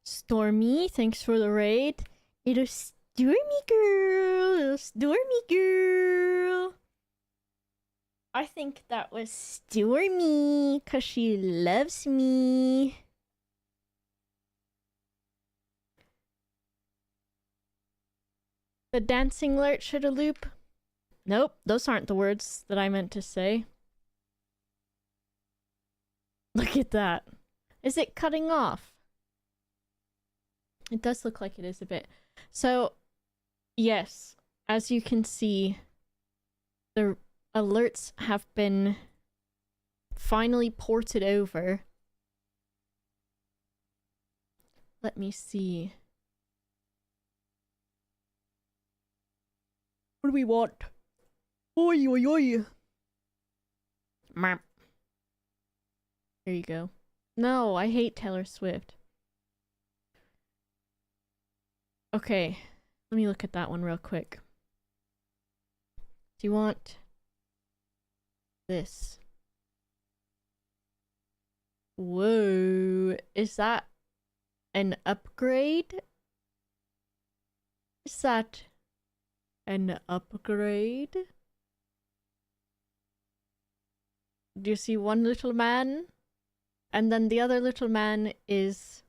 Stormy, thanks for the raid. Little Stormy girl, little Stormy girl. I think that was Stormy, cause she loves me. The dancing lurch should a loop. Nope, those aren't the words that I meant to say. Look at that. Is it cutting off? It does look like it is a bit. So, yes, as you can see, the alerts have been finally ported over. Let me see. What do we want? Oi, oi, oi. Marp. There you go. No, I hate Taylor Swift. Okay, let me look at that one real quick. Do you want this? Whoa, is that an upgrade? Is that an upgrade? Do you see one little man? And then the other little man is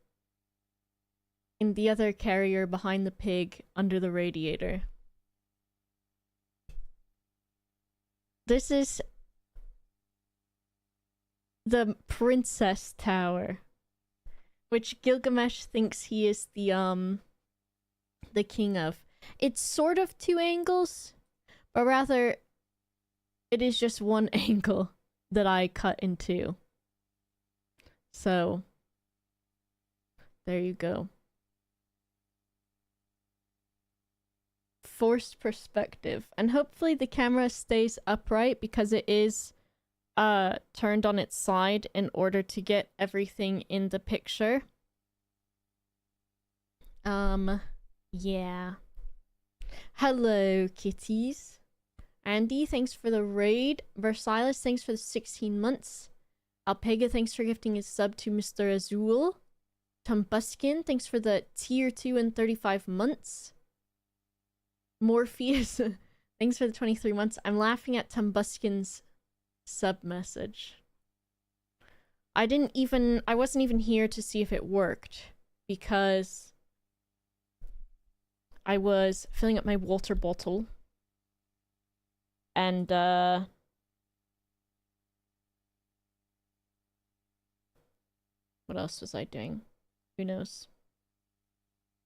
in the other carrier behind the pig under the radiator. This is the Princess Tower, which Gilgamesh thinks he is the king of. It's sort of two angles, but rather it is just one angle that I cut in two. So there you go. Forced perspective, and hopefully the camera stays upright because it is turned on its side in order to get everything in the picture. Yeah. Hello, kitties. Andy, thanks for the raid. Versailles, thanks for the 16 months. Alpega, thanks for gifting his sub to Mr. Azul. Tumbuskin, thanks for the tier 2 and 35 months. Morpheus, thanks for the 23 months. I'm laughing at Tumbuskin's sub message. I wasn't even here to see if it worked because I was filling up my water bottle and what else was I doing? Who knows?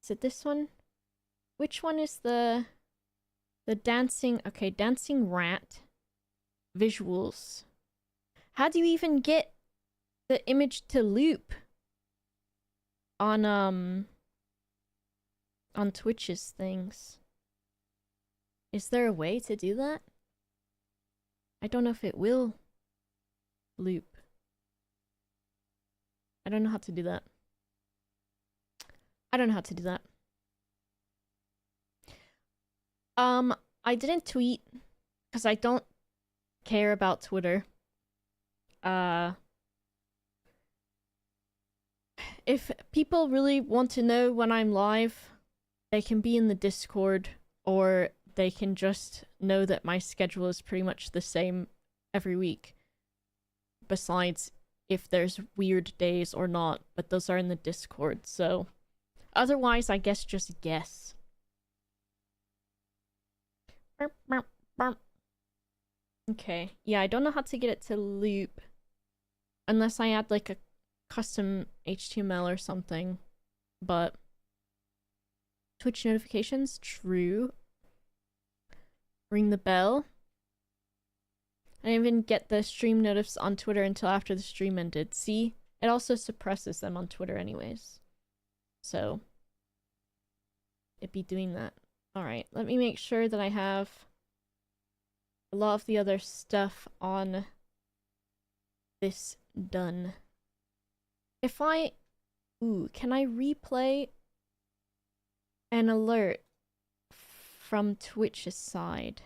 Is it this one? Which one is the dancing? Okay, dancing rat visuals. How do you even get the image to loop on Twitch's things? Is there a way to do that? I don't know if it will loop. I don't know how to do that. I don't know how to do that. I didn't tweet because I don't care about Twitter. If people really want to know when I'm live, they can be in the Discord, or they can just know that my schedule is pretty much the same every week. Besides if there's weird days or not, but those are in the Discord, so otherwise I guess just guess. Okay, yeah, I don't know how to get it to loop unless I add like a custom HTML or something, but Twitch notifications, true. Ring the bell. I didn't even get the stream notifs on Twitter until after the stream ended. See? It also suppresses them on Twitter anyways. So it'd be doing that. Alright, let me make sure that I have a lot of the other stuff on this done. If I... Ooh, can I replay an alert from Twitch's side?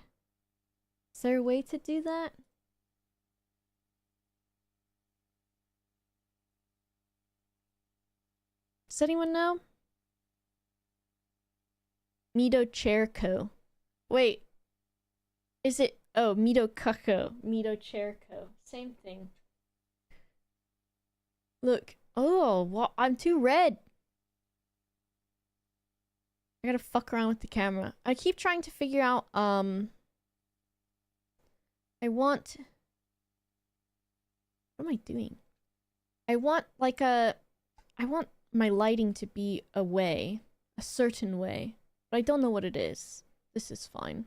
Is there a way to do that? Does anyone know? Mito Cherko. Wait. Is it... Oh, Mito Kako. Mito Cherko. Same thing. Look. Oh, what? I'm too red. I gotta fuck around with the camera. I keep trying to figure out, I want... What am I doing? I want, like, I want my lighting to be a way. A certain way. But I don't know what it is. This is fine.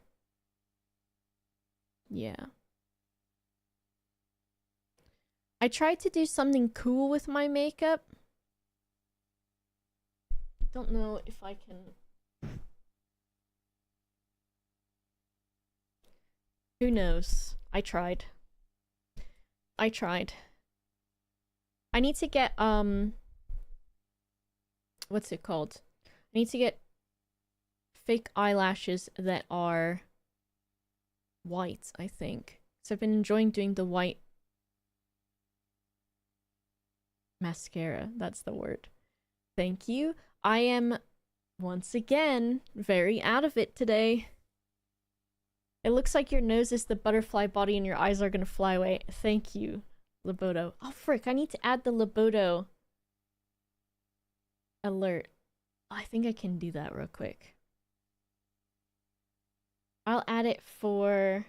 Yeah. I tried to do something cool with my makeup. Don't know if I can... Who knows? I tried. I tried. I need to get, what's it called? I need to get fake eyelashes that are white, I think. So I've been enjoying doing the white mascara. That's the word. Thank you. I am, once again, very out of it today. It looks like your nose is the butterfly body and your eyes are gonna fly away. Thank you, Libodo. Oh, frick, I need to add the Libodo alert. I think I can do that real quick. I'll add it for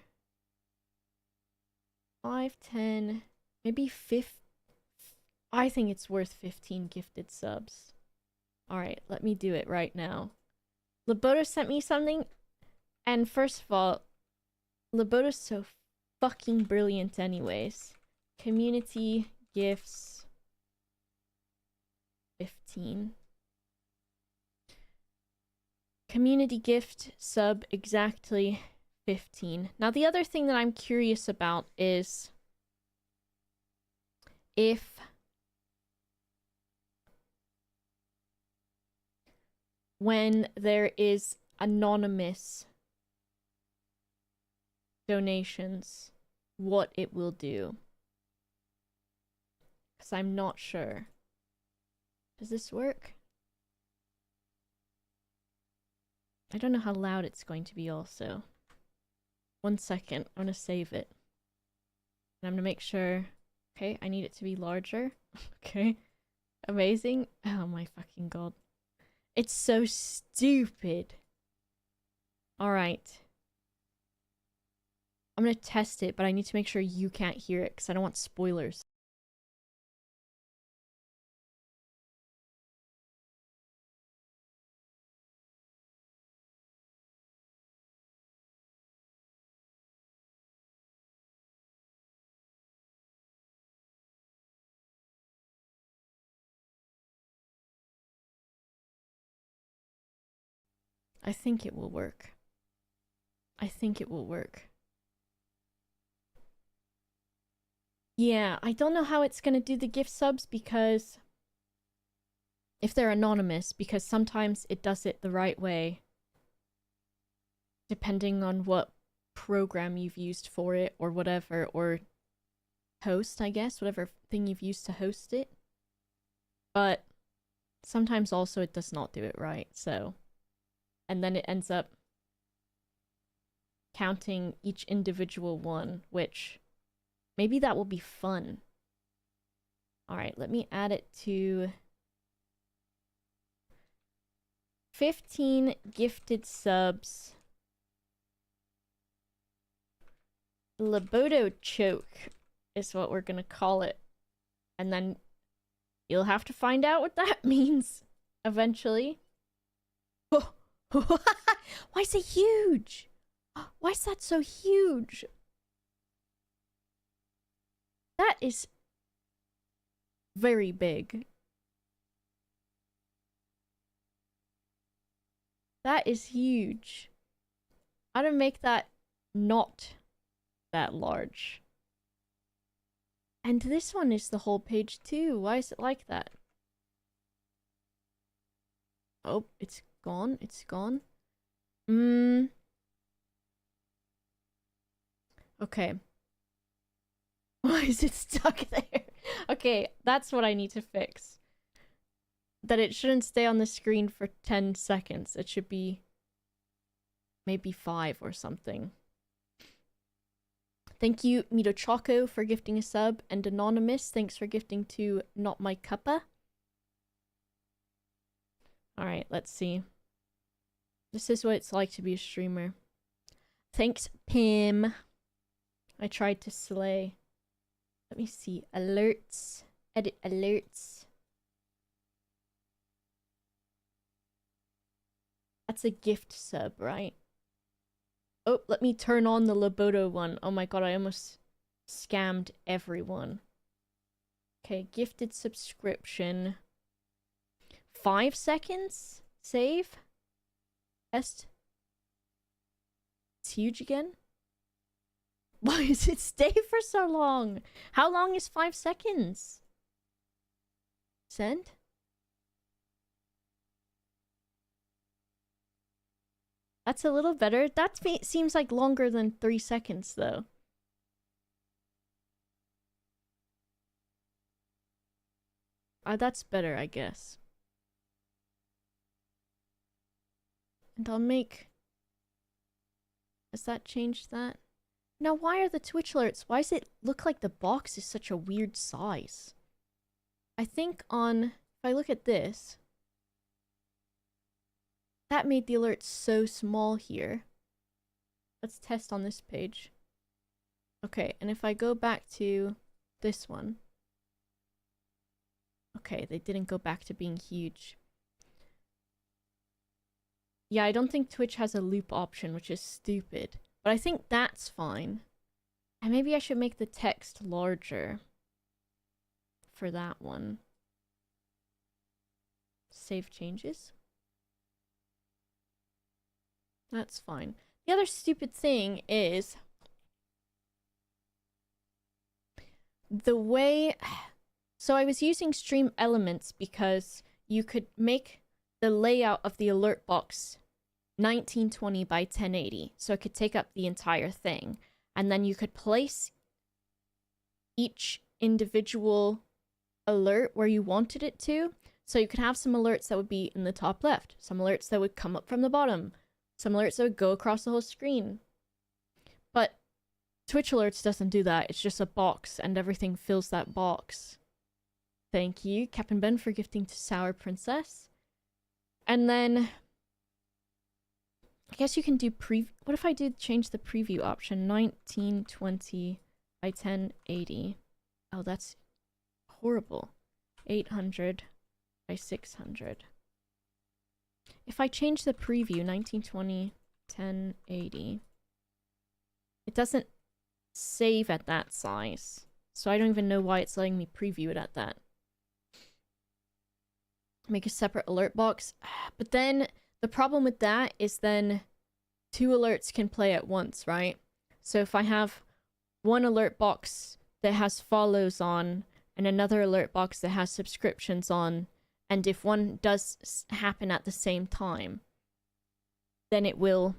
5, 10, maybe 5. I think it's worth 15 gifted subs. Alright, let me do it right now. Libodo sent me something, and first of all, Libodo's so fucking brilliant anyways. Community gifts 15. Community gift sub exactly 15. Now the other thing that I'm curious about is if when there is anonymous donations, what it will do. Because I'm not sure. Does this work? I don't know how loud it's going to be also. 1 second. I'm gonna save it. And I'm gonna make sure... Okay, I need it to be larger. Okay. Amazing. Oh my fucking god. It's so stupid. Alright. I'm gonna test it, but I need to make sure you can't hear it because I don't want spoilers. I think it will work. I think it will work. Yeah, I don't know how it's gonna do the gift subs because... If they're anonymous, because sometimes it does it the right way. Depending on what program you've used for it or whatever, or host, I guess, whatever thing you've used to host it. But sometimes also it does not do it right, so... And then it ends up counting each individual one, which... Maybe that will be fun. Alright, let me add it to... 15 gifted subs. Libodo choke is what we're gonna call it. And then you'll have to find out what that means eventually. Why is it huge? Why is that so huge? That is very big. That is huge. How to make that not that large? And this one is the whole page too. Why is it like that? Oh, it's gone. It's gone. Okay. Why is it stuck there? Okay, that's what I need to fix. that it shouldn't stay on the screen for 10 seconds. It should be maybe 5 or something. Thank you, Mito Choco, for gifting a sub, and Anonymous, thanks for gifting to Not My Cuppa. Alright, let's see. This is what it's like to be a streamer. Thanks, Pim. I tried to slay. Let me see. Alerts. Edit alerts. That's a gift sub, right? Oh, let me turn on the Loboto one. Oh my god, I almost scammed everyone. Okay, gifted subscription. 5 seconds? Save? Test? It's huge again? Why does it stay for so long? How long is 5 seconds? Send? That's a little better. That seems like longer than 3 seconds, though. That's better, I guess. And I'll make... Has that changed that? Now, why are the Twitch alerts? Why does it look like the box is such a weird size? I think on... If I look at this... That made the alert so small here. Let's test on this page. Okay, and if I go back to this one. Okay, they didn't go back to being huge. Yeah, I don't think Twitch has a loop option, which is stupid. But I think that's fine. And maybe I should make the text larger. For that one. Save changes. That's fine. The other stupid thing is the way... So I was using Stream Elements because you could make the layout of the alert box 1920 by 1080. So it could take up the entire thing. And then you could place each individual alert where you wanted it to. So you could have some alerts that would be in the top left. Some alerts that would come up from the bottom. Some alerts that would go across the whole screen. But Twitch Alerts doesn't do that. It's just a box, and everything fills that box. Thank you, Captain Ben, for gifting to Sour Princess. And then... I guess you can do What if I did change the preview option? 1920 by 1080. Oh, that's horrible. 800 by 600. If I change the preview, 1920, 1080, it doesn't save at that size. So I don't even know why it's letting me preview it at that. Make a separate alert box. But then the problem with that is then 2 alerts can play at once, right? So if I have one alert box that has follows on and another alert box that has subscriptions on, and if one does happen at the same time, then it will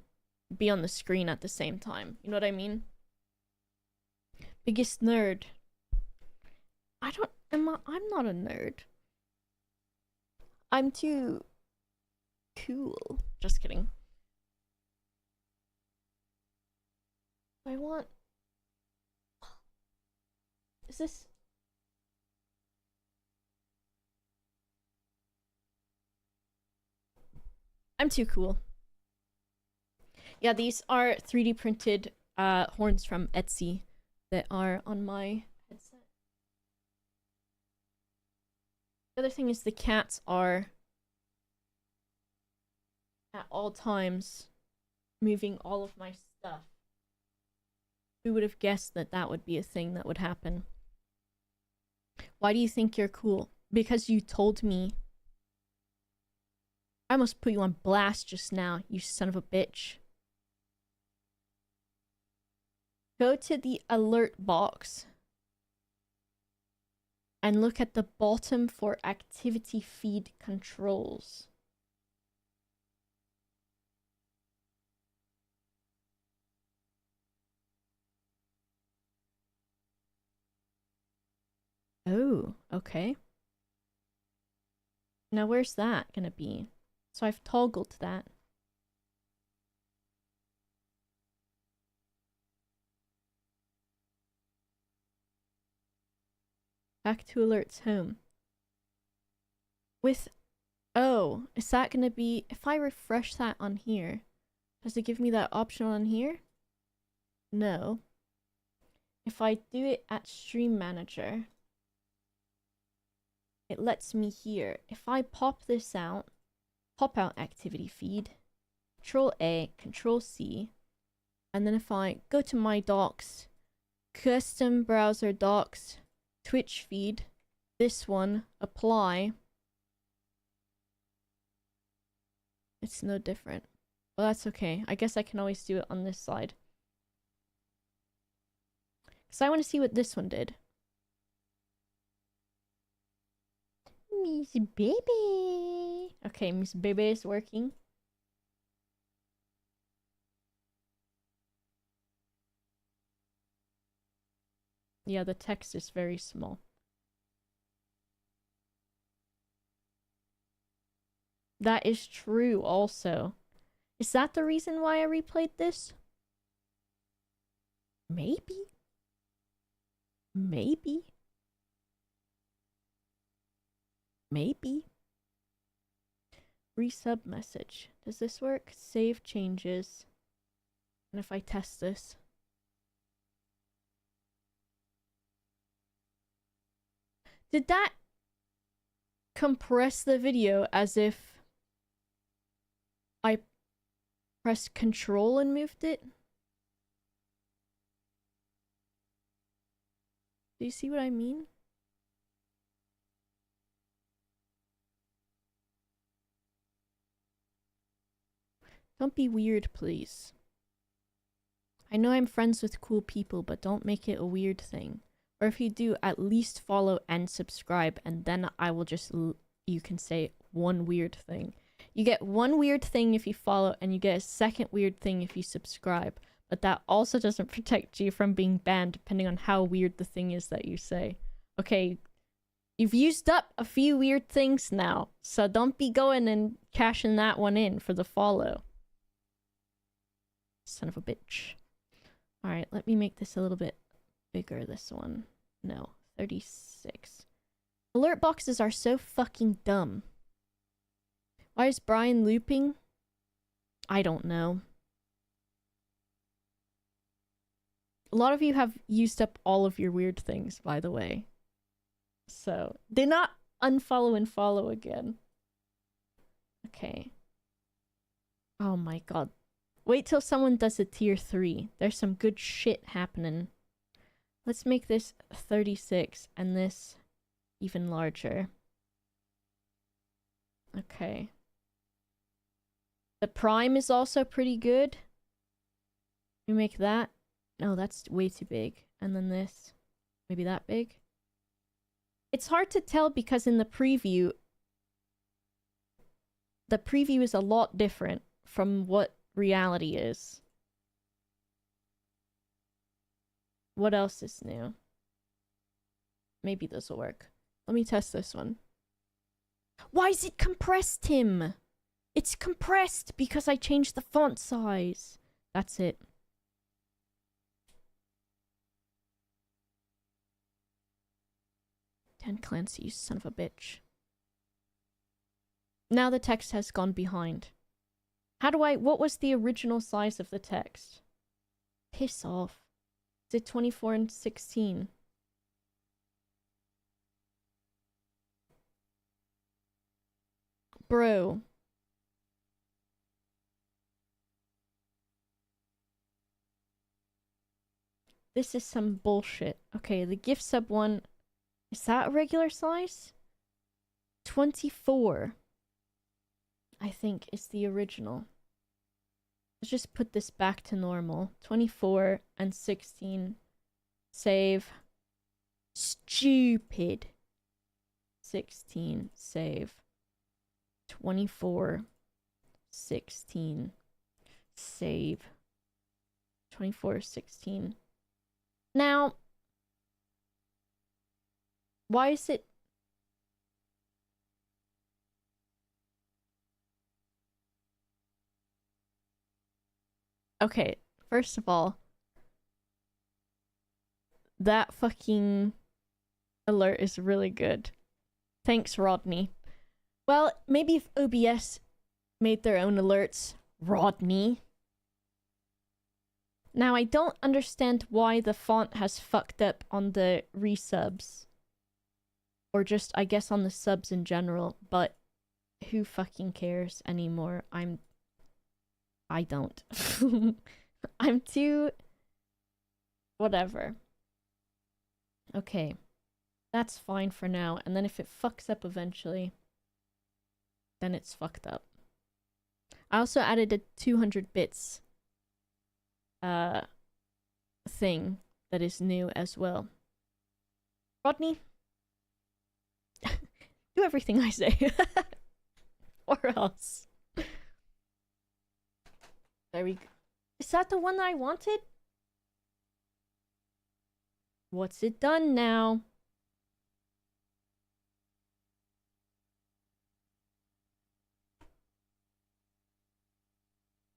be on the screen at the same time. You know what I mean? Biggest nerd. I'm not a nerd. I'm too cool. Just kidding. I want... Is this... I'm too cool. Yeah, these are 3D printed horns from Etsy that are on my headset. The other thing is the cats are at all times moving all of my stuff. Who would have guessed that that would be a thing that would happen? Why do you think you're cool? Because you told me. I almost put you on blast just now, you son of a bitch. Go to the alert box and look at the bottom for activity feed controls. Oh, okay. Now where's that gonna be? So I've toggled that. Back to alerts home. With, oh, is that gonna be, if I refresh that on here, does it give me that option on here? No. If I do it at Stream Manager, it lets me here. If I pop this out, pop out activity feed, Control A, Control C, and then if I go to my docs, custom browser docs, Twitch feed, this one, apply, it's no different. Well, that's okay. I guess I can always do it on this side. Because I want to see what this one did. Miss Baby. Okay, Miss Baby is working. Yeah, the text is very small. That is true also. Is that the reason why I replayed this? Maybe. Maybe. Maybe. Resub message. Does this work? Save changes. And if I test this. Did that compress the video as if I pressed control and moved it? Do you see what I mean? Don't be weird, please. I know I'm friends with cool people, but don't make it a weird thing. Or if you do, at least follow and subscribe, and then I will just... you can say one weird thing. You get one weird thing if you follow, and you get a second weird thing if you subscribe. But that also doesn't protect you from being banned, depending on how weird the thing is that you say. Okay, you've used up a few weird things now, so don't be going and cashing that one in for the follow. Son of a bitch. Alright, let me make this a little bit bigger, this one. No, 36. Alert boxes are so fucking dumb. Why is Brian looping? I don't know. A lot of you have used up all of your weird things, by the way. So, do not unfollow and follow again. Okay. Oh my god. Wait till someone does a tier 3. There's some good shit happening. Let's make this 36 and this even larger. Okay. The prime is also pretty good. We make that. No, that's way too big. And then this. Maybe that big. It's hard to tell because in the preview is a lot different from what reality is. What else is new? Maybe this will work. Let me test this one. Why is it compressed, Tim? It's compressed because I changed the font size. That's it. Dan Clancy, you son of a bitch. Now the text has gone behind. How do I... what was the original size of the text? Piss off. Is it 24 and 16? Bro. This is some bullshit. Okay, the gift sub one... is that a regular size? 24. I think is the original. Let's just put this back to normal. 24 and 16. Save. Stupid. 16. Save. 24. 16. Save. 24, 16. Now, why is it... Okay, first of all, that fucking alert is really good. Thanks, Rodney. Well, maybe if OBS made their own alerts, Rodney. Now, I don't understand why the font has fucked up on the resubs. Or just, I guess, on the subs in general, but who fucking cares anymore? I don't. I'm too... whatever. Okay. That's fine for now, and then if it fucks up eventually, then it's fucked up. I also added a 200 bits thing that is new as well. Rodney, do everything I say. Or else. There we go. Is that the one that I wanted? What's it done now?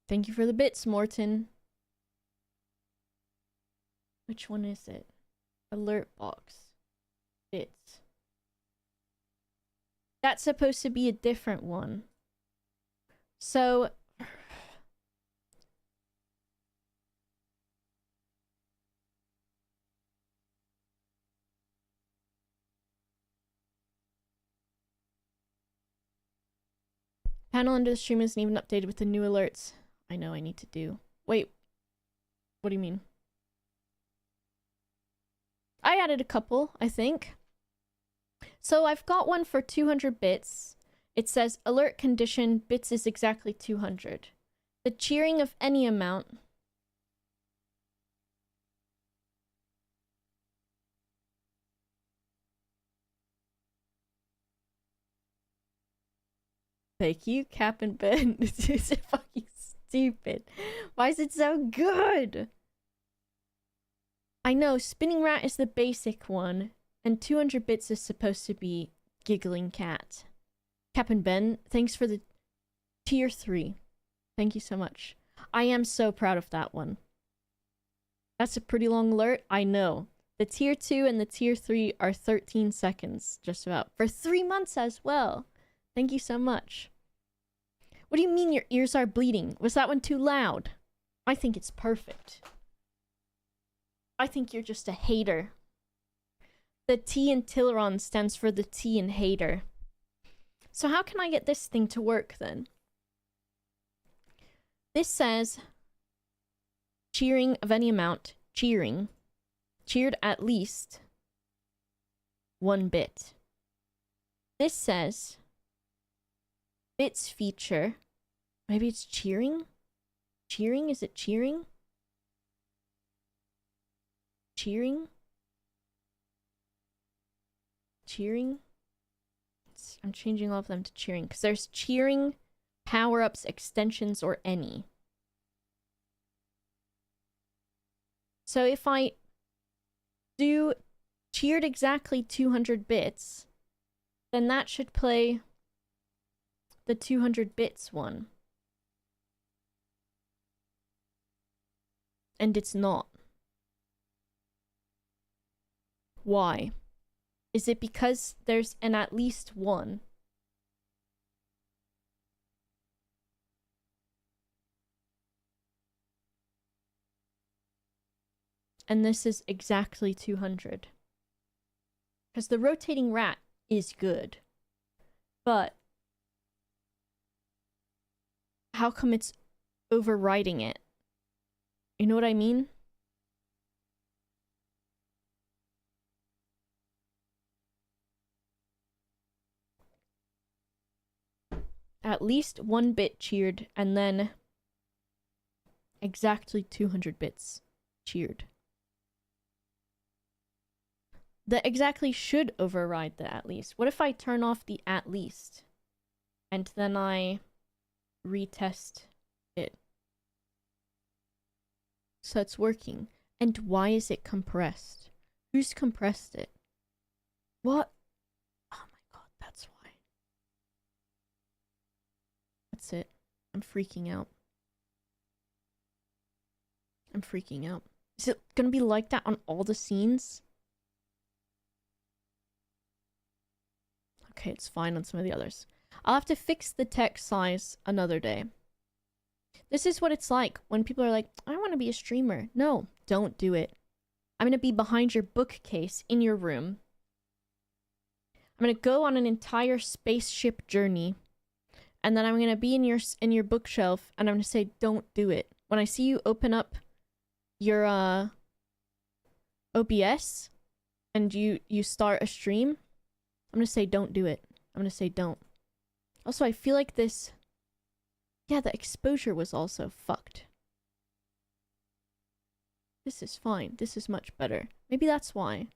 Thank you for the bits, Morton. Which one is it? Alert box. Bits. That's supposed to be a different one. So... panel under the stream isn't even updated with the new alerts. I know I need to do. Wait. What do you mean? I added a couple, I think. So I've got one for 200 bits. It says alert condition bits is exactly 200. The cheering of any amount. Thank you, Cap and Ben. This is fucking stupid. Why is it so good? I know, Spinning Rat is the basic one, and 200 bits is supposed to be Giggling Cat. Cap and Ben, thanks for the tier 3. Thank you so much. I am so proud of that one. That's a pretty long alert, I know. The tier 2 and the tier 3 are 13 seconds, just about. For 3 months as well. Thank you so much. What do you mean your ears are bleeding? Was that one too loud? I think it's perfect. I think you're just a hater. The T in Tileron stands for the T in hater. So how can I get this thing to work then? This says cheering of any amount, cheering, cheered at least 1 bit. This says bits feature, maybe it's cheering? Cheering? Is it cheering? Cheering? Cheering? I'm changing all of them to cheering, because there's cheering, power-ups, extensions, or any. So if I do cheered exactly 200 bits, then that should play the 200 bits one. And it's not. Why? Is it because there's an at least one? And this is exactly 200. Because the rotating rat is good. But how come it's overriding it? You know what I mean? At least 1 bit cheered, and then exactly 200 bits cheered. The exactly should override the at least. What if I turn off the at least? And then I retest it. So it's working. And why is it compressed? Who's compressed it? What? Oh my god, that's why. That's it. I'm freaking out. I'm freaking out. Is it gonna be like that on all the scenes? Okay, it's fine on some of the others. I'll have to fix the text size another day. This is what it's like when people are like, I want to be a streamer. No, don't do it. I'm going to be behind your bookcase in your room. I'm going to go on an entire spaceship journey. And then I'm going to be in your bookshelf and I'm going to say, don't do it. When I see you open up your OBS and you start a stream, I'm going to say, don't do it. I'm going to say, don't. Also, I feel like this... Yeah, the exposure was also fucked. This is fine. This is much better. Maybe that's why.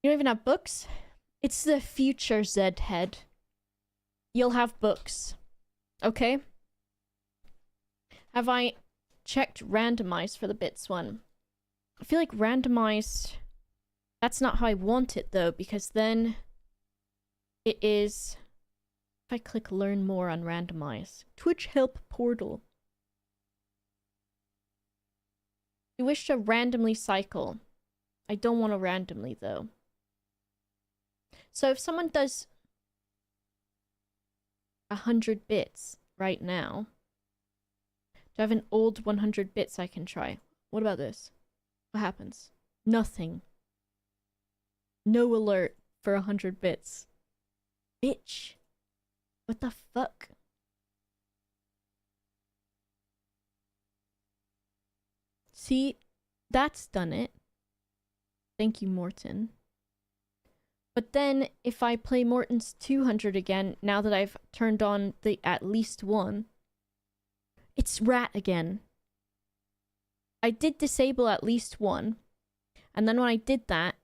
You don't even have books? It's the future, Zed-head. You'll have books. Okay? Have I checked randomized for the bits one? I feel like randomized... That's not how I want it, though, because then... It is... If I click learn more on randomize. Twitch help portal. You wish to randomly cycle. I don't want to randomly, though. So if someone does 100 bits right now, do I have an old 100 bits I can try? What about this? What happens? Nothing. No alert for 100 bits. Bitch. What the fuck? See, that's done it. Thank you, Morton. But then, if I play Morton's 200 again, now that I've turned on the at least one, it's rat again. I did disable at least one, and then when I did that,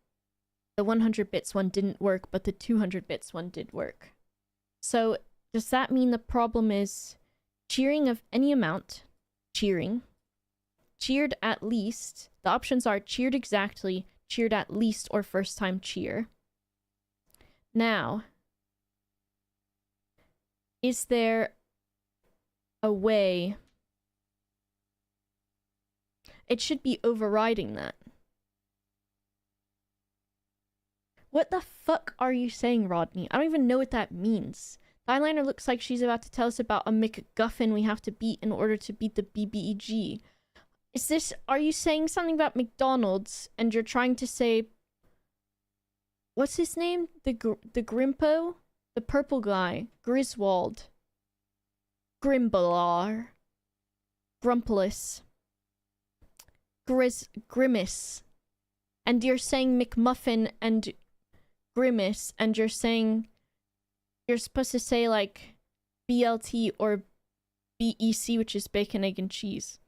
the 100 bits one didn't work, but the 200 bits one did work. So, does that mean the problem is cheering of any amount, cheering, cheered at least, the options are cheered exactly, cheered at least, or first time cheer. Now, is there a way... It should be overriding that. What the fuck are you saying, Rodney? I don't even know what that means. The eyeliner looks like she's about to tell us about a MacGuffin we have to beat in order to beat the BBEG. Is this... Are you saying something about McDonald's and you're trying to say... What's his name? The Grimpo? The purple guy. Griswold. Grimbalar. Grumpulus. Grimace. And you're saying McMuffin and Grimace, and you're saying... You're supposed to say, like, BLT or BEC, which is bacon, egg, and cheese.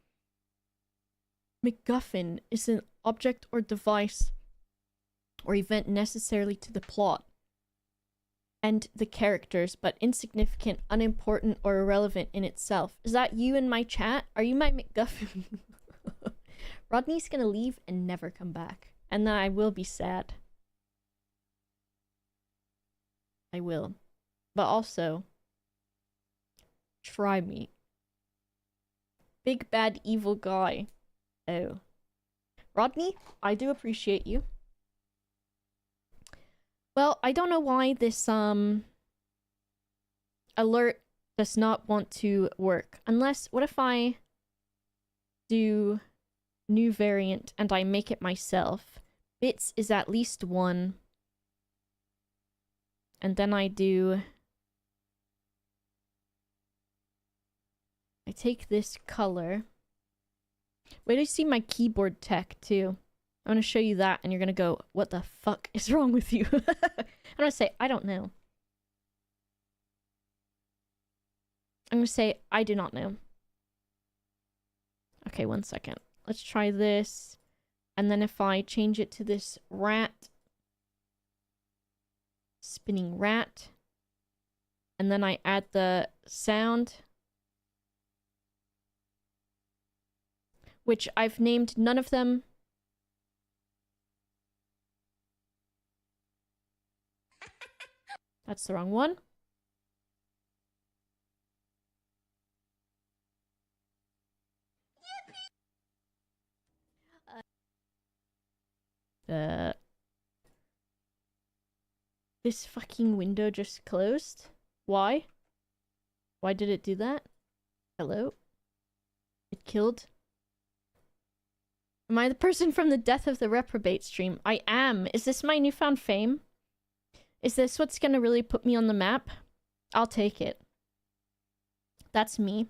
MacGuffin is an object or device or event necessarily to the plot and the characters, but insignificant, unimportant, or irrelevant in itself. Is that you in my chat? Are you my MacGuffin? Rodney's gonna leave and never come back. And then I will be sad. I will. But also, try me. Big bad evil guy. Oh. Rodney, I do appreciate you. Well, I don't know why this, alert does not want to work. Unless, what if I do new variant and I make it myself? Bits is at least 1. And then I do... I take this color. Wait till you see my keyboard tech, too. I'm gonna show you that, and you're gonna go, what the fuck is wrong with you? I'm gonna say, I don't know. I'm gonna say, I do not know. Okay, 1 second. Let's try this. And then if I change it to this rat. Spinning rat. And then I add the sound. Which I've named none of them. That's the wrong one. This fucking window just closed? Why? Why did it do that? Hello? It killed? Am I the person from the Death of the Reprobate stream? I am. Is this my newfound fame? Is this what's gonna really put me on the map? I'll take it. That's me.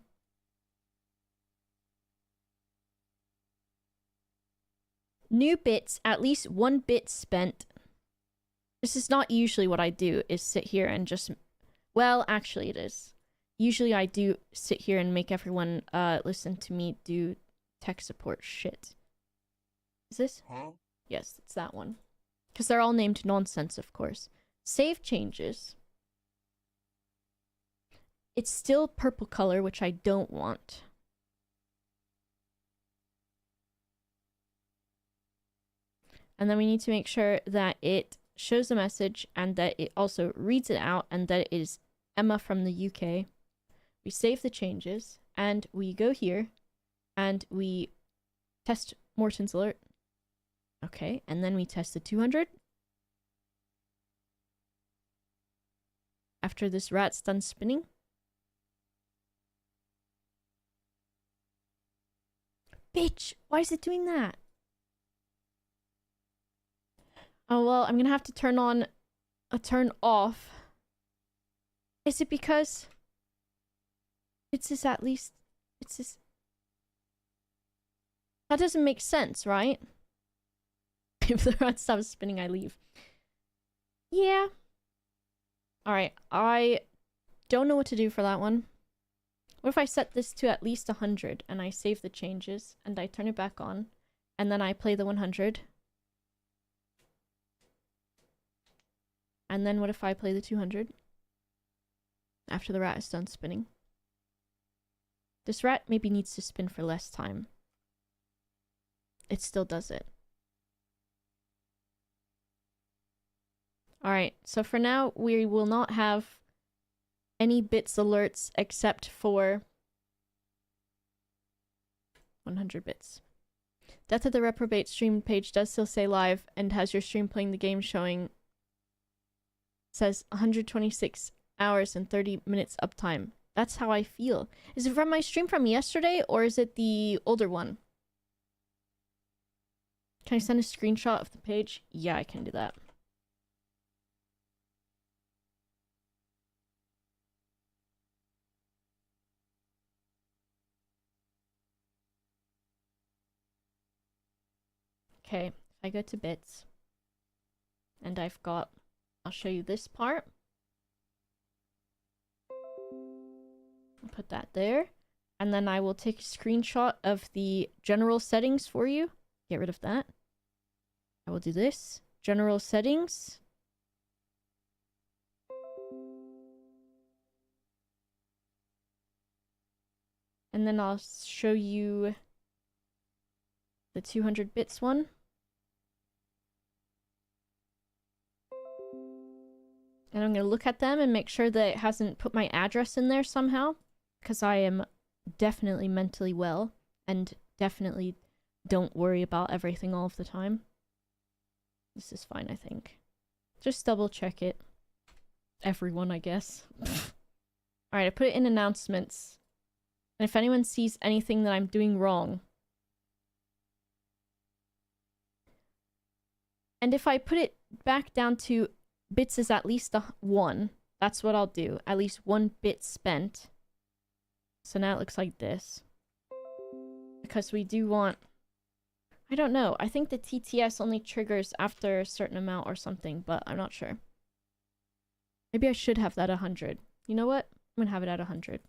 New bits, at least 1 bit spent. This is not usually what I do, is sit here and just... Well, actually it is. Usually I do sit here and make everyone listen to me do tech support shit. Is this? Huh? Yes, it's that one. Because they're all named nonsense, of course. Save changes. It's still purple color, which I don't want. And then we need to make sure that it shows the message and that it also reads it out and that it is Emma from the UK. We save the changes and we go here and we test Morton's alert. Okay, and then we test the 200. After this rat's done spinning. Bitch, why is it doing that? Oh, well, I'm gonna have to turn on a turn off. Is it because it's this at least... It's this... That doesn't make sense, right? If the rat stops spinning, I leave. Yeah. Alright, I don't know what to do for that one. What if I set this to at least 100 and I save the changes and I turn it back on and then I play the 100? And then what if I play the 200? After the rat is done spinning. This rat maybe needs to spin for less time. It still does it. Alright, so for now, we will not have any bits alerts except for 100 bits. Death of the Reprobate stream page does still say live and has your stream playing the game showing. Says 126 hours and 30 minutes uptime. That's how I feel. Is it from my stream from yesterday or is it the older one? Can I send a screenshot of the page? Yeah, I can do that. Okay, if I go to bits, and I've got, I'll show you this part. I'll put that there, and then I will take a screenshot of the general settings for you. Get rid of that. I will do this. General settings. And then I'll show you the 200 bits one. And I'm going to look at them and make sure that it hasn't put my address in there somehow. Because I am definitely mentally well. And definitely don't worry about everything all of the time. This is fine, I think. Just double check it. Everyone, I guess. Alright, I put it in announcements. And if anyone sees anything that I'm doing wrong. And if I put it back down to bits is at least 1. That's what I'll do. At least 1 bit spent. So now it looks like this. Because we do want... I don't know. I think the TTS only triggers after a certain amount or something, but I'm not sure. Maybe I should have that 100. You know what? I'm gonna have it at 100.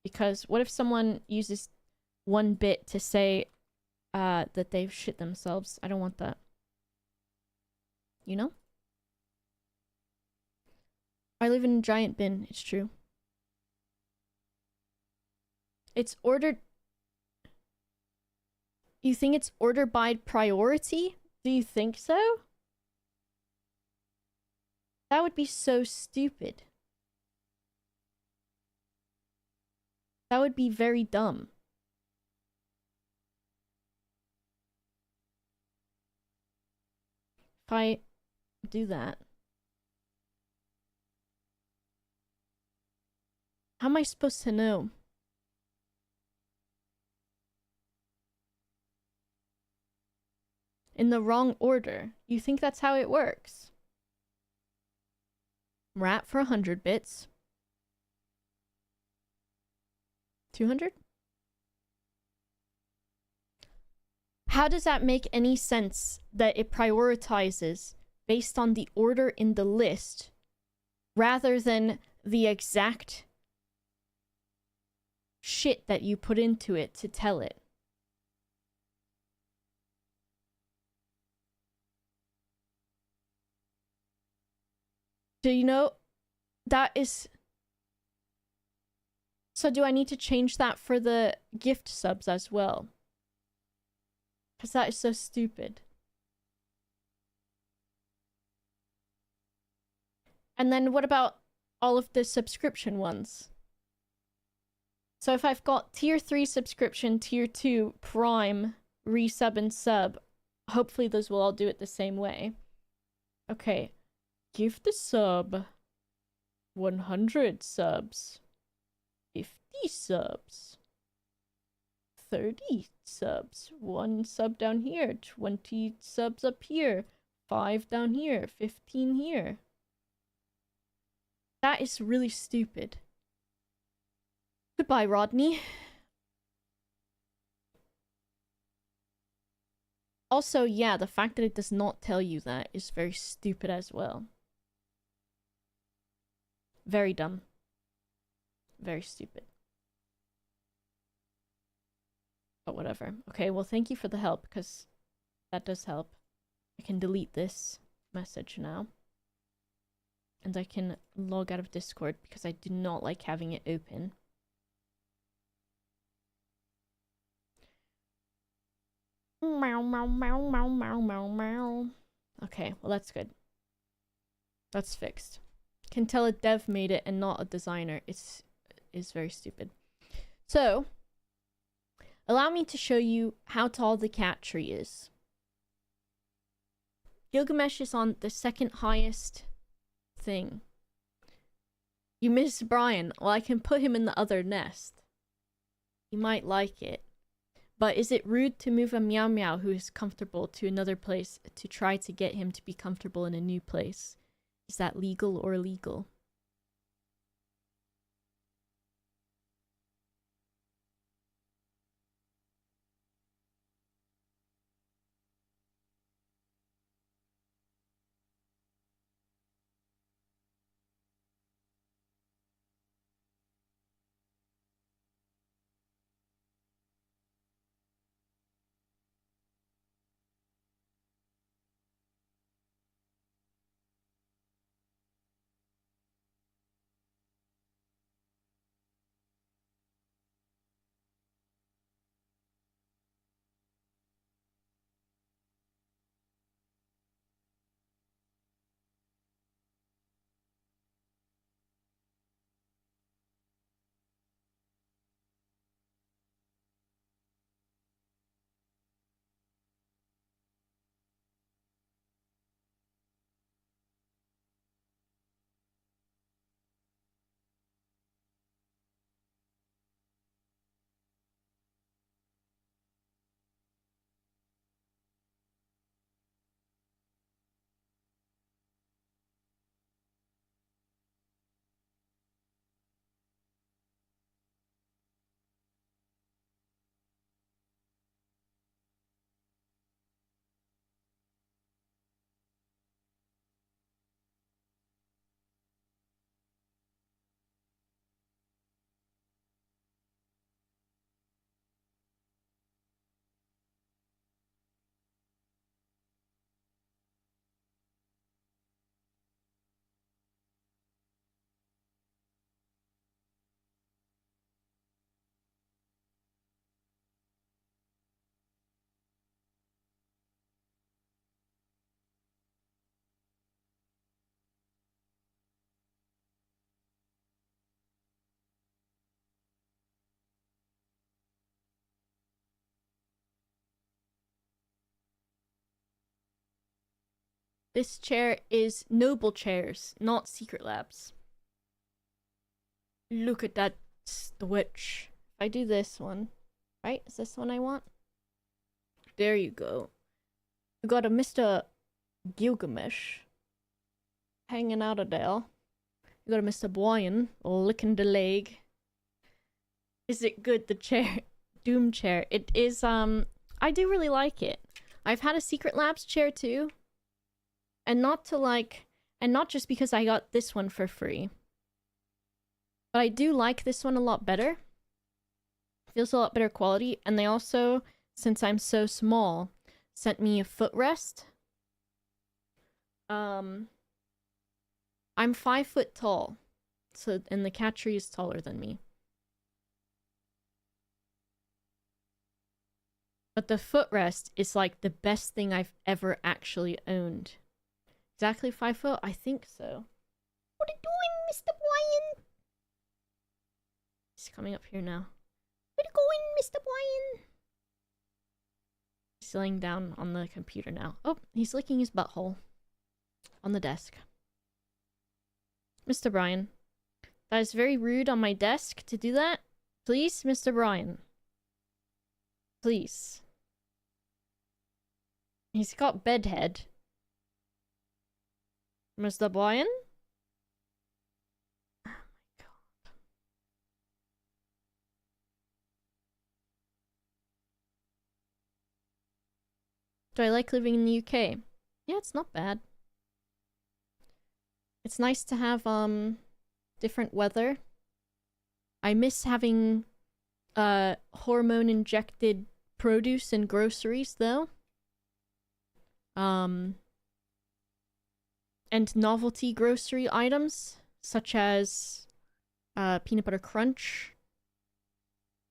Because what if someone uses 1 bit to say that they've shit themselves? I don't want that. You know? I live in a giant bin, it's true. It's ordered... You think it's order by priority? Do you think so? That would be so stupid. That would be very dumb. If I do that... am I supposed to know? In the wrong order. You think that's how it works? Rat for 100 bits. 200? How does that make any sense that it prioritizes based on the order in the list rather than the exact shit that you put into it to tell it? Do you know that is... So do I need to change that for the gift subs as well? Because that is so stupid. And then what about all of the subscription ones? So if I've got tier 3 subscription, tier 2 prime, resub and sub, hopefully those will all do it the same way. Okay. Give the sub 100 subs. 50 subs. 30 subs. 1 sub down here. 20 subs up here. 5 down here. 15 here. That is really stupid. Goodbye, Rodney. Also, yeah, the fact that it does not tell you that is very stupid as well. Very dumb. Very stupid. But whatever. Okay, well, thank you for the help, because that does help. I can delete this message now. And I can log out of Discord, because I do not like having it open. Meow, meow, meow, meow, meow, meow, meow. Okay, well, that's good. That's fixed. Can tell a dev made it and not a designer. It's very stupid. So, allow me to show you how tall the cat tree is. Gilgamesh is on the second highest thing. You miss Brian. Well, I can put him in the other nest. He might like it. But is it rude to move a Meow Meow who is comfortable to another place to try to get him to be comfortable in a new place? Is that legal or illegal? This chair is Noble Chairs, not Secret Labs. Look at that switch. If I do this one, right? Is this one I want? There you go. We got a Mr. Gilgamesh hanging out of there. We got a Mr. Brian licking the leg. Is it good, the chair? Doom chair. It is, I do really like it. I've had a Secret Labs chair too. And not just because I got this one for free. But I do like this one a lot better. Feels a lot better quality. And they also, since I'm so small, sent me a footrest. I'm 5 foot tall. So, and the cat tree is taller than me. But the footrest is like the best thing I've ever actually owned. Exactly 5 foot? I think so. What are you doing, Mr. Brian? He's coming up here now. Where you going, Mr. Brian? He's laying down on the computer now. Oh, he's licking his butthole. On the desk. Mr. Brian. That is very rude on my desk to do that. Please, Mr. Brian. Please. He's got bedhead. Mr. Brian? Oh my god. Do I like living in the UK? Yeah, it's not bad. It's nice to have, different weather. I miss having, hormone-injected produce and groceries, though. And novelty grocery items, such as, peanut butter crunch,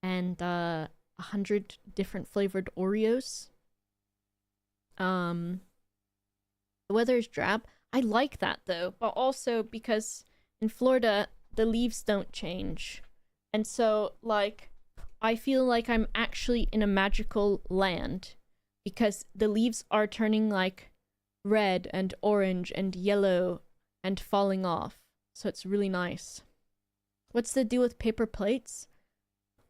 and, 100 different flavored Oreos. The weather is drab. I like that, though, but also because in Florida, the leaves don't change. And so, like, I feel like I'm actually in a magical land because the leaves are turning, like, red and orange and yellow and falling off. So it's really nice. What's the deal with paper plates?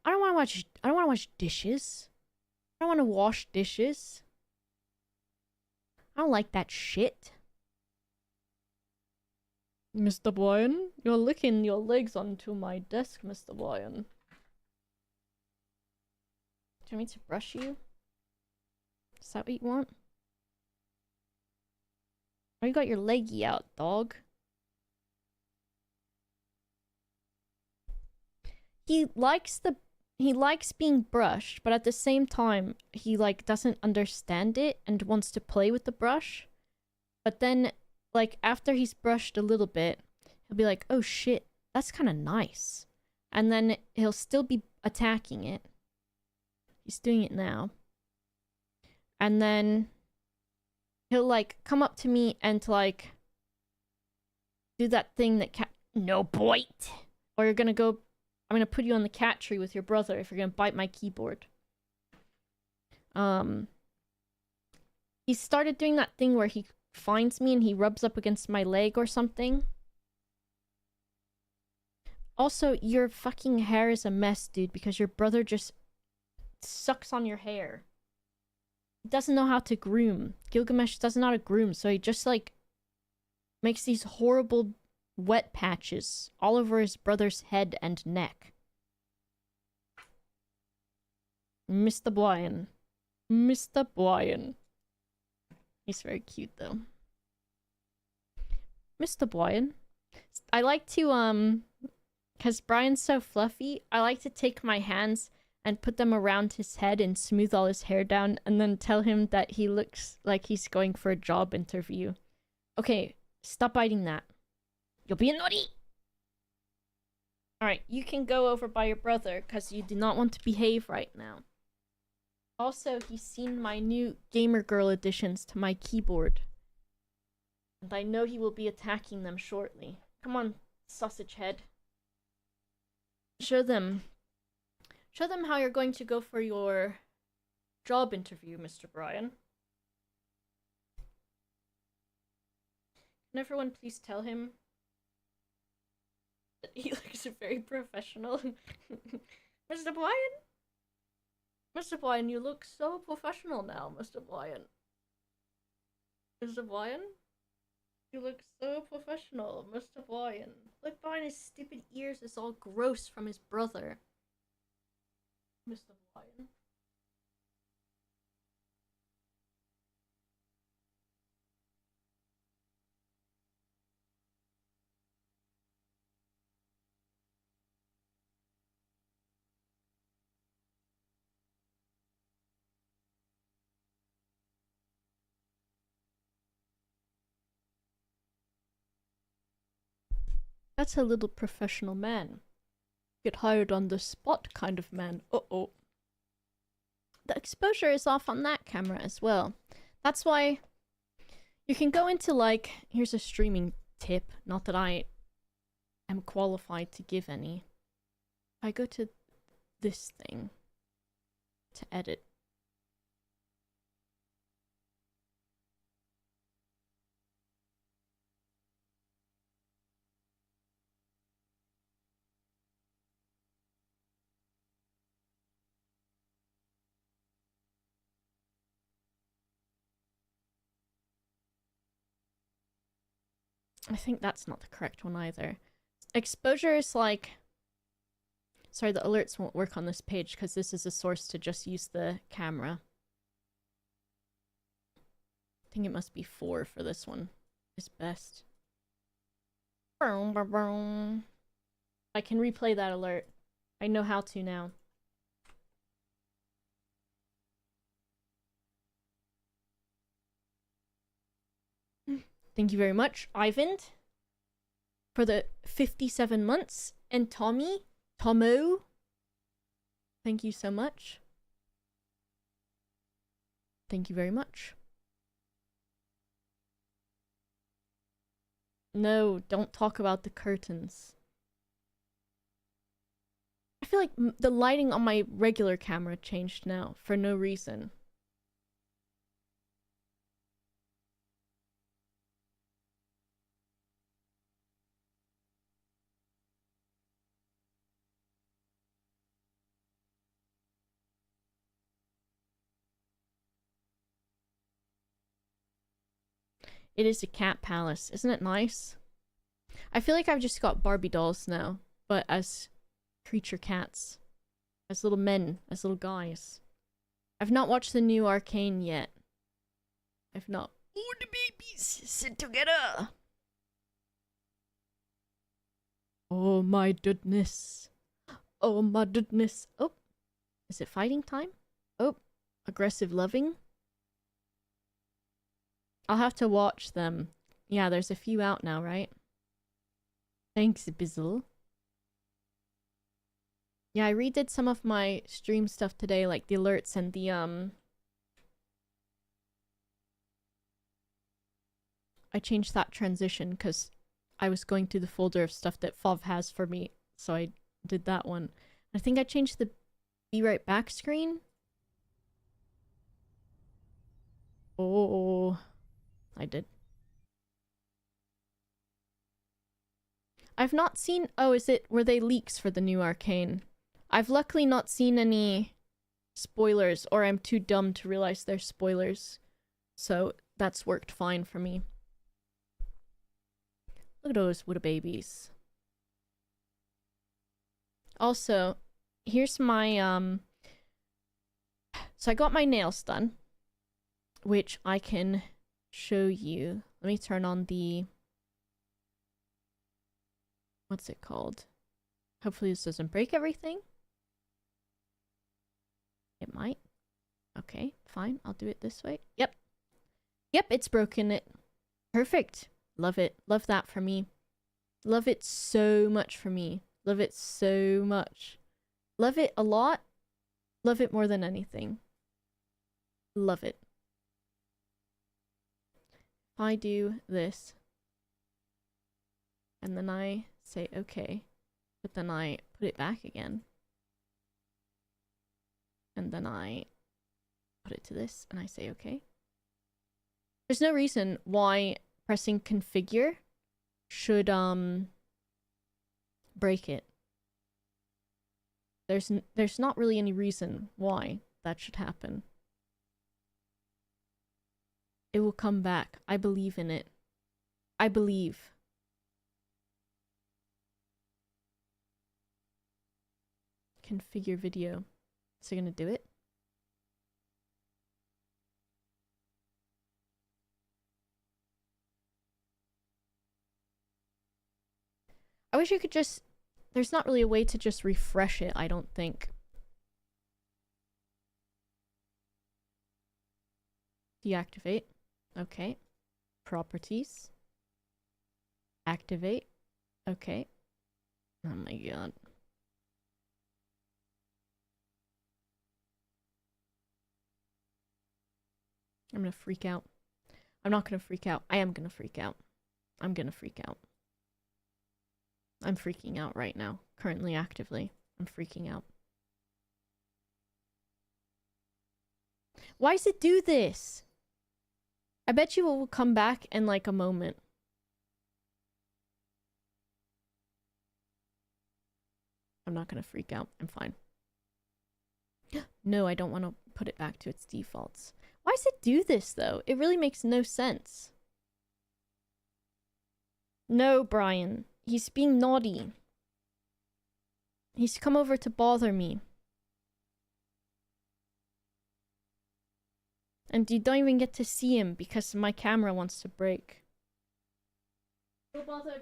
I don't want to watch dishes. I don't want to wash dishes. I don't like that shit. Mr. Brian, you're licking your legs onto my desk, Mr. Brian. Do you want me to brush you? Is that what you want? Oh, you got your leggy out, dog. He likes being brushed, but at the same time, he, like, doesn't understand it and wants to play with the brush. But then, like, after he's brushed a little bit, he'll be like, oh shit, that's kind of nice. And then he'll still be attacking it. He's doing it now. And then he'll, like, come up to me and, like, do that thing that no bite! Or I'm gonna put you on the cat tree with your brother if you're gonna bite my keyboard. He started doing that thing where he finds me and he rubs up against my leg or something. Also, your fucking hair is a mess, dude, because your brother just sucks on your hair. He doesn't know how to groom. Gilgamesh doesn't know how to groom, so he just, like, makes these horrible wet patches all over his brother's head and neck. Mr. Brian. Mr. Brian. He's very cute, though. Mr. Brian. I like to, because Brian's so fluffy, I like to take my hands and put them around his head and smooth all his hair down and then tell him that he looks like he's going for a job interview. Okay, stop biting that. You're being naughty! Alright, you can go over by your brother because you do not want to behave right now. Also, he's seen my new gamer girl additions to my keyboard. And I know he will be attacking them shortly. Come on, sausage head. Show them how you're going to go for your job interview, Mr. Brian. Can everyone please tell him that he looks looks very professional. Mr. Brian? Mr. Brian, you look so professional now, Mr. Brian. Mr. Brian? You look so professional, Mr. Brian. Look behind his stupid ears, it's all gross from his brother. Mr. Brian. That's a little professional man. Get hired on the spot kind of man. Uh-oh. The exposure is off on that camera as well. That's why you can go into like, here's a streaming tip, not that I am qualified to give any. I go to this thing to edit. I think that's not the correct one either. Exposure is like... Sorry, the alerts won't work on this page because this is a source to just use the camera. I think it must be 4 for this one. Is best. I can replay that alert. I know how to now. Thank you very much, Ivan, for the 57 months. And Tommy, Tomo, thank you so much. Thank you very much. No, don't talk about the curtains. I feel like the lighting on my regular camera changed now for no reason. It is a cat palace. Isn't it nice? I feel like I've just got Barbie dolls now, but as creature cats. As little men, as little guys. I've not watched the new Arcane yet. I've not. Oh, the babies sit together. Oh my goodness. Oh my goodness. Oh, is it fighting time? Oh, aggressive loving. I'll have to watch them. Yeah, there's a few out now, right? Thanks, Bizzle. Yeah, I redid some of my stream stuff today, like the alerts and the, I changed that transition because I was going through the folder of stuff that FOV has for me, so I did that one. I think I changed the be right back screen. Oh, I did. I've not seen... Oh, were they leaks for the new Arcane? I've luckily not seen any spoilers, or I'm too dumb to realize they're spoilers. So that's worked fine for me. Look at those Widow babies. Also, here's my, so I got my nails done, which I can show you. Let me turn on the... What's it called? Hopefully this doesn't break everything. It might. Okay, fine. I'll do it this way. Yep. Yep, it's broken it. Perfect. Love it. Love that for me. Love it so much for me. Love it so much. Love it a lot. Love it more than anything. Love it. If I do this, and then I say okay, but then I put it back again, and then I put it to this, and I say okay. There's no reason why pressing configure should break it. There's not really any reason why that should happen. It will come back. I believe in it. I believe. Configure video. Is it gonna do it? I wish you could just... There's not really a way to just refresh it, I don't think. Deactivate. Okay. Properties. Activate. Okay. Oh my god. I'm gonna freak out. I'm not gonna freak out. I am gonna freak out. I'm gonna freak out. I'm freaking out right now. Currently, actively. I'm freaking out. Why does it do this? I bet you it will come back in like a moment. I'm not gonna freak out. I'm fine. No, I don't want to put it back to its defaults. Why does it do this, though? It really makes no sense. No, Brian. He's being naughty. He's come over to bother me. And you don't even get to see him because my camera wants to break. Go bother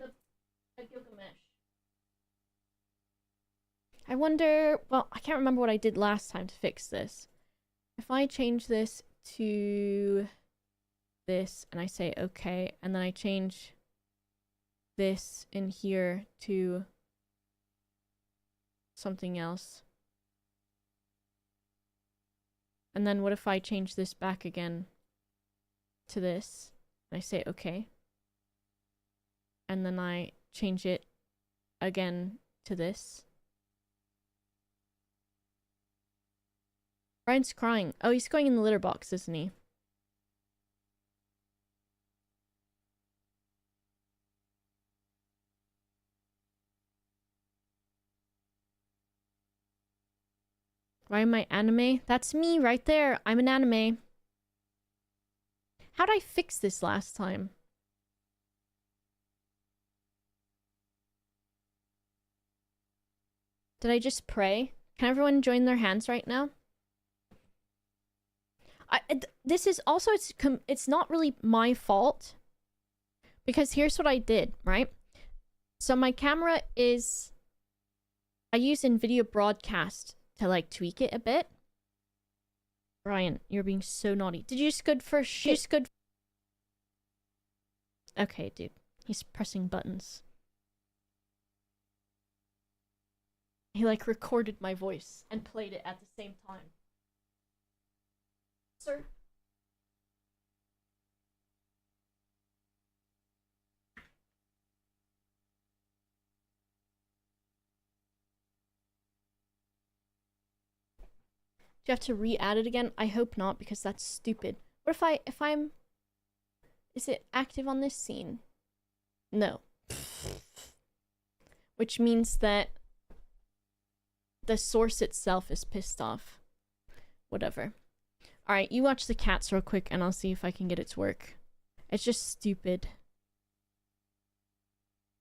the Gilgamesh. I wonder... Well, I can't remember what I did last time to fix this. If I change this to this and I say okay, and then I change this in here to something else. And then what if I change this back again to this and I say okay. And then I change it again to this. Brian's crying. Oh, he's going in the litter box, isn't he? Why am I anime? That's me right there. I'm an anime. How'd I fix this last time? Did I just pray? Can everyone join their hands right now? This is also, it's not really my fault. Because here's what I did, right? So my camera is... I use NVIDIA Broadcast to like tweak it a bit. Brian, you're being so naughty. Did you just go for shit? Okay, dude. He's pressing buttons. He like recorded my voice and played it at the same time. Sir? Do you have to re-add it again? I hope not, because that's stupid. What if I'm... Is it active on this scene? No. Which means that the source itself is pissed off. Whatever. Alright, you watch the cats real quick and I'll see if I can get it to work. It's just stupid.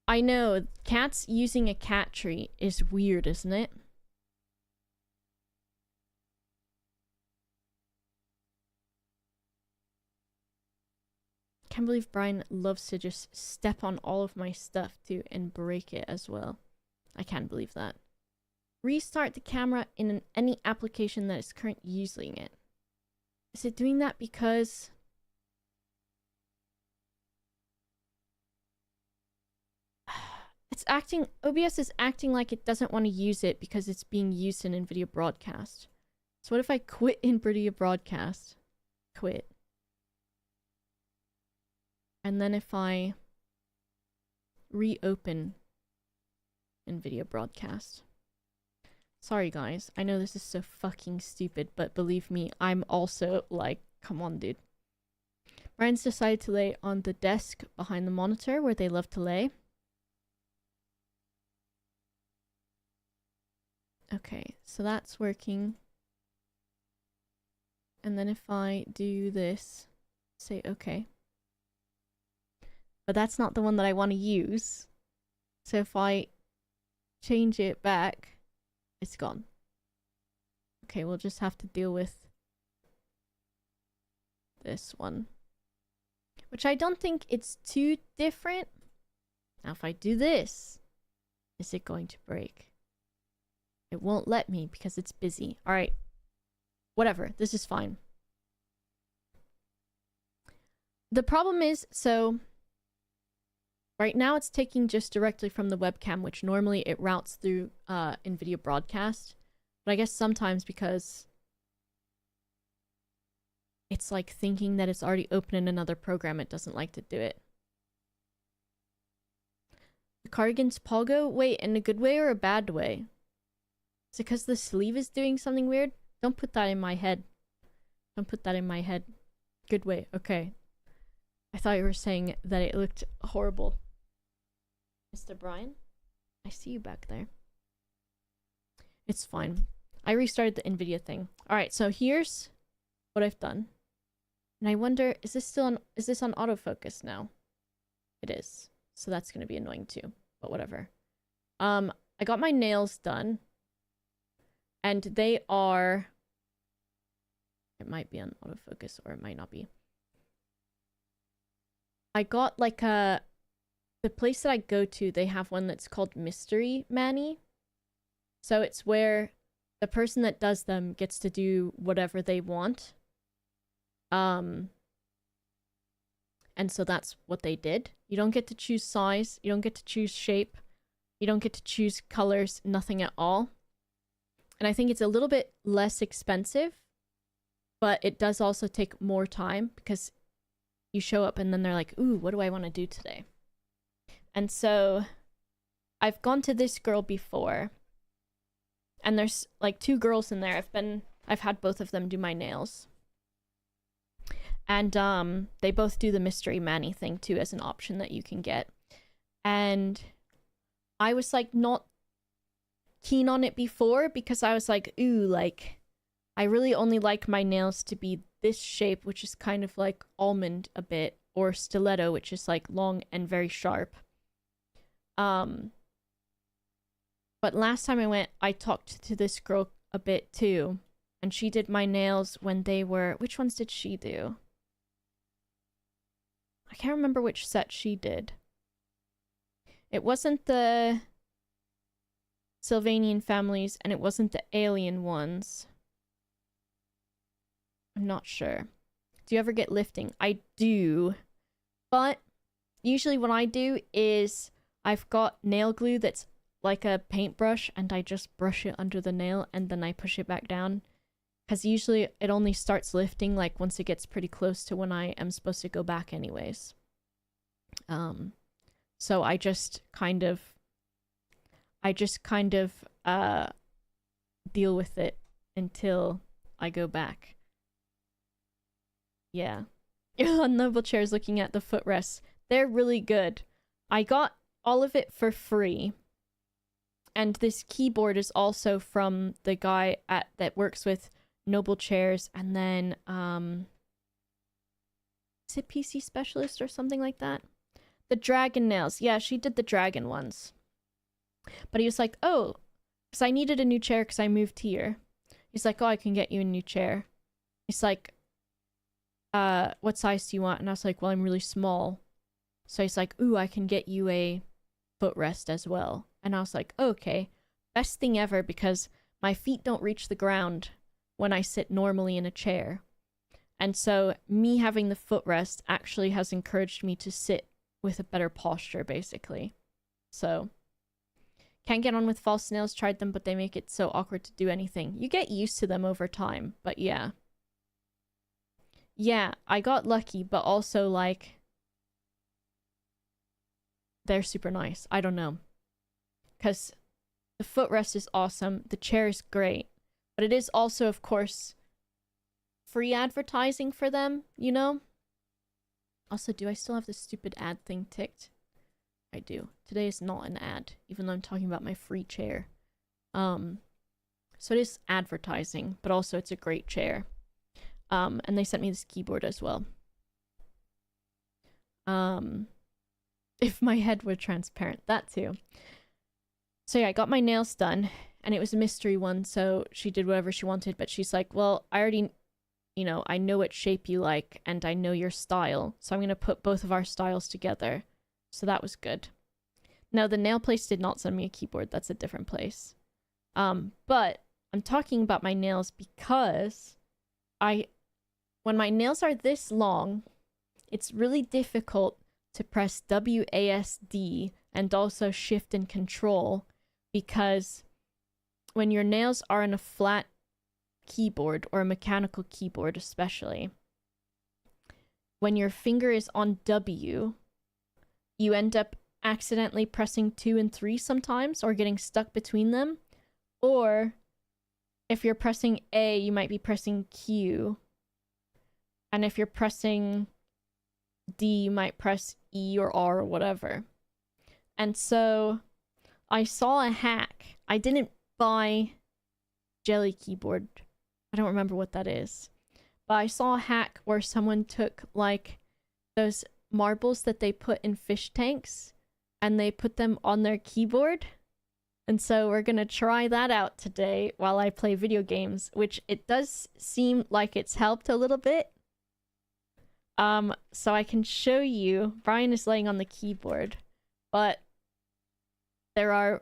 I know, cats using a cat tree is weird, isn't it? Can't believe Brian loves to just step on all of my stuff too and break it as well. I can't believe that. Restart the camera in any application that is currently using it. Is it doing that because... It's acting... OBS is acting like it doesn't want to use it because it's being used in NVIDIA Broadcast. So what if I quit NVIDIA Broadcast? Quit. And then if I reopen NVIDIA Broadcast. Sorry guys, I know this is so fucking stupid, but believe me, I'm also like, come on dude. Brian's decided to lay on the desk behind the monitor where they love to lay. Okay, so that's working. And then if I do this, say okay. But that's not the one that I want to use. So if I change it back, it's gone. Okay, we'll just have to deal with this one. Which I don't think it's too different. Now if I do this, is it going to break? It won't let me because it's busy. Alright. Whatever, this is fine. The problem is, so right now it's taking just directly from the webcam, which normally it routes through NVIDIA Broadcast. But I guess sometimes because it's like thinking that it's already open in another program, it doesn't like to do it. The cardigan's Pogo? Wait, in a good way or a bad way? Is it because the sleeve is doing something weird? Don't put that in my head. Don't put that in my head. Good way, okay. I thought you were saying that it looked horrible. Mr. Brian? I see you back there. It's fine. I restarted the NVIDIA thing. Alright, so here's what I've done. And I wonder, is this on autofocus now? It is. So that's gonna be annoying too. But whatever. I got my nails done. And they are... It might be on autofocus or it might not be. I got like a... The place that I go to, they have one that's called Mystery Mani. So it's where the person that does them gets to do whatever they want. And so that's what they did. You don't get to choose size. You don't get to choose shape. You don't get to choose colors. Nothing at all. And I think it's a little bit less expensive. But it does also take more time because you show up and then they're like, ooh, what do I want to do today? And so I've gone to this girl before. And there's like 2 girls in there. I've had both of them do my nails. And they both do the Mystery Mani thing too as an option that you can get. And I was like not keen on it before because I was like, ooh, like I really only like my nails to be this shape, which is kind of like almond a bit, or stiletto, which is like long and very sharp. But last time I went, I talked to this girl a bit too, and she did my nails when they were... Which ones did she do? I can't remember which set she did. It wasn't the Sylvanian families, and it wasn't the alien ones. I'm not sure. Do you ever get lifting? I do. But usually what I do is I've got nail glue that's like a paintbrush and I just brush it under the nail and then I push it back down. Because usually it only starts lifting like once it gets pretty close to when I am supposed to go back anyways. So I just kind of deal with it until I go back. Yeah. Noble Chairs looking at the footrests. They're really good. I got all of it for free. And this keyboard is also from the guy that works with Noble Chairs, and then is it PC Specialist or something like that? The dragon nails. Yeah, she did the dragon ones. But he was like, oh, because I needed a new chair because I moved here. He's like, oh, I can get you a new chair. He's like, what size do you want? And I was like, well, I'm really small. So he's like, ooh, I can get you a footrest as well. And I was like, oh, okay. Best thing ever, because my feet don't reach the ground when I sit normally in a chair. And so me having the footrest actually has encouraged me to sit with a better posture, basically. So can't get on with false nails. Tried them, but they make it so awkward to do anything. You get used to them over time, but yeah. Yeah, I got lucky, but also, like, they're super nice. I don't know. Because the footrest is awesome. The chair is great. But it is also, of course, free advertising for them, you know? Also, do I still have this stupid ad thing ticked? I do. Today is not an ad, even though I'm talking about my free chair. So it is advertising, but also it's a great chair. And they sent me this keyboard as well. If my head were transparent, that too. So yeah, I got my nails done, and it was a mystery one, so she did whatever she wanted, but she's like, well, I already, I know what shape you like, and I know your style, so I'm going to put both of our styles together. So that was good. Now, the nail place did not send me a keyboard. That's a different place. But I'm talking about my nails because when my nails are this long, it's really difficult to press WASD and also shift and control, because when your nails are in a flat keyboard or a mechanical keyboard especially, when your finger is on W, you end up accidentally pressing 2 and 3 sometimes, or getting stuck between them. Or if you're pressing A, you might be pressing Q. And if you're pressing D, you might press E or R or whatever. And so I saw a hack. I didn't buy Jelly Keyboard. I don't remember what that is. But I saw a hack where someone took like those marbles that they put in fish tanks and they put them on their keyboard. And so we're gonna try that out today while I play video games, which it does seem like it's helped a little bit. So I can show you. Brian is laying on the keyboard, but there are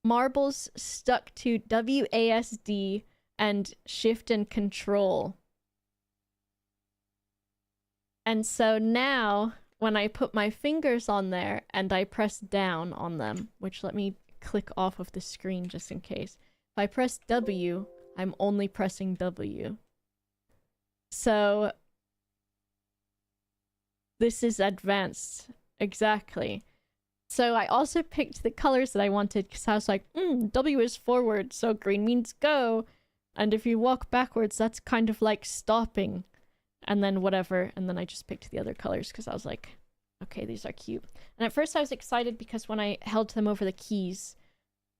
marbles stuck to WASD and shift and control. And so now, when I put my fingers on there and I press down on them, which let me click off of the screen just in case. If I press W, I'm only pressing W. So this is advanced. Exactly. So I also picked the colors that I wanted because I was like, W is forward, so green means go. And if you walk backwards, that's kind of like stopping. And then whatever. And then I just picked the other colors because I was like, okay, these are cute. And at first I was excited because when I held them over the keys,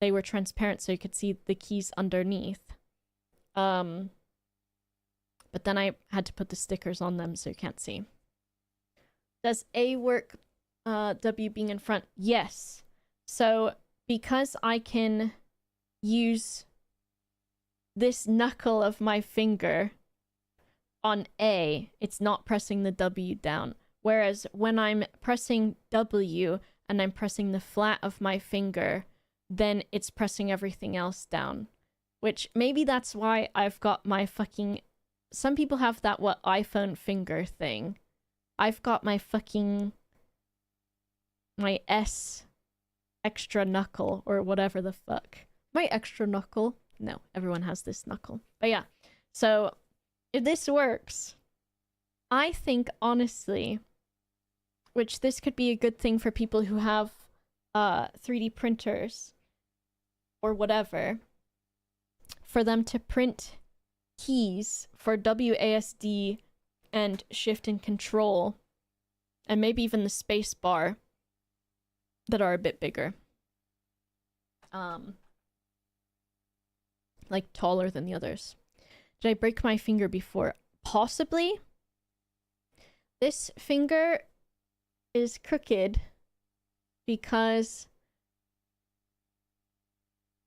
they were transparent so you could see the keys underneath. But then I had to put the stickers on them so you can't see. Does A work, W being in front? Yes. So because I can use this knuckle of my finger on A, it's not pressing the W down. Whereas when I'm pressing W and I'm pressing the flat of my finger, then it's pressing everything else down. Which maybe that's why I've got my fucking... Some people have that iPhone finger thing. I've got my S extra knuckle or whatever the fuck. My extra knuckle? No, everyone has this knuckle. But yeah, so if this works, I think honestly, which this could be a good thing for people who have 3D printers or whatever, for them to print keys for WASD and shift and control, and maybe even the space bar, that are a bit bigger. Like taller than the others. Did I break my finger before? Possibly. This finger is crooked because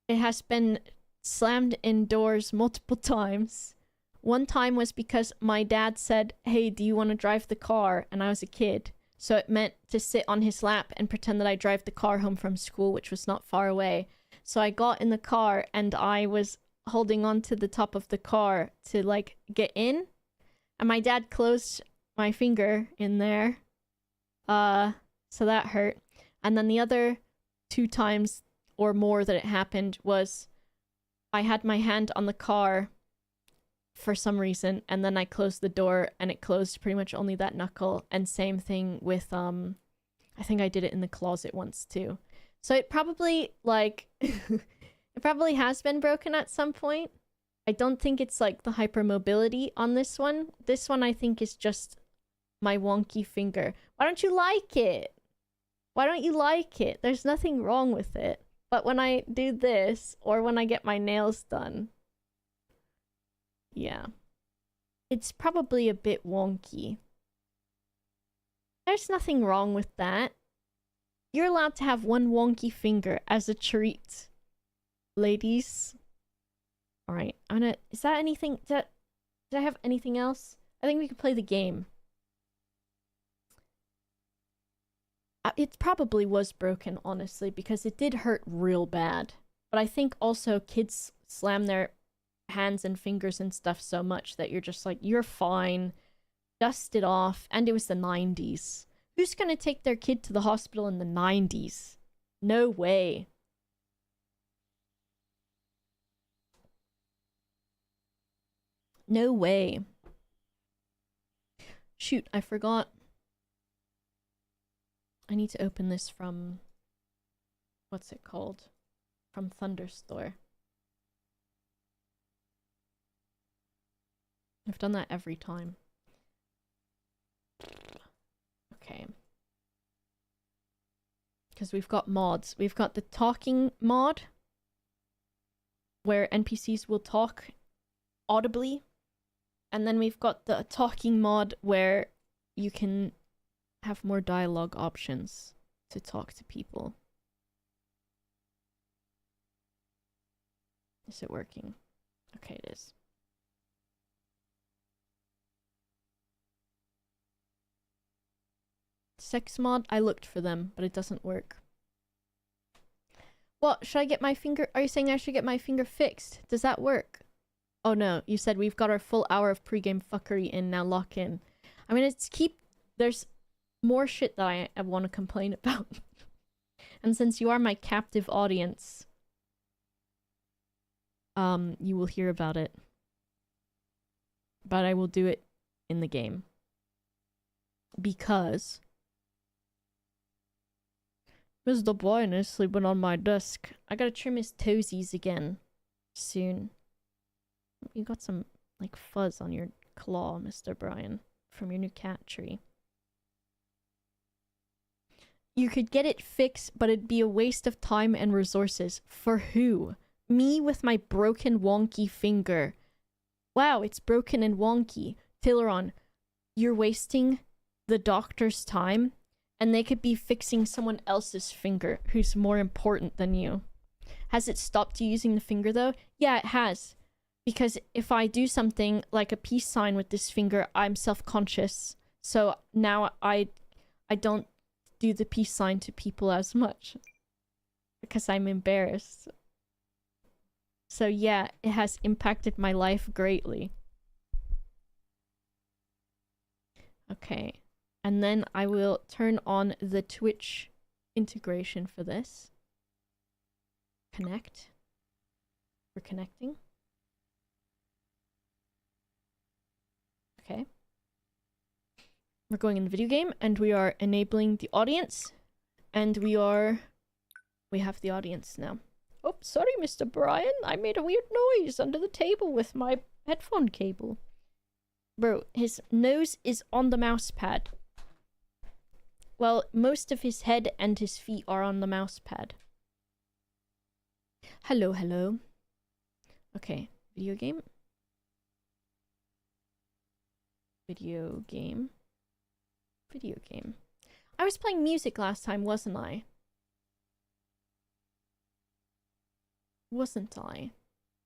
it has been slammed indoors multiple times. One time was because my dad said, hey, do you want to drive the car? And I was a kid. So it meant to sit on his lap and pretend that I drive the car home from school, which was not far away. So I got in the car and I was holding on to the top of the car to like get in. And my dad closed my finger in there. So that hurt. And then the other 2 times or more that it happened was I had my hand on the car for some reason, and then I closed the door and it closed pretty much only that knuckle. And same thing with I think I did it in the closet once too. So it probably like it probably has been broken at some point. I don't think it's like the hypermobility on this one. This one I think is just my wonky finger. Why don't you like it? Why don't you like it? There's nothing wrong with it. But when I do this, or when I get my nails done, yeah. It's probably a bit wonky. There's nothing wrong with that. You're allowed to have one wonky finger as a treat. Ladies. Alright, I'm gonna... Is that anything... Did I have anything else? I think we could play the game. It probably was broken, honestly, because it did hurt real bad. But I think also kids slam their hands and fingers and stuff so much that you're just like, you're fine. Dust it off. And it was the 90s. Who's gonna take their kid to the hospital in the 90s? No way. No way. Shoot, I forgot. I need to open this from... What's it called? From Thunderstore. I've done that every time. Okay. Because we've got mods. We've got the talking mod, where NPCs will talk audibly. And then we've got the talking mod, where you can have more dialogue options to talk to people. Is it working? Okay, it is. Sex mod, I looked for them, but it doesn't work. What? Should I get my finger... Are you saying I should get my finger fixed? Does that work? Oh no, you said we've got our full hour of pregame fuckery in, now lock in. I mean, it's keep... There's more shit that I want to complain about. And since you are my captive audience, you will hear about it. But I will do it in the game. Because... Mr. Brian is sleeping on my desk. I gotta trim his toesies again. Soon. You got some, like, fuzz on your claw, Mr. Brian. From your new cat tree. You could get it fixed, but it'd be a waste of time and resources. For who? Me with my broken wonky finger. Wow, it's broken and wonky. Tayloron, you're wasting the doctor's time, and they could be fixing someone else's finger who's more important than you. Has it stopped you using the finger, though? Yeah, it has. Because if I do something like a peace sign with this finger, I'm self-conscious. So now I don't do the peace sign to people as much. Because I'm embarrassed. So yeah, it has impacted my life greatly. Okay. And then I will turn on the Twitch integration for this. Connect. We're connecting. Okay. We're going in the video game, and we are enabling the audience. And we have the audience now. Oh, sorry, Mr. Brian. I made a weird noise under the table with my headphone cable. Bro, his nose is on the mouse pad. Well, most of his head and his feet are on the mouse pad. Hello, hello. Okay, video game. Video game. Video game. I was playing music last time, wasn't I? Wasn't I?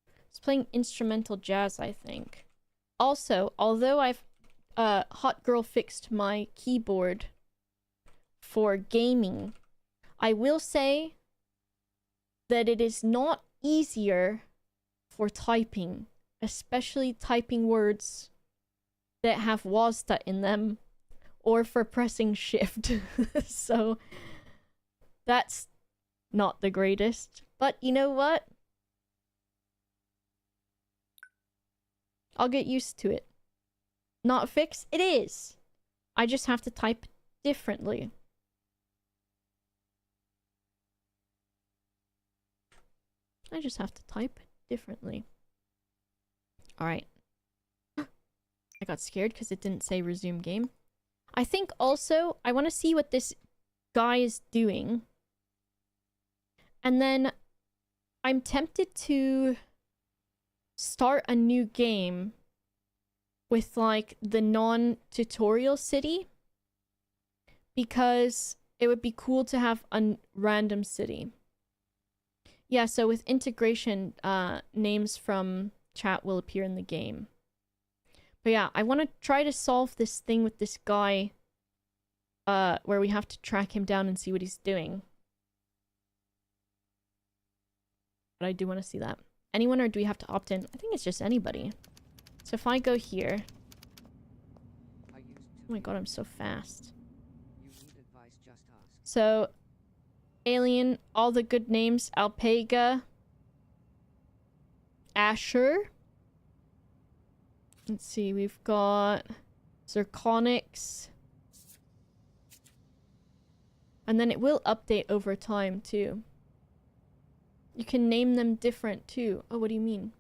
I was playing instrumental jazz, I think. Also, although I've hot girl fixed my keyboard for gaming, I will say that it is not easier for typing, especially typing words that have WASDA in them, or for pressing shift. So that's not the greatest, but you know what? I'll get used to it. Not fixed? It is. I just have to type differently. I just have to type differently. Alright. I got scared because it didn't say resume game. I think also, I want to see what this guy is doing. And then I'm tempted to start a new game with like the non-tutorial city, because it would be cool to have a random city. Yeah, so with integration, names from chat will appear in the game. But yeah, I want to try to solve this thing with this guy, where we have to track him down and see what he's doing. But I do want to see that. Anyone, or do we have to opt in? I think it's just anybody. So if I go here... Oh my god, I'm so fast. So, Alien, all the good names, Alpega, Asher. Let's see, we've got Zirconics. And then it will update over time, too. You can name them different, too. Oh, what do you mean?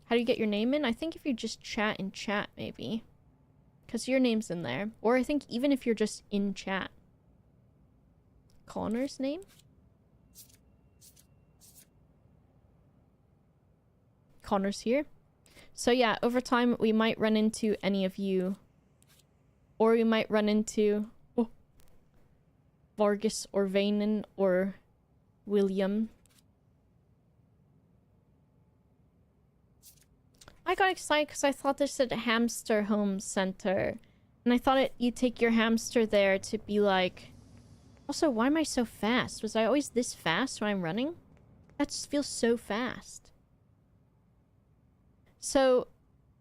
How do you get your name in? I think if you just chat in chat, maybe. Because your name's in there. Or I think even if you're just in chat. Connor's name? Connor's here. So yeah, over time we might run into any of you. Or we might run into... Oh, Vargas or Vanen or William. I got excited because I thought this said Hamster Home Center. And I thought you'd take your hamster there to be like... Also, why am I so fast? Was I always this fast when I'm running? That just feels so fast. So,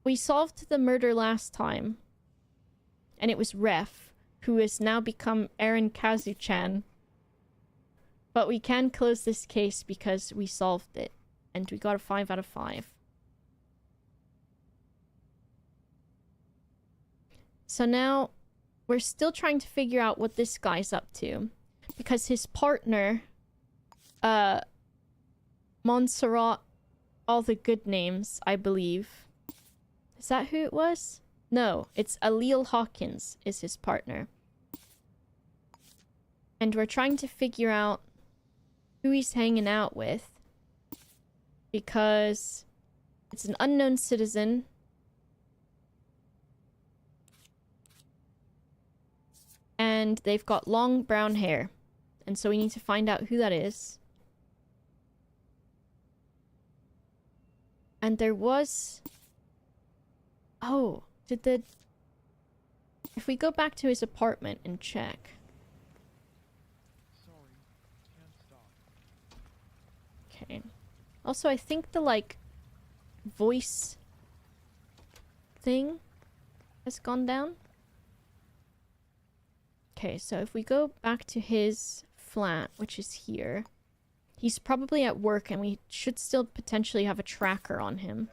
we solved the murder last time. And it was Ref, who has now become Aaron Kazuchan. But we can close this case because we solved it. And we got a 5 out of 5. So now, we're still trying to figure out what this guy's up to. Because his partner, Montserrat, all the good names, I believe. Is that who it was? No, it's Alil Hawkins is his partner. And we're trying to figure out who he's hanging out with. Because it's an unknown citizen. And they've got long brown hair. And so we need to find out who that is. And there was... Oh, did the... If we go back to his apartment and check... Sorry, can't stop. Okay. Also, I think the, like, voice thing has gone down. Okay, so if we go back to his flat, which is here, he's probably at work and we should still potentially have a tracker on him.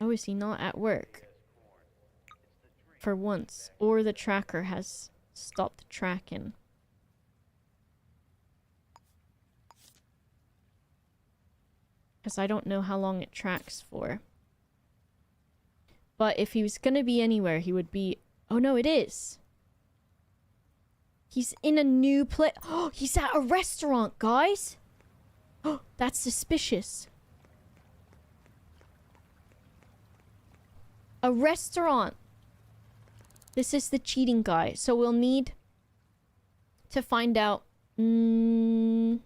Oh, is he not at work? For once. Or the tracker has stopped tracking. Because I don't know how long it tracks for. But if he was gonna be anywhere, he would be... Oh no, it is! He's in a new place. Oh, he's at a restaurant, guys! Oh, that's suspicious. A restaurant! This is the cheating guy. So we'll need to find out... does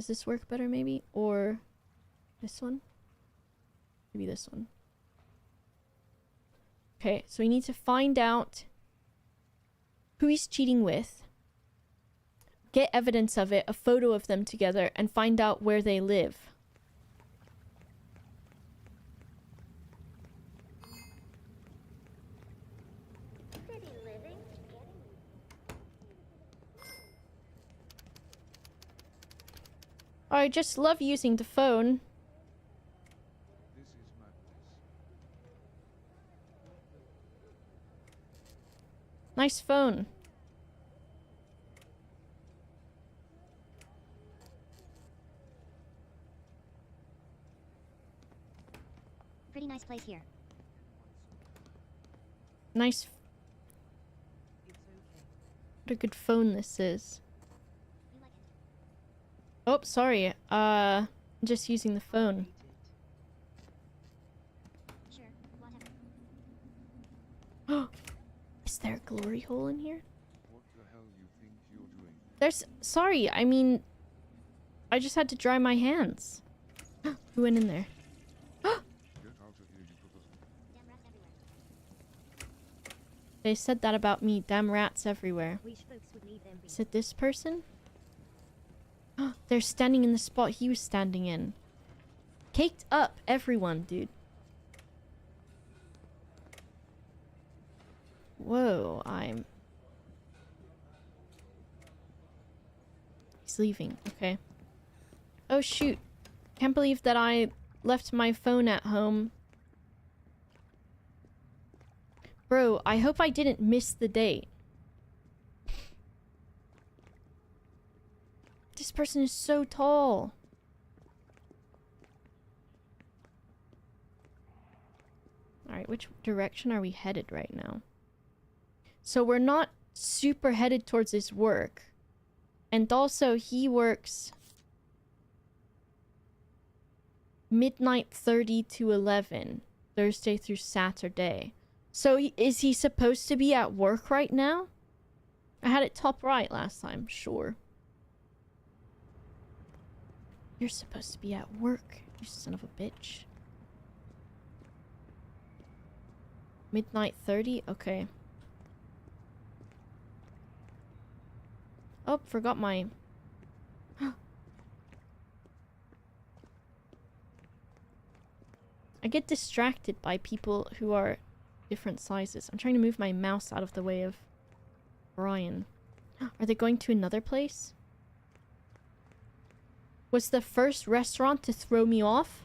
this work better, maybe? Or this one? Maybe this one. Okay, so we need to find out who he's cheating with, get evidence of it, a photo of them together, and find out where they live. I just love using the phone. This is madness. Nice phone. Pretty nice place here. Nice. It's okay. What a good phone this is. You like it? Oh, sorry. Just using the phone. Sure, whatever. Is there a glory hole in here? What the hell you think you're doing? There's... Sorry, I mean... I just had to dry my hands. Who went in there? Get out of here, you provoke. Damn rats everywhere. They said that about me. Damn rats everywhere. Wish folks would leave them be. Is it this person? They're standing in the spot he was standing in. Caked up, everyone, dude. Whoa, I'm... He's leaving, okay. Oh shoot. Can't believe that I left my phone at home. Bro, I hope I didn't miss the date. This person is so tall. Alright, which direction are we headed right now? So we're not super headed towards his work. And also, he works midnight 30 to 11, Thursday through Saturday. So is he supposed to be at work right now? I had it top right last time, sure. You're supposed to be at work, you son of a bitch. Midnight 30? Okay. Oh, forgot my... I get distracted by people who are different sizes. I'm trying to move my mouse out of the way of Brian. Are they going to another place? Was the first restaurant to throw me off?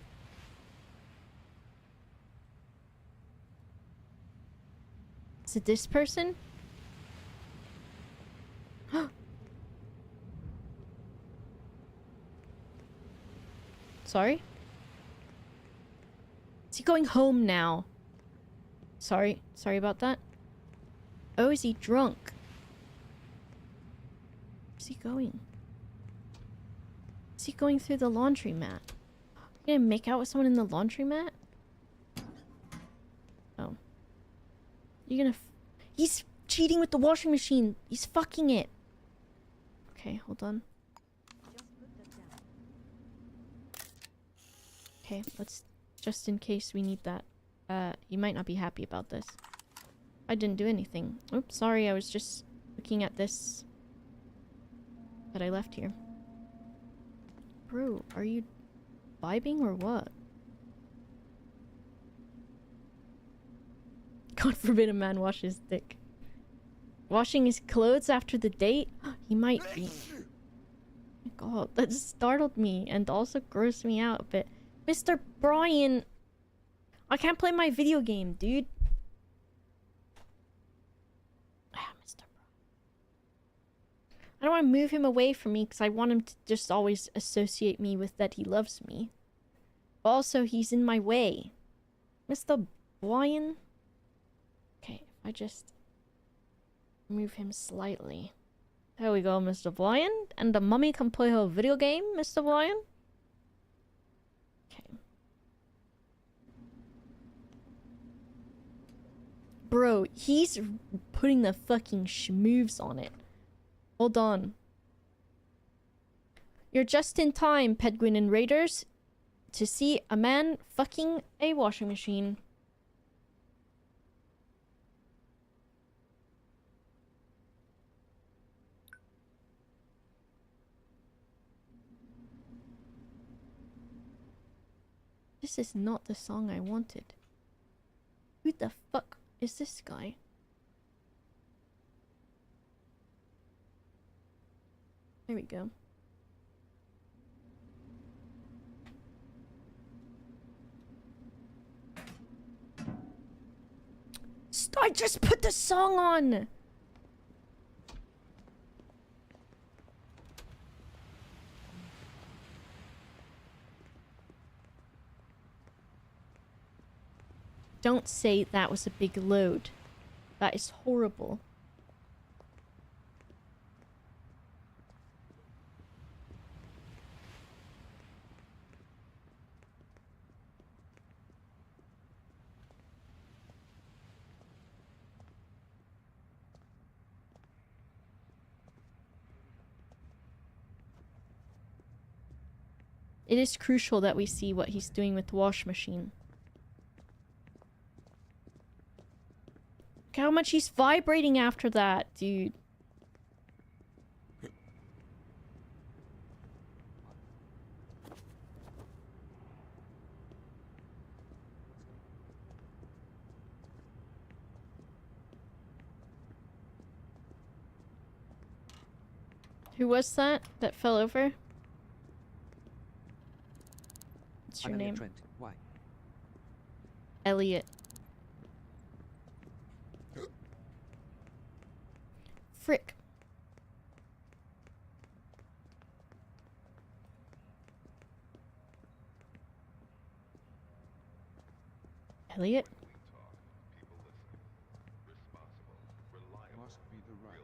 Is it this person? Sorry? Is he going home now? Sorry. Sorry about that. Oh, is he drunk? Where's he going? Is he going through the laundromat? You gonna make out with someone in the laundromat? Oh. You're gonna... He's cheating with the washing machine! He's fucking it! Okay, hold on. Okay, let's... Just in case we need that. You might not be happy about this. I didn't do anything. Oops, sorry, I was just looking at this that I left here. Bro, are you vibing or what? God forbid a man wash his dick. Washing his clothes after the date? He might be. God, that startled me and also grossed me out a bit. Mr. Brian! I can't play my video game, dude. Ah, Mr. Brian. I don't want to move him away from me because I want him to just always associate me with that he loves me. Also, he's in my way. Mr. Brian? Okay, if I just move him slightly. There we go, Mr. Brian. And the mummy can play her video game, Mr. Brian. Okay. Bro, he's putting the fucking schmoves on it. Hold on. You're just in time, Penguin and Raiders, to see a man fucking a washing machine. This is not the song I wanted. Who the fuck is this guy? There we go. I just put the song on! Don't say that was a big load. That is horrible. It is crucial that we see what he's doing with the wash machine. Look how much he's vibrating after that, dude. Who was that that fell over? What's your I'm Elliot name? Trent. Why? Elliot. Frick. Elliot? Must be the rats.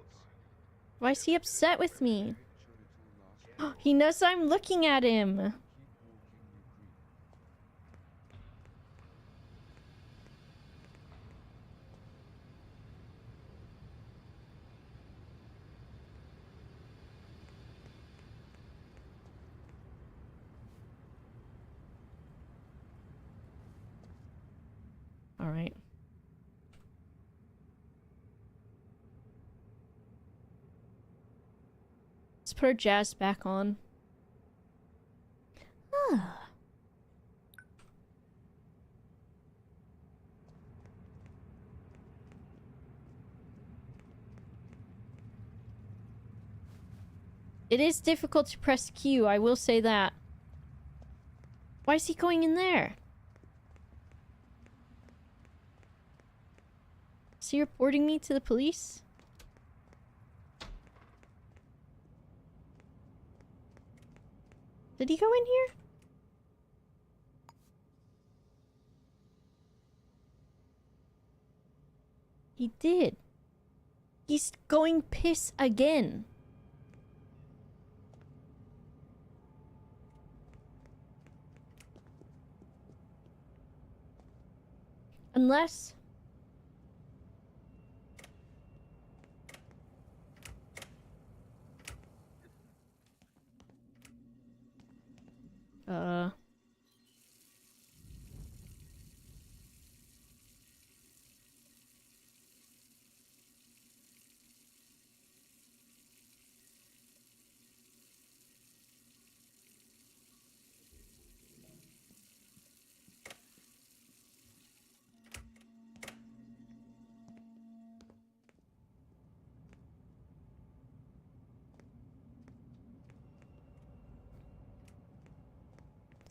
Why is he upset with me? Picture it all last. He knows I'm looking at him. Keep walking, you creep. Alright. Let's put our jazz back on. Ah. It is difficult to press Q, I will say that. Why is he going in there? Is he reporting me to the police? Did he go in here? He did. He's going piss again. Unless...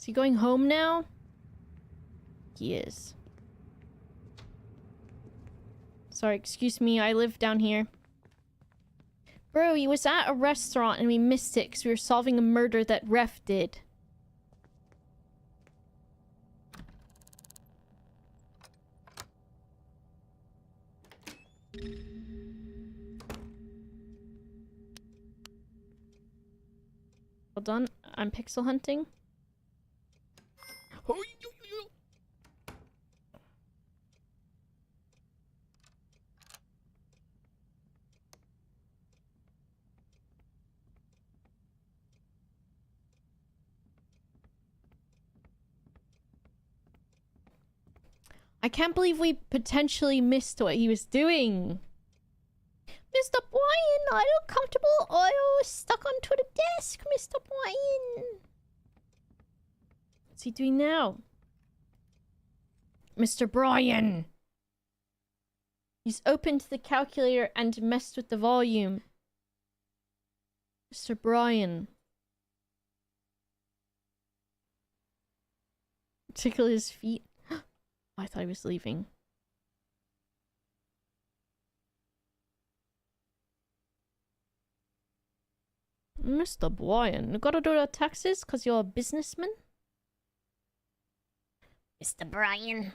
Is he going home now? He is. Sorry, excuse me, I live down here. Bro, he was at a restaurant and we missed it because we were solving a murder that Ref did. Hold on, I'm pixel hunting. I can't believe we potentially missed what he was doing. Mr. Brian, are you comfortable or are you stuck onto the desk, Mr. Brian? What's he doing now? Mr. Brian! He's opened the calculator and messed with the volume. Mr. Brian. Tickle his feet. I thought he was leaving. Mr. Brian, you gotta do the taxes because you're a businessman? Mr. Brian.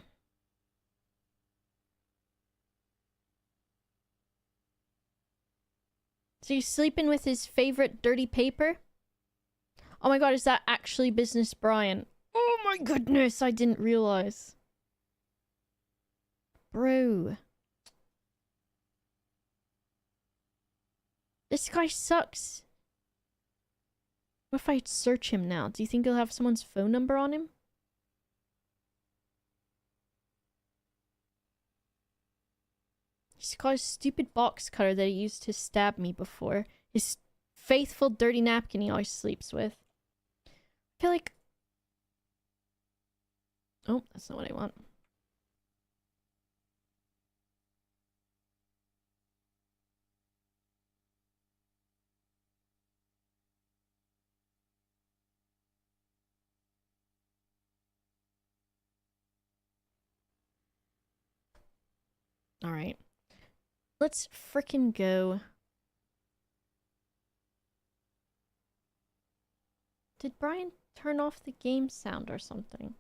So he's sleeping with his favorite dirty paper? Oh my god, is that actually Business Brian? Oh my goodness, I didn't realize. Bro. This guy sucks. What if I search him now? Do you think he'll have someone's phone number on him? He's got his stupid box cutter that he used to stab me before. His faithful dirty napkin he always sleeps with. I feel like... Oh, that's not what I want. Alright. Let's frickin' go. Did Brian turn off the game sound or something?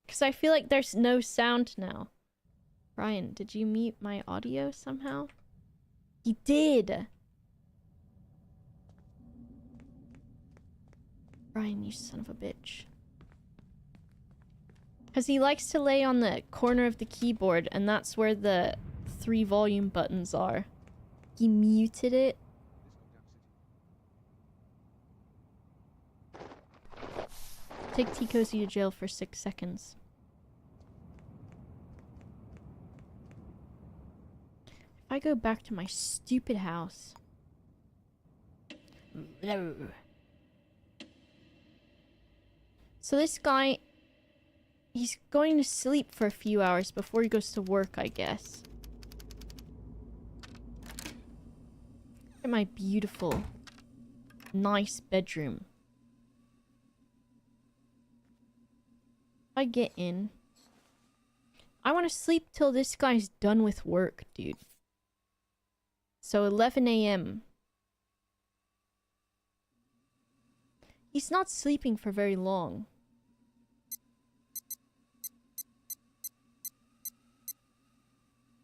Because I feel like there's no sound now. Brian, did you mute my audio somehow? He did! Brian, you son of a bitch. Because he likes to lay on the corner of the keyboard, and that's where the 3 volume buttons are. He muted it. Take T Cozy to jail for 6 seconds. If I go back to my stupid house. No. So this guy, he's going to sleep for a few hours before he goes to work, I guess. Look at my beautiful, nice bedroom. I get in. I want to sleep till this guy's done with work, dude. So 11 a.m. He's not sleeping for very long.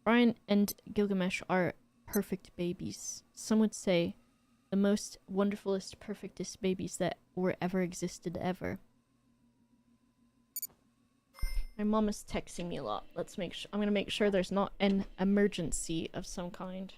Brian and Gilgamesh are perfect babies. Some would say the most wonderfulest, perfectest babies that were ever existed ever. My mom is texting me a lot. Let's make sure. I'm gonna make sure there's not an emergency of some kind.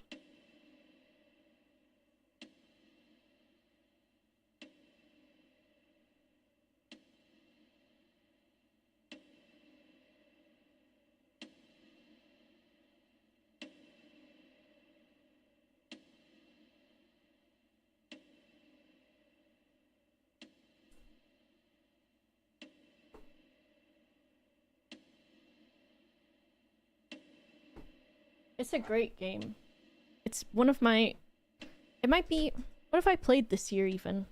It's a great game. It's one of my... It might be... What have I played this year, even?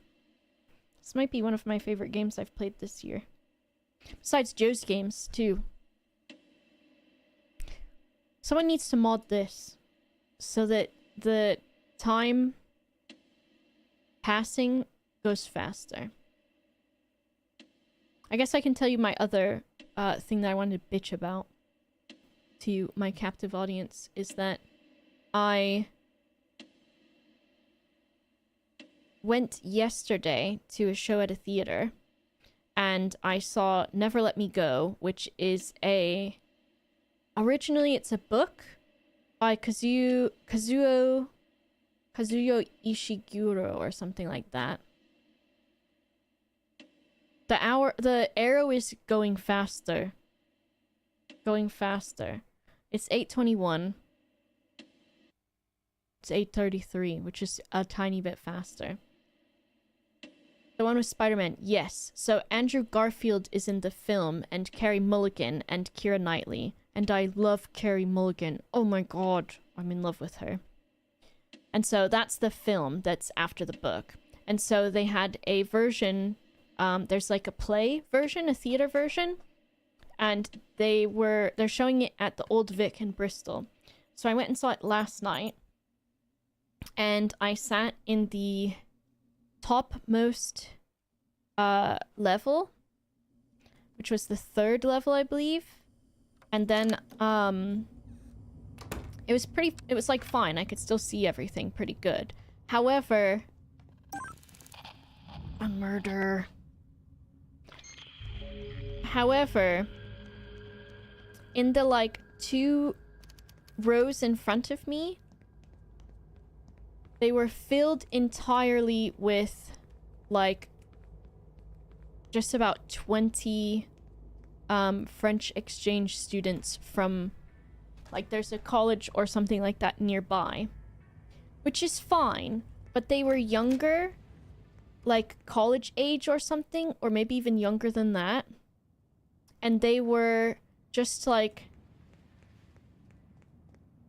This might be one of my favorite games I've played this year. Besides Joe's games, too. Someone needs to mod this. So that the time passing goes faster. I guess I can tell you my other thing that I wanted to bitch about to my captive audience is that I went yesterday to a show at a theater and I saw Never Let Me Go, which is originally it's a book by Kazuyo Ishiguro or something like that. The arrow is going faster. Going faster. It's 8:21. It's 8:33, which is a tiny bit faster. The one with Spider-Man, yes. So Andrew Garfield is in the film, and Carey Mulligan and Keira Knightley. And I love Carey Mulligan. Oh my god, I'm in love with her. And so that's the film that's after the book. And so they had a version, there's like a play version, a theater version. And they're showing it at the Old Vic in Bristol. So I went and saw it last night. And I sat in the topmost level, which was the 3rd level, I believe. And then it was like fine. I could still see everything pretty good. However, a murder. However, in the like 2 rows in front of me, they were filled entirely with like just about 20 French exchange students from like there's a college or something like that nearby, which is fine, but they were younger, like college age or something, or maybe even younger than that, and they were just like,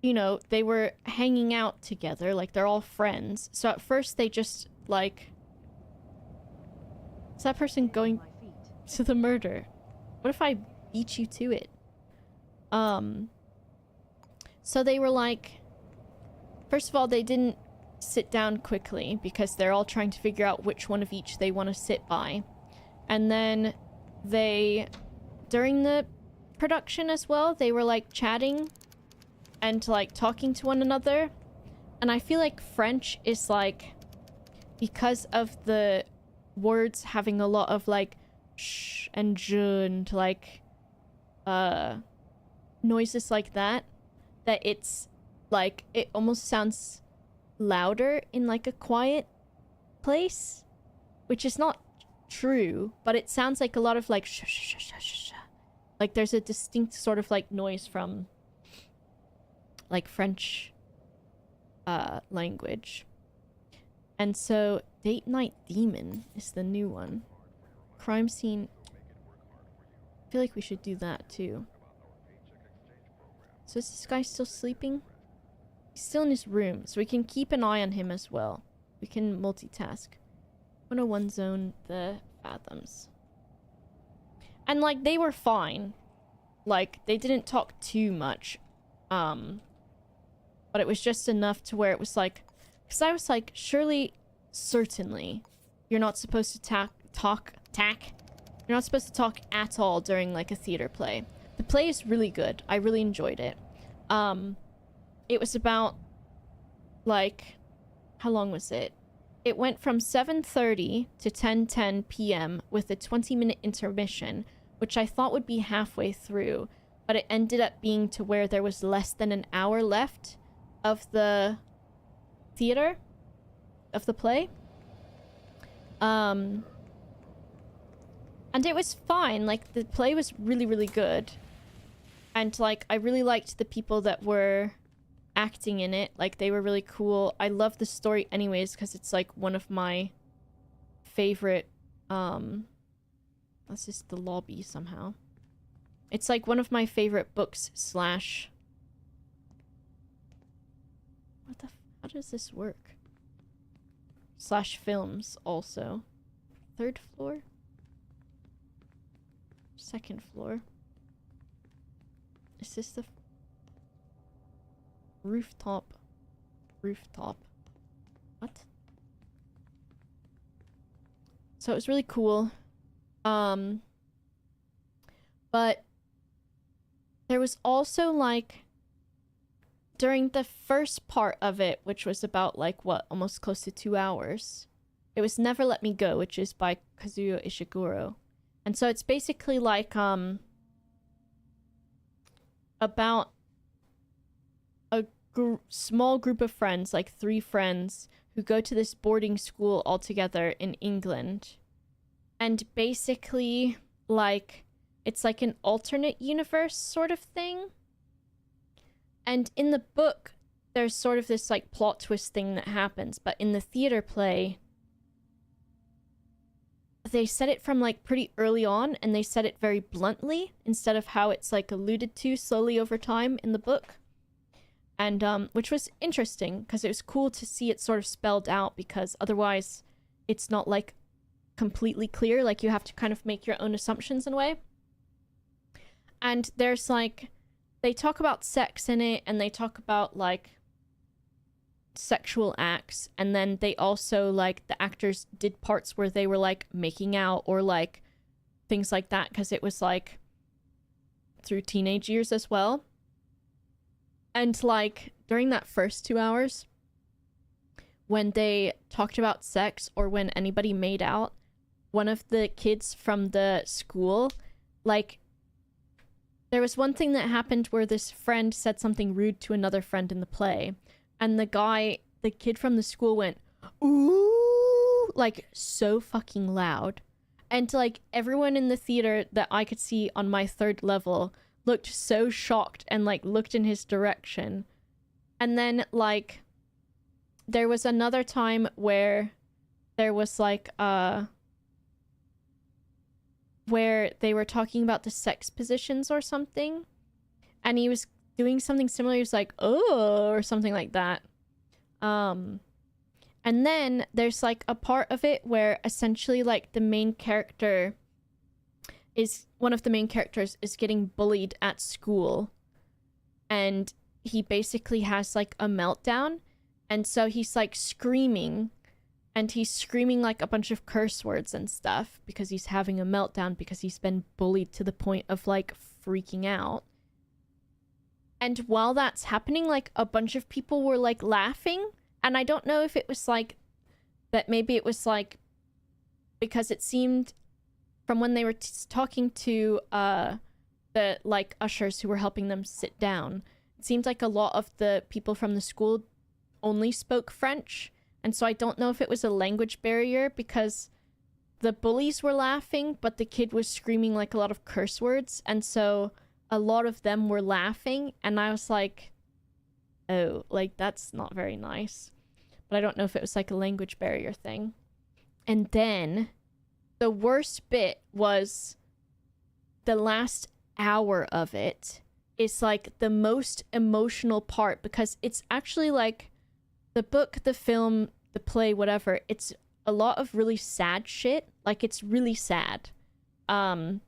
you know, they were hanging out together, like they're all friends. So at first they just like, is that person going to the murder? What if I beat you to it? So they were like, first of all, they didn't sit down quickly because they're all trying to figure out which one of each they want to sit by. And then they, during the production as well, they were like chatting and like talking to one another. And I feel like French is like, because of the words having a lot of like sh and je and like noises like that, that it's like, it almost sounds louder in like a quiet place, which is not true, but it sounds like a lot of like sh sh sh sh sh. Like there's a distinct sort of like noise from like French language. And so Date Night Demon is the new one. Crime Scene. I feel like we should do that too. So is this guy still sleeping? He's still in his room, so we can keep an eye on him as well. We can multitask. 101 Zone, the Fathoms. And like they were fine. Like they didn't talk too much. But it was just enough to where it was like, because I was like, surely, certainly, you're not supposed to talk. You're not supposed to talk at all during like a theater play. The play is really good. I really enjoyed it. It was about like, how long was it? It went from 7:30 to 10:10 p.m. with a 20-minute intermission, which I thought would be halfway through, but it ended up being to where there was less than an hour left of the theater, of the play. And it was fine. Like, the play was really, really good. And, like, I really liked the people that were acting in it. Like, they were really cool. I love the story anyways, because it's, like, one of my favorite, that's just the lobby somehow. It's, like, one of my favorite books slash... What the how does this work? Slash films, also. 3rd floor? 2nd floor? Is this the... Rooftop? Rooftop. What? So it was really cool. But... there was also, like... during the first part of it, which was about, like, what, almost close to 2 hours, it was Never Let Me Go, which is by Kazuyo Ishiguro. And so it's basically, like, about a small group of friends, like 3 friends, who go to this boarding school all together in England. And basically, like, it's like an alternate universe sort of thing. And in the book, there's sort of this, like, plot twist thing that happens. But in the theater play, they said it from, like, pretty early on. And they said it very bluntly, instead of how it's, like, alluded to slowly over time in the book. And, which was interesting, because it was cool to see it sort of spelled out. Because otherwise, it's not, like, completely clear. Like, you have to kind of make your own assumptions in a way. And there's, like... they talk about sex in it, and they talk about, like, sexual acts, and then they also, like, the actors did parts where they were, like, making out, or, like, things like that, because it was, like, through teenage years as well. And, like, during that first 2 hours, when they talked about sex, or when anybody made out, one of the kids from the school, like... there was one thing that happened where this friend said something rude to another friend in the play. And the the kid from the school went, ooh, like so fucking loud. And like everyone in the theater that I could see on my third level looked so shocked and like looked in his direction. And then like there was another time where there was like where they were talking about the sex positions or something, and he was doing something similar. He was like, oh, or something like that. And then there's like a part of it where essentially like the main character is, one of the main characters is getting bullied at school, and he basically has like a meltdown, and so he's like screaming, and he's screaming like a bunch of curse words and stuff because he's having a meltdown because he's been bullied to the point of like freaking out. And while that's happening, like a bunch of people were like laughing, and I don't know if it was like that, maybe it was like because it seemed from when they were talking to the like ushers who were helping them sit down, it seemed like a lot of the people from the school only spoke French. And so I don't know if it was a language barrier because the bullies were laughing, but the kid was screaming like a lot of curse words. And so a lot of them were laughing. And I was like, oh, like that's not very nice. But I don't know if it was like a language barrier thing. And then the worst bit was the last hour of it is like the most emotional part, because it's actually like the book, the film, the play, whatever, it's a lot of really sad shit. Like it's really sad. And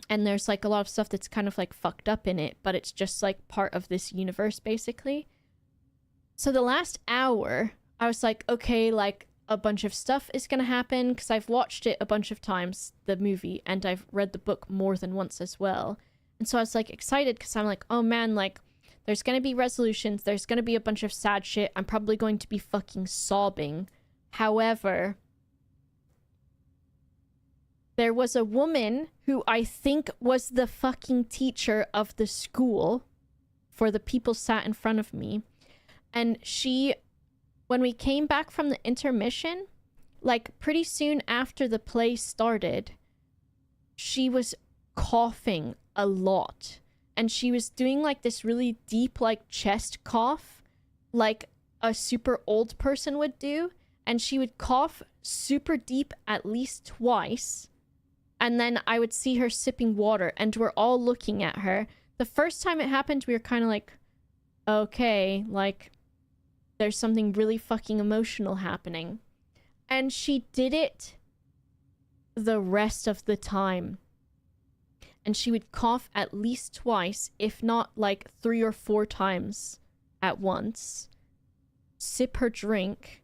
there's like a lot of stuff that's kind of like fucked up in it, but it's just like part of this universe basically. So the last hour, I was like, okay, like a bunch of stuff is gonna happen, because I've watched it a bunch of times, the movie, and I've read the book more than once as well. And so I was like excited because I'm like, oh man, like there's gonna be resolutions, there's gonna be a bunch of sad shit, I'm probably going to be fucking sobbing. However, there was a woman who I think was the fucking teacher of the school for the people sat in front of me. And she, when we came back from the intermission, like pretty soon after the play started, she was coughing a lot. And she was doing like this really deep like chest cough, like a super old person would do. And she would cough super deep at least twice. And then I would see her sipping water, and we're all looking at her. The first time it happened, we were kind of like, okay, like there's something really fucking emotional happening. And she did it the rest of the time. And she would cough at least twice, if not like 3 or 4 times at once. Sip her drink.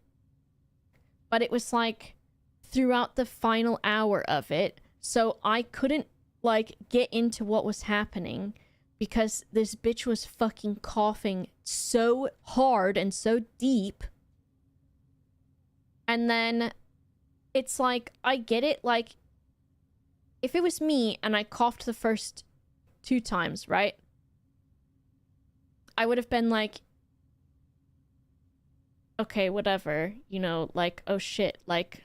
But it was like throughout the final hour of it. So I couldn't like get into what was happening because this bitch was fucking coughing so hard and so deep. And then it's like, I get it, like if it was me and I coughed the first 2 times, right? I would have been like, okay, whatever, you know, like, oh shit, like,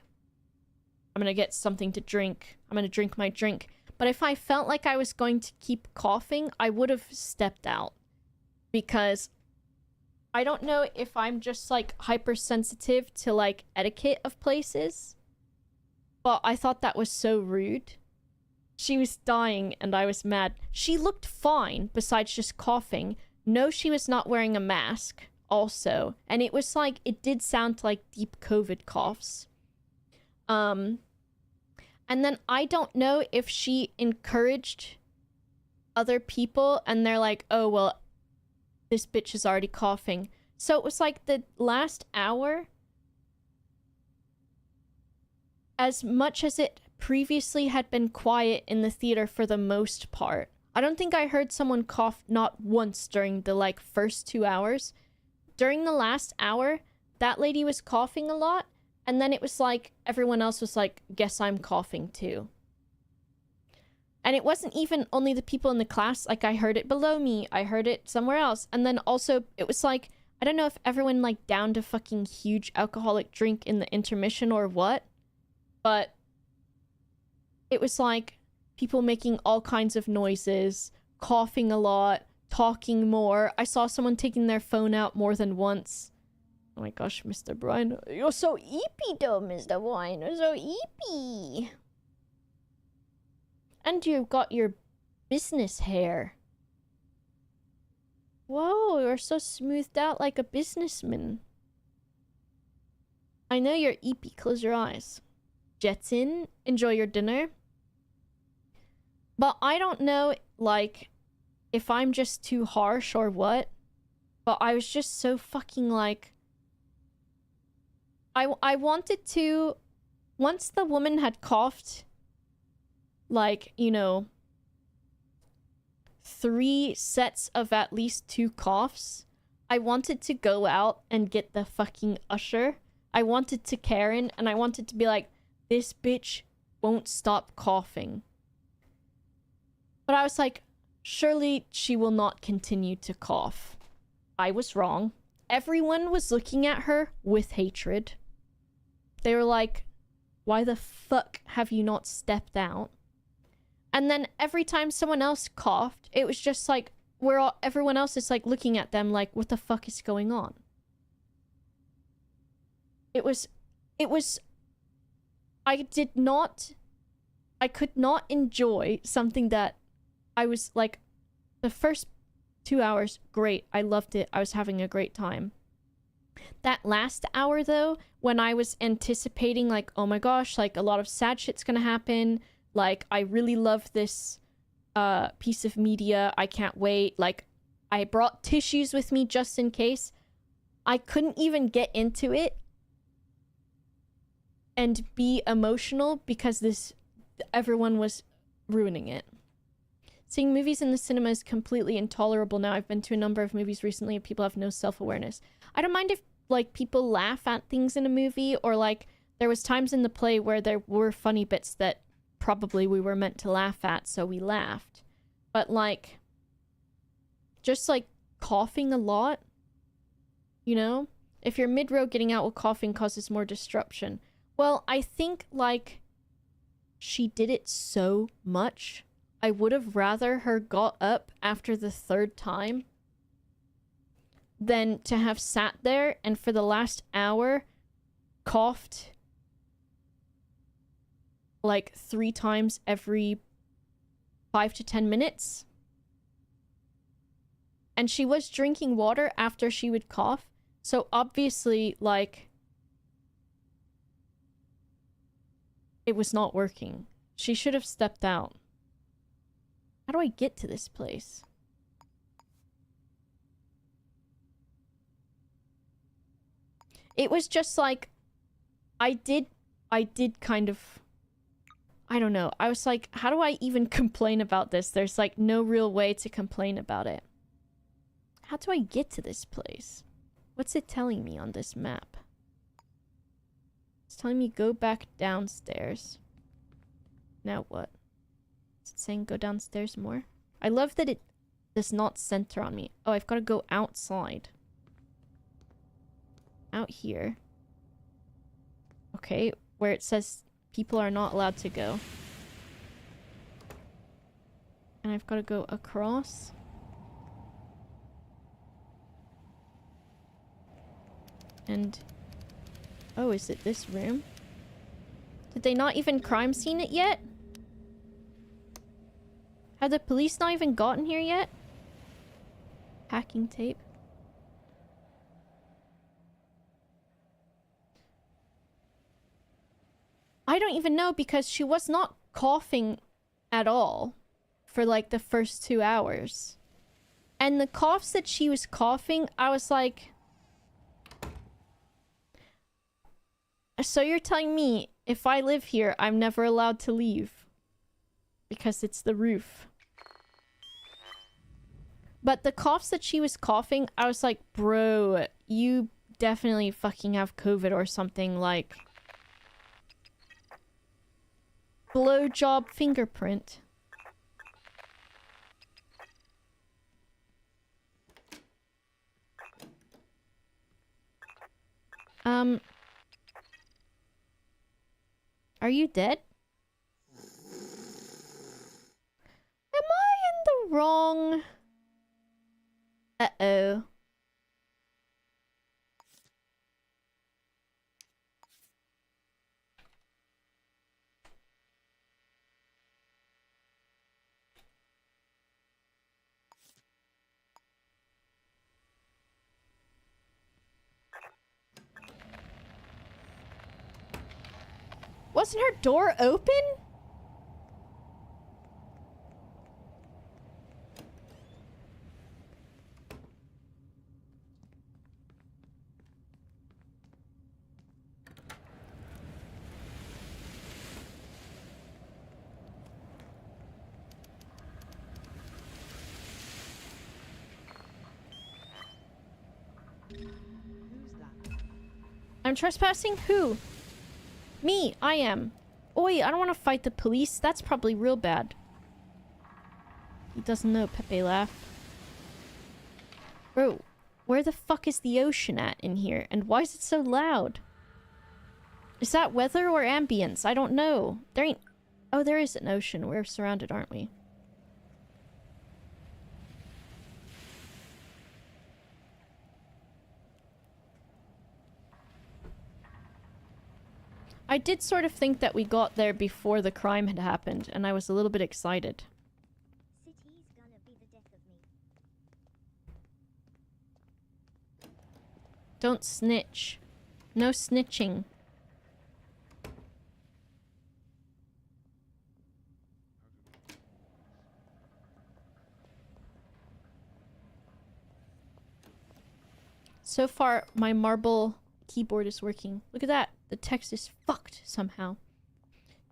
I'm gonna get something to drink. I'm gonna drink my drink. But if I felt like I was going to keep coughing, I would have stepped out. Because I don't know if I'm just, like, hypersensitive to, like, etiquette of places. But I thought that was so rude. She was dying and I was mad. She looked fine, besides just coughing. No, she was not wearing a mask, also. And it was like, it did sound like deep COVID coughs. And then I don't know if she encouraged other people and they're like, oh, well, this bitch is already coughing. So it was like the last hour, as much as it previously had been quiet in the theater for the most part. I don't think I heard someone cough not once during the like first 2 hours. During the last hour, that lady was coughing a lot. And then it was like, everyone else was like, guess I'm coughing too. And it wasn't even only the people in the class. Like, I heard it below me. I heard it somewhere else. And then also, it was like, I don't know if everyone like downed a fucking huge alcoholic drink in the intermission or what, but it was like people making all kinds of noises, coughing a lot, talking more. I saw someone taking their phone out more than once. Oh my gosh, Mr. Brian. You're so eepy though, Mr. Brian. You're so eepy. And you've got your business hair. Whoa, you're so smoothed out like a businessman. I know you're eepy. Close your eyes. Jets in. Enjoy your dinner. But I don't know, like, if I'm just too harsh or what. But I was just so fucking, like... I wanted to... Once the woman had coughed, like, you know, 3 sets of at least 2 coughs, I wanted to go out and get the fucking usher. I wanted to Karen, and I wanted to be like, this bitch won't stop coughing. But I was like, surely she will not continue to cough. I was wrong. Everyone was looking at her with hatred. They were like, why the fuck have you not stepped out? And then every time someone else coughed, it was just like, everyone else is like looking at them like, what the fuck is going on? It was, I could not enjoy something that I was like, the first 2 hours, great. I loved it. I was having a great time. That last hour though, when I was anticipating like, oh my gosh, like a lot of sad shit's gonna happen. Like, I really love this piece of media. I can't wait. Like, I brought tissues with me just in case. I couldn't even get into it and be emotional because everyone was ruining it. Seeing movies in the cinema is completely intolerable now. I've been to a number of movies recently and people have no self-awareness. I don't mind if, like, people laugh at things in a movie, or, like, there was times in the play where there were funny bits that probably we were meant to laugh at, so we laughed. But, like, just, like, coughing a lot, you know? If you're mid-row, getting out with coughing causes more disruption. Well, I think, like, she did it so much, I would have rather her got up after the 3rd time than to have sat there and for the last hour coughed like 3 times every 5 to 10 minutes. And she was drinking water after she would cough. So obviously, like, it was not working. She should have stepped out. How do I get to this place? It was just like, I did kind of, I don't know. I was like, how do I even complain about this? There's like no real way to complain about it. How do I get to this place? What's it telling me on this map? It's telling me go back downstairs. Now what? Is it saying go downstairs more? I love that it does not center on me. Oh, I've got to go outside. Out here. Okay, where it says people are not allowed to go. And I've got to go across. And... oh, is it this room? Did they not even crime scene it yet? Have the police not even gotten here yet? Hacking tape. I don't even know, because she was not coughing at all for like the first 2 hours. And the coughs that she was coughing, I was like... so you're telling me if I live here, I'm never allowed to leave? Because it's the roof. But the coughs that she was coughing, I was like, bro, you definitely fucking have COVID or something, like... blowjob fingerprint. Are you dead? Am I in the wrong? Uh-oh. Wasn't her door open? I'm trespassing? Who? Me, I am. Oi, I don't want to fight the police. That's probably real bad. He doesn't know, Pepe laugh. Bro, where the fuck is the ocean at in here? And why is it so loud? Is that weather or ambience? I don't know. There ain't... Oh, there is an ocean. We're surrounded, aren't we? I did sort of think that we got there before the crime had happened, and I was a little bit excited. City's gonna be the death of me. Don't snitch. No snitching. So far, my marble keyboard is working. Look at that. The text is fucked somehow.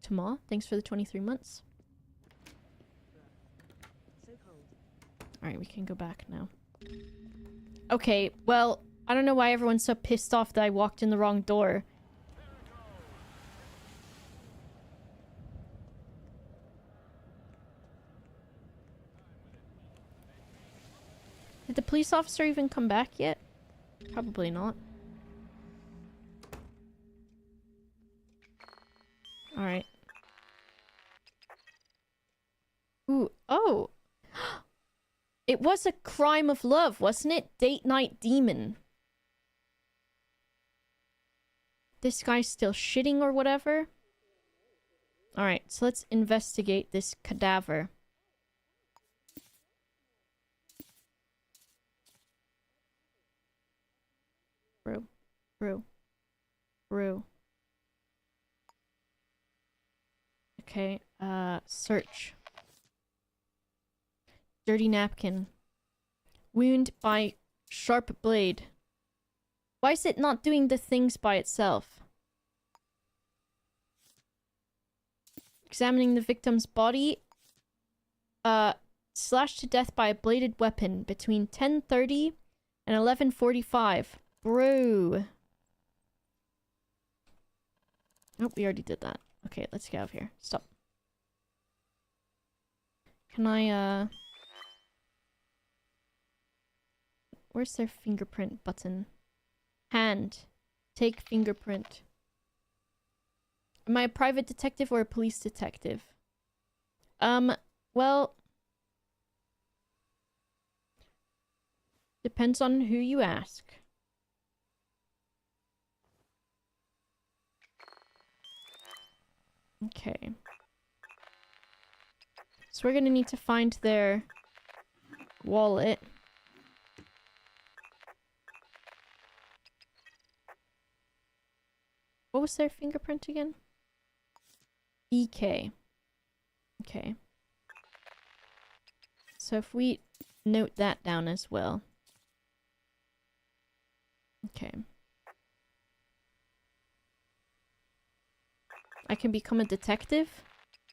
Tama, thanks for the 23 months. Alright, we can go back now. Okay, well, I don't know why everyone's so pissed off that I walked in the wrong door. Did the police officer even come back yet? Probably not. Alright. Ooh, oh! It was a crime of love, wasn't it? Date night demon. This guy's still shitting or whatever. Alright, so let's investigate this cadaver. Brew. Okay, search. Dirty napkin. Wound by sharp blade. Why is it not doing the things by itself? Examining the victim's body. Slashed to death by a bladed weapon between 10:30 and 11:45. Bro. Nope, we already did that. Okay, let's get out of here. Stop. Can I, where's their fingerprint button? Hand. Take fingerprint. Am I a private detective or a police detective? Well... Depends on who you ask. Okay. So we're gonna need to find their wallet. What was their fingerprint again? EK. Okay. So if we note that down as well. Okay. I can become a detective.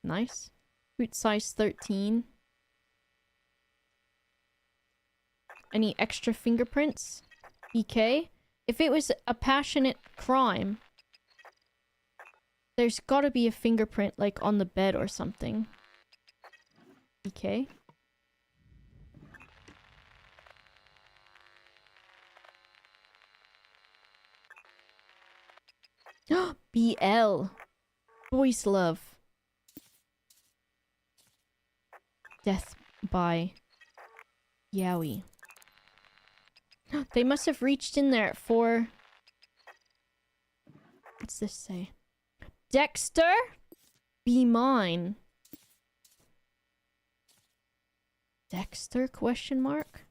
Nice. Boot size 13. Any extra fingerprints? EK. If it was a passionate crime, there's gotta be a fingerprint, like, on the bed or something. EK. BL. Boys love. Death by Yowie. They must have reached in there for... What's this say? Dexter? Be mine. Dexter? Question mark?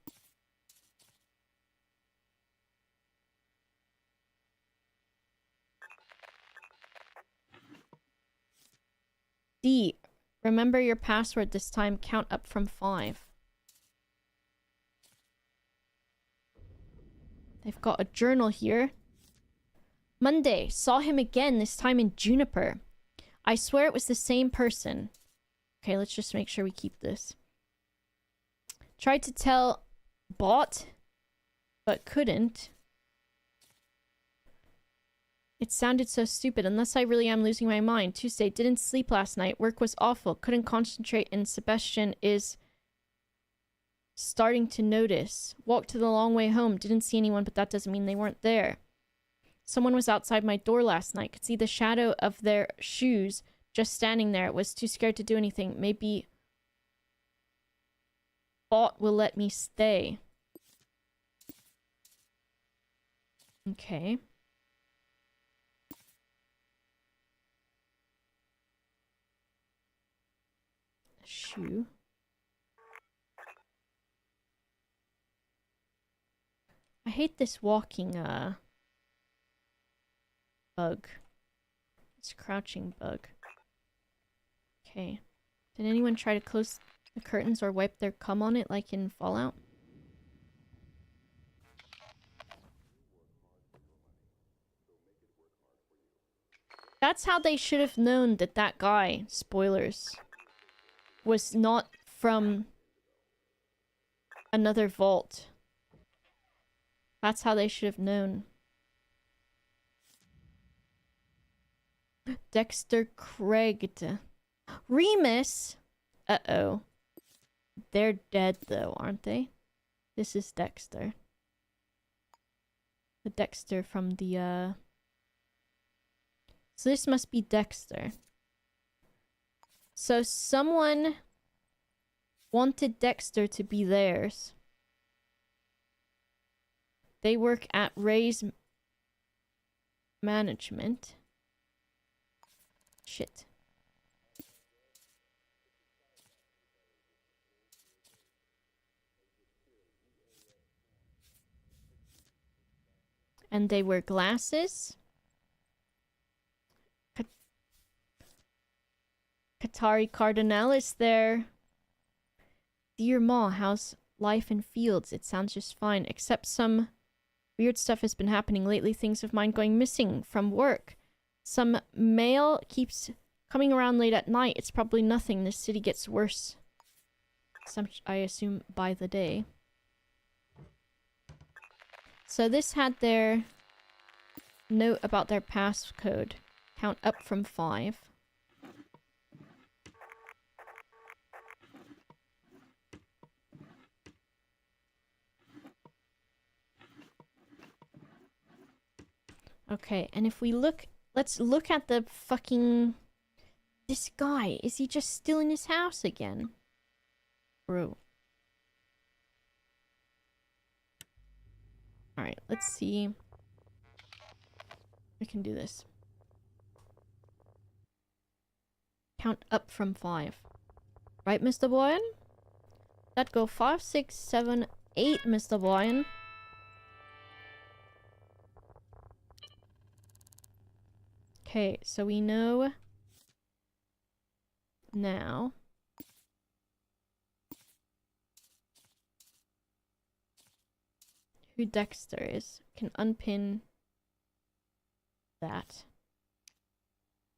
D. Remember your password this time. Count up from 5. They've got a journal here. Monday. Saw him again, this time in Juniper. I swear it was the same person. Okay, let's just make sure we keep this. Tried to tell bot, but couldn't. It sounded so stupid, unless I really am losing my mind. Tuesday, didn't sleep last night. Work was awful. Couldn't concentrate, and Sebastian is starting to notice. Walked to the long way home. Didn't see anyone, but that doesn't mean they weren't there. Someone was outside my door last night. Could see the shadow of their shoes just standing there. Was too scared to do anything. Maybe bot will let me stay. Okay. Shoe. I hate this walking bug. This crouching bug. Okay. Did anyone try to close the curtains or wipe their cum on it like in Fallout? That's how they should have known that that guy, spoilers, was not from another vault. That's how they should have known. Dexter Craig. Remus? Uh-oh. They're dead, though, aren't they? This is Dexter. The Dexter from the, So this must be Dexter. So someone wanted Dexter to be theirs. They work at Ray's management. Shit. And they wear glasses. Qatari Cardinal is there. Dear Ma, how's life in Fields? It sounds just fine, except some weird stuff has been happening lately. Things of mine going missing from work. Some mail keeps coming around late at night. It's probably nothing. This city gets worse. I assume by the day. So this had their note about their passcode. Count up from 5. Okay, and if we look... Let's look at the fucking... This guy. Is he just still in his house again? Bro. Alright, let's see. We can do this. Count up from 5. Right, Mr. Boyan? That go 5, 6, 7, 8, Mr. Boyan. Okay, so we know now who Dexter is. Can unpin that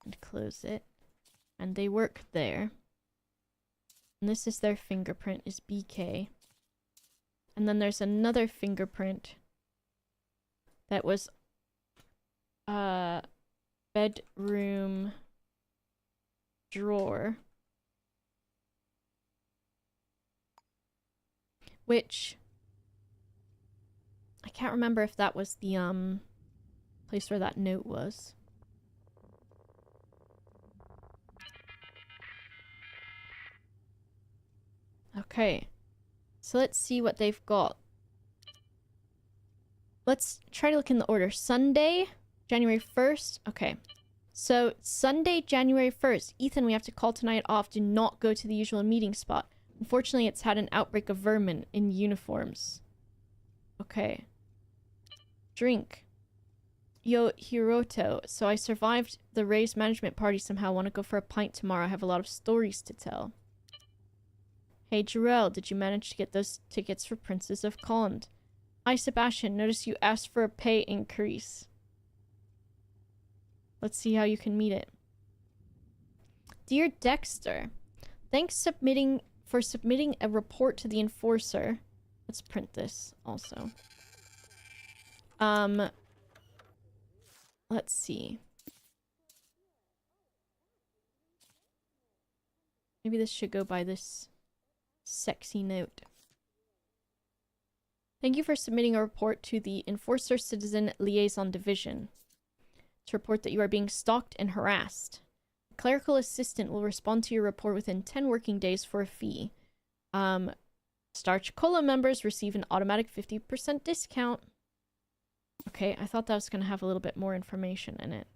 and close it. And they work there. And this is their fingerprint, is BK. And then there's another fingerprint that was bedroom drawer, which I can't remember if that was the place where that note was. Okay. So let's see what they've got. Let's try to look in the order. Sunday, January 1st. Okay. So, Sunday, January 1st. Ethan, we have to call tonight off. Do not go to the usual meeting spot. Unfortunately, it's had an outbreak of vermin in uniforms. Okay. Drink. Yo, Hiroto. So, I survived the raised management party somehow. Want to go for a pint tomorrow. I have a lot of stories to tell. Hey, Jarrell. Did you manage to get those tickets for Princes of Conde? Hi, Sebastian. Notice you asked for a pay increase. Let's see how you can meet it. Dear Dexter, thanks for submitting a report to the enforcer. Let's print this also. Let's see. Maybe this should go by this sexy note. Thank you for submitting a report to the Enforcer Citizen Liaison Division to report that you are being stalked and harassed. A clerical assistant will respond to your report within 10 working days for a fee. Star Chocola members receive an automatic 50% discount. Okay, I thought that was going to have a little bit more information in it.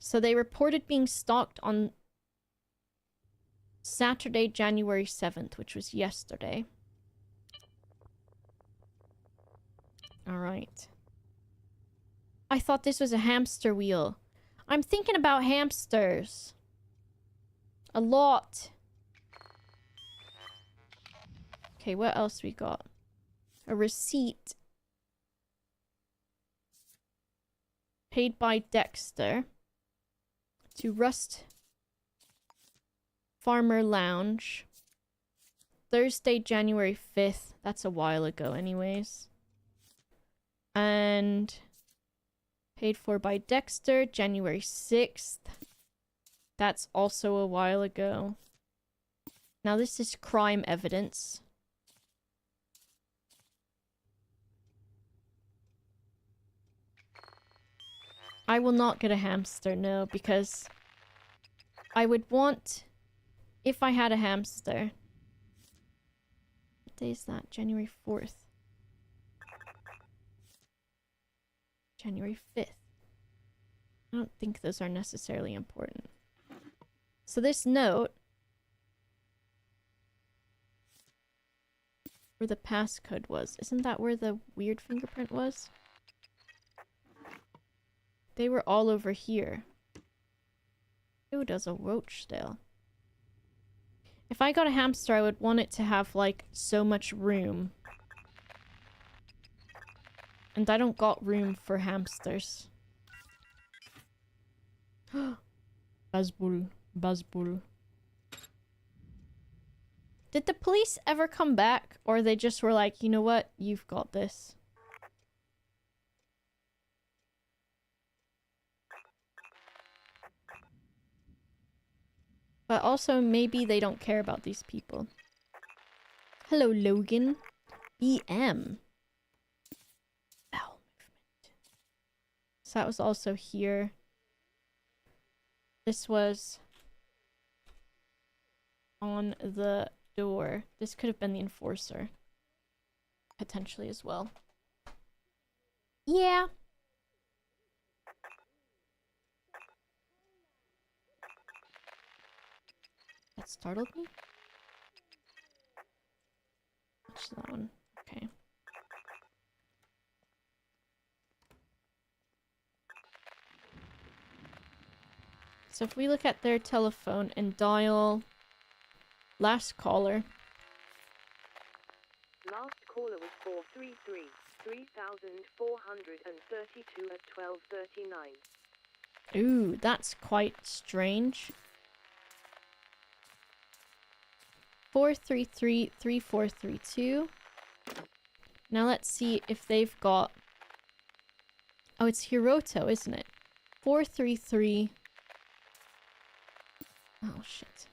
So they reported being stalked on Saturday, January 7th, which was yesterday. Alright. I thought this was a hamster wheel. I'm thinking about hamsters. A lot. Okay, what else we got? A receipt. Paid by Dexter. To Rust Farmer Lounge. Thursday, January 5th. That's a while ago anyways. And paid for by Dexter, January 6th. That's also a while ago. Now this is crime evidence. I will not get a hamster, no, because I would want, if I had a hamster. What day is that? January 4th. January 5th. I don't think those are necessarily important. So this note, where the passcode was, isn't that where the weird fingerprint was? They were all over here. Ooh, there's a roach still. If I got a hamster, I would want it to have, like, so much room. And I don't got room for hamsters. Bazbul. Bazbul. Did the police ever come back? Or they just were like, you know what? You've got this. But also, maybe they don't care about these people. Hello, Logan. BM. Bowel movement. So that was also here. This was on the door. This could have been the enforcer. Potentially as well. Yeah. That startled me. What's that one? Okay. So if we look at their telephone and dial last caller. Last caller was 433 3432 at 12:39. Ooh, that's quite strange. 433-3432. Now let's see if they've got... Oh, it's Hiroto, isn't it? 433... Oh, shit.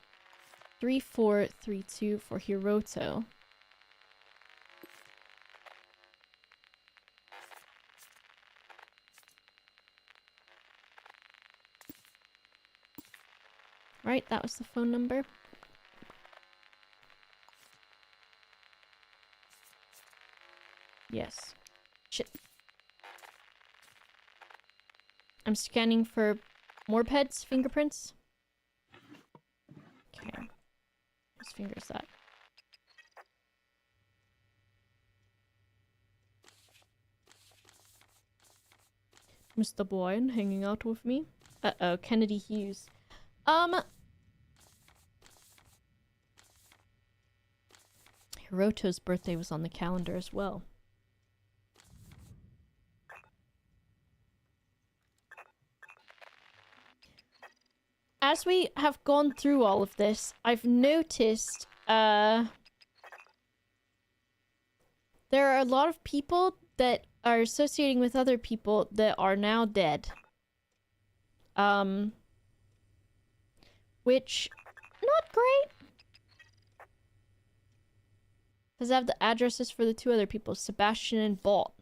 3432 for Hiroto. Right, that was the phone number. Yes. Shit. I'm scanning for more pets' fingerprints. Okay. Whose finger is that? Mr. Boyne hanging out with me. Uh-oh, Kennedy Hughes. Hiroto's birthday was on the calendar as well. As we have gone through all of this, I've noticed, there are a lot of people that are associating with other people that are now dead. Which, not great. Does it have the addresses for the two other people, Sebastian and Bolt?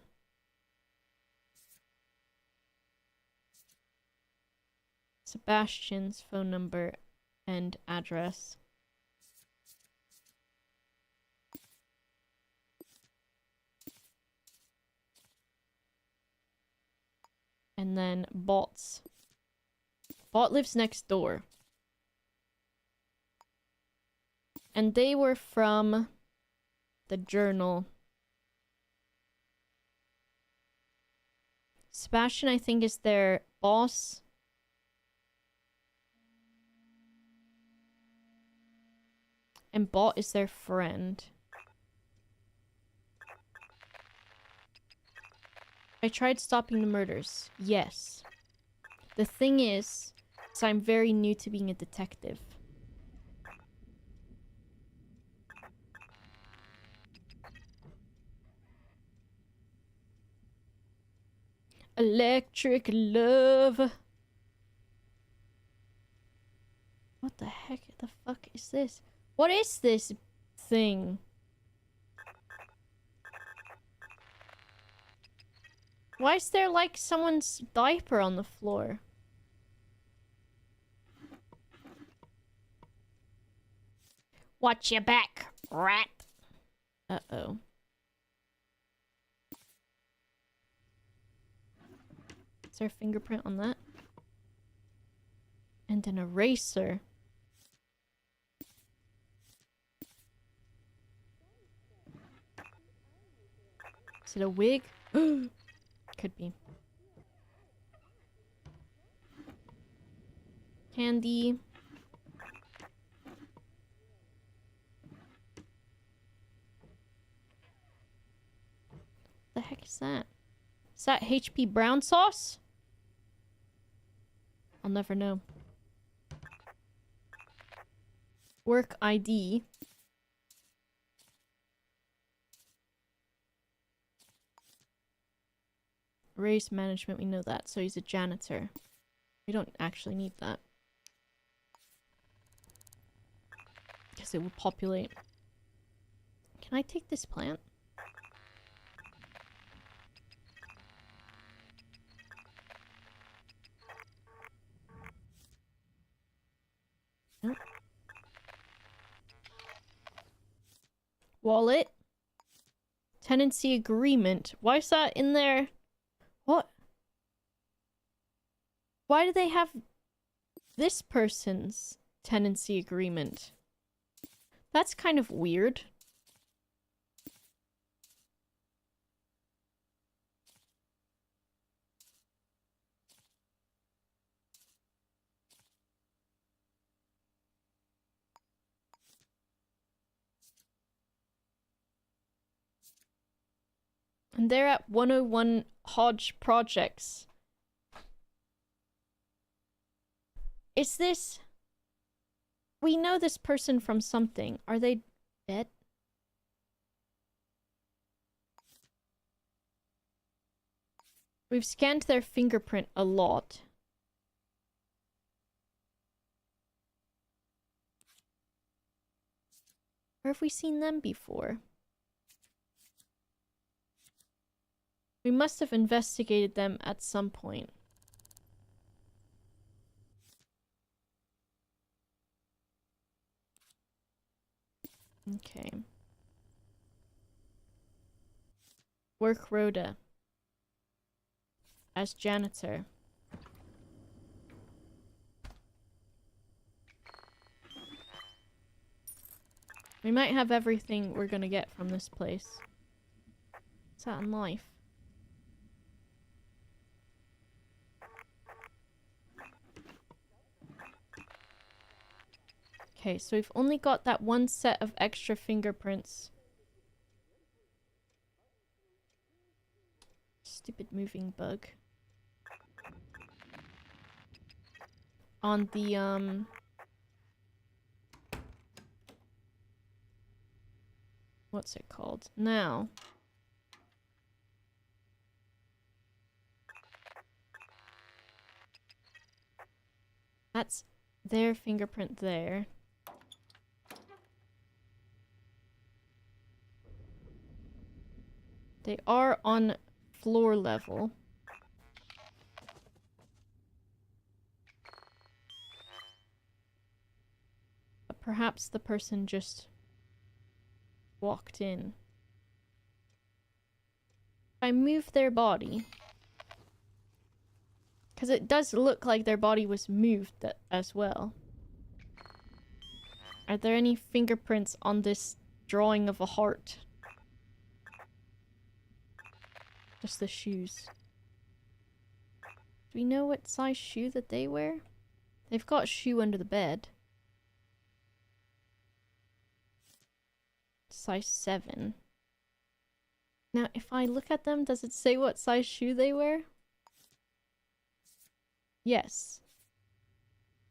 Sebastian's phone number and address. And then Bolt's. Bolt lives next door. And they were from the journal. Sebastian, I think, is their boss. And Bolt is their friend. I tried stopping the murders. Yes. The thing is I'm very new to being a detective. Electric love. What the heck the fuck is this? What is this thing? Why is there like someone's diaper on the floor? Watch your back, rat. Uh-oh. Is there a fingerprint on that? And an eraser. Is it a wig? Could be. Candy. The heck is that? Is that HP brown sauce? I'll never know. Work ID. Race management, we know that. So he's a janitor. We don't actually need that. Because it will populate. Can I take this plant? Nope. Wallet. Tenancy agreement. Why is that in there? What? Why do they have this person's tenancy agreement? That's kind of weird. And they're at 101 Hodge Projects. Is this... We know this person from something. Are they dead? We've scanned their fingerprint a lot. Where have we seen them before? We must have investigated them at some point. Okay. Work rota. As janitor. We might have everything we're gonna get from this place. What's that in life? Okay, so we've only got that one set of extra fingerprints. Stupid moving bug. On the, what's it called? Now. That's their fingerprint there. They are on floor level. But perhaps the person just walked in. If I move their body, because it does look like their body was moved as well. Are there any fingerprints on this drawing of a heart? Just the shoes. Do we know what size shoe that they wear? They've got a shoe under the bed. Size 7. Now, if I look at them, does it say what size shoe they wear? Yes.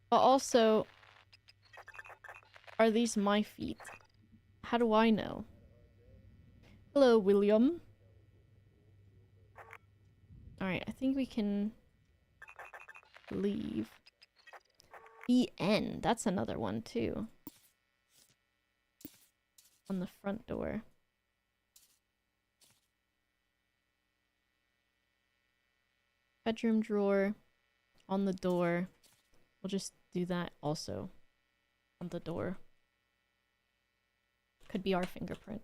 But also, are these my feet? How do I know? Hello, William. Alright, I think we can leave. EN, that's another one too. On the front door. Bedroom drawer. On the door. We'll just do that also. On the door. Could be our fingerprint.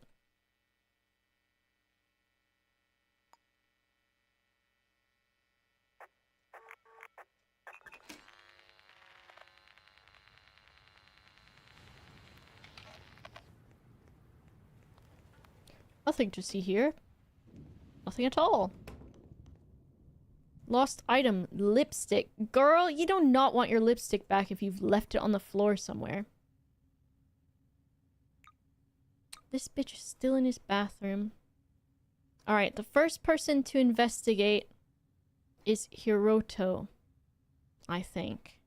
Nothing to see here. Nothing at all. Lost item. Lipstick. Girl, you do not want your lipstick back if you've left it on the floor somewhere. This bitch is still in his bathroom. Alright, the first person to investigate is Hiroto. I think.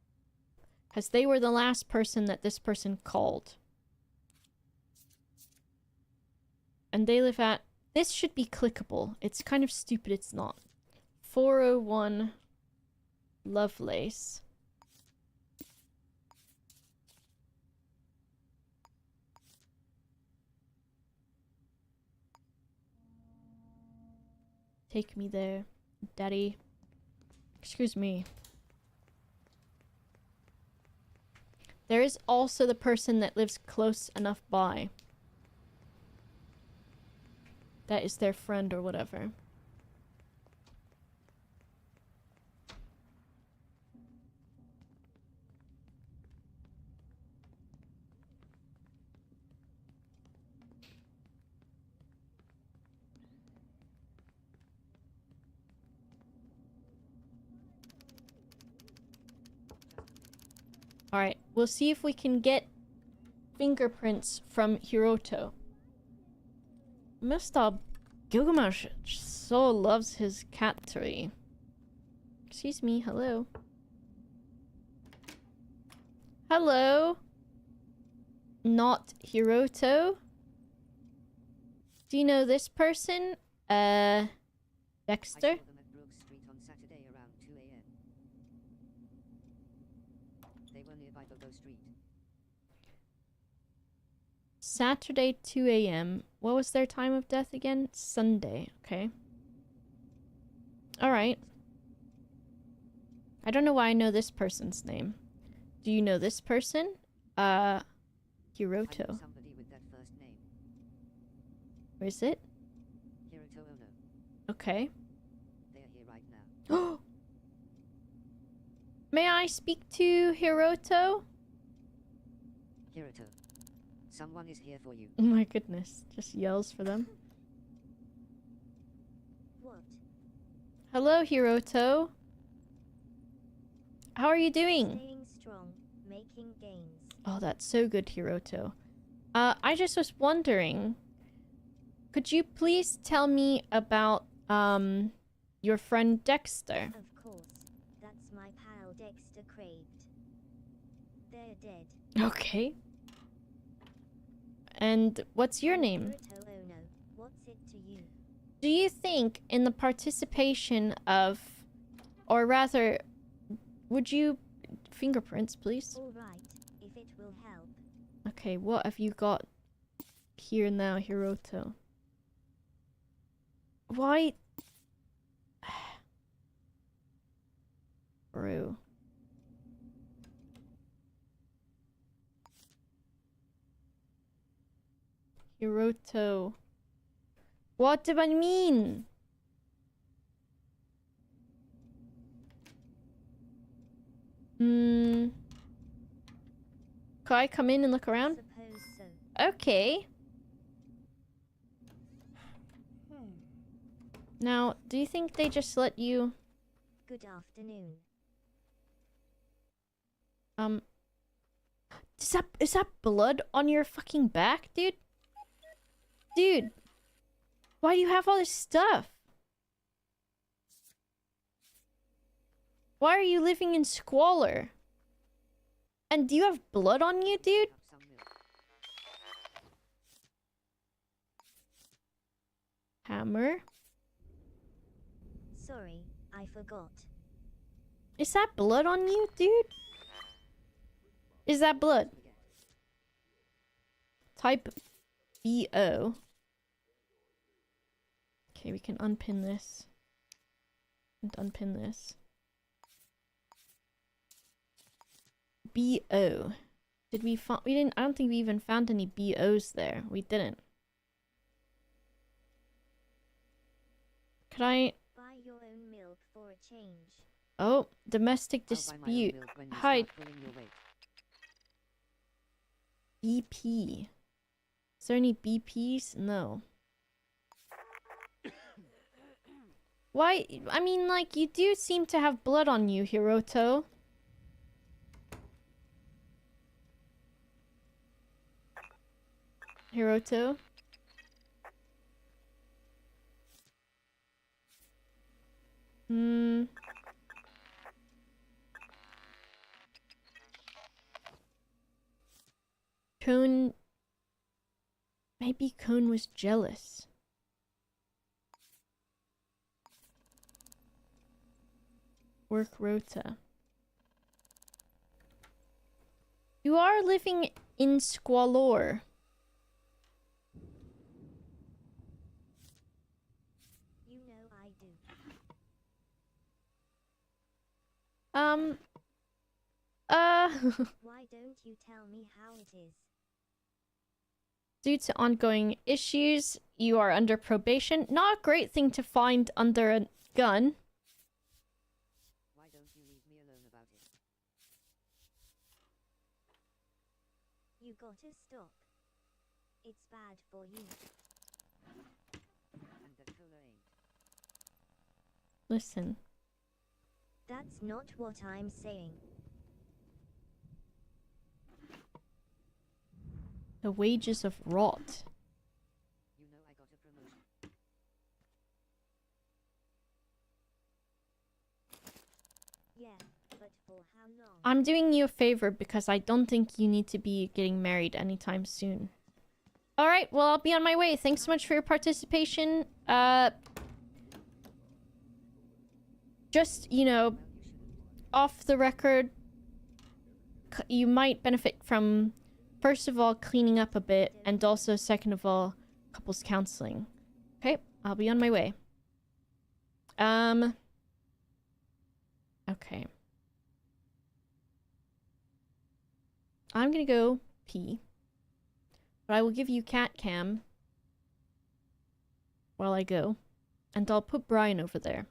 Because they were the last person that this person called. And they live at... This should be clickable. It's kind of stupid it's not. 401 Lovelace. Take me there, Daddy. Excuse me. There is also the person that lives close enough by. That is their friend or whatever. Alright, we'll see if we can get fingerprints from Hiroto. Mr. Gilgamesh so loves his cat tree. Excuse me, hello. Hello? Not Hiroto? Do you know this person? Dexter? I saw them at Brooks Street on Saturday around 2 a.m. They were nearby Bobo Street. Saturday, 2 a.m. What was their time of death again? Sunday. Okay. Alright. I don't know why I know this person's name. Do you know this person? I Hiroto. know somebody with that first name. Where is it? Hiroto Ono. Okay. They are here right now. Oh! May I speak to Hiroto? Hiroto. Someone is here for you. Oh my goodness. Just yells for them. What? Hello, Hiroto. How are you doing? Staying strong, making gains. Oh, that's so good, Hiroto. I just was wondering, could you please tell me about, your friend Dexter? Of course, that's my pal Dexter craved. They're dead. Okay. And what's your I'm name? Kirito Ono. What's it to you? Do you think in the participation of, or rather, would you... Fingerprints, please. All right, if it will help. Okay, what have you got here now, Hiroto? Why? Bro. Hiroto. What do I mean? Could I come in and look around? Suppose so. Okay. Now, do you think they just let you... Good afternoon. Is that blood on your fucking back, dude? Dude. Why do you have all this stuff? Why are you living in squalor? And do you have blood on you, dude? Have some milk. Hammer. Sorry, I forgot. Is that blood on you, dude? Is that blood? Type BO. Okay, we can unpin this. And unpin this. BO. Did we find... We didn't... I don't think we even found any BOs there. We didn't. Could I... Buy your own milk for a change. Oh, domestic I'll buy my own dispute. milk when you Hi, start pulling your weight. BP. Is there any BPs? No. Why? I mean, like, you do seem to have blood on you, Hiroto. Hiroto? Cone... Maybe Cone was jealous. Work rota. You are living in squalor. You know I do. Why don't you tell me how it is? Due to ongoing issues, you are under probation. Not a great thing to find under a gun. Why don't you leave me alone about it? You gotta stop. It's bad for you. And the cola ain't. Listen. That's not what I'm saying. The wages of rot. You know I got a promotion. Yeah, but for how long? I'm doing you a favor because I don't think you need to be getting married anytime soon. Alright, well, I'll be on my way. Thanks so much for your participation. Just, you know, Well, you shouldn't. off the record, you might benefit from, first of all, cleaning up a bit, and also, second of all, couples counseling. Okay, I'll be on my way. Okay. I'm gonna go pee. But I will give you cat cam while I go. And I'll put Brian over there.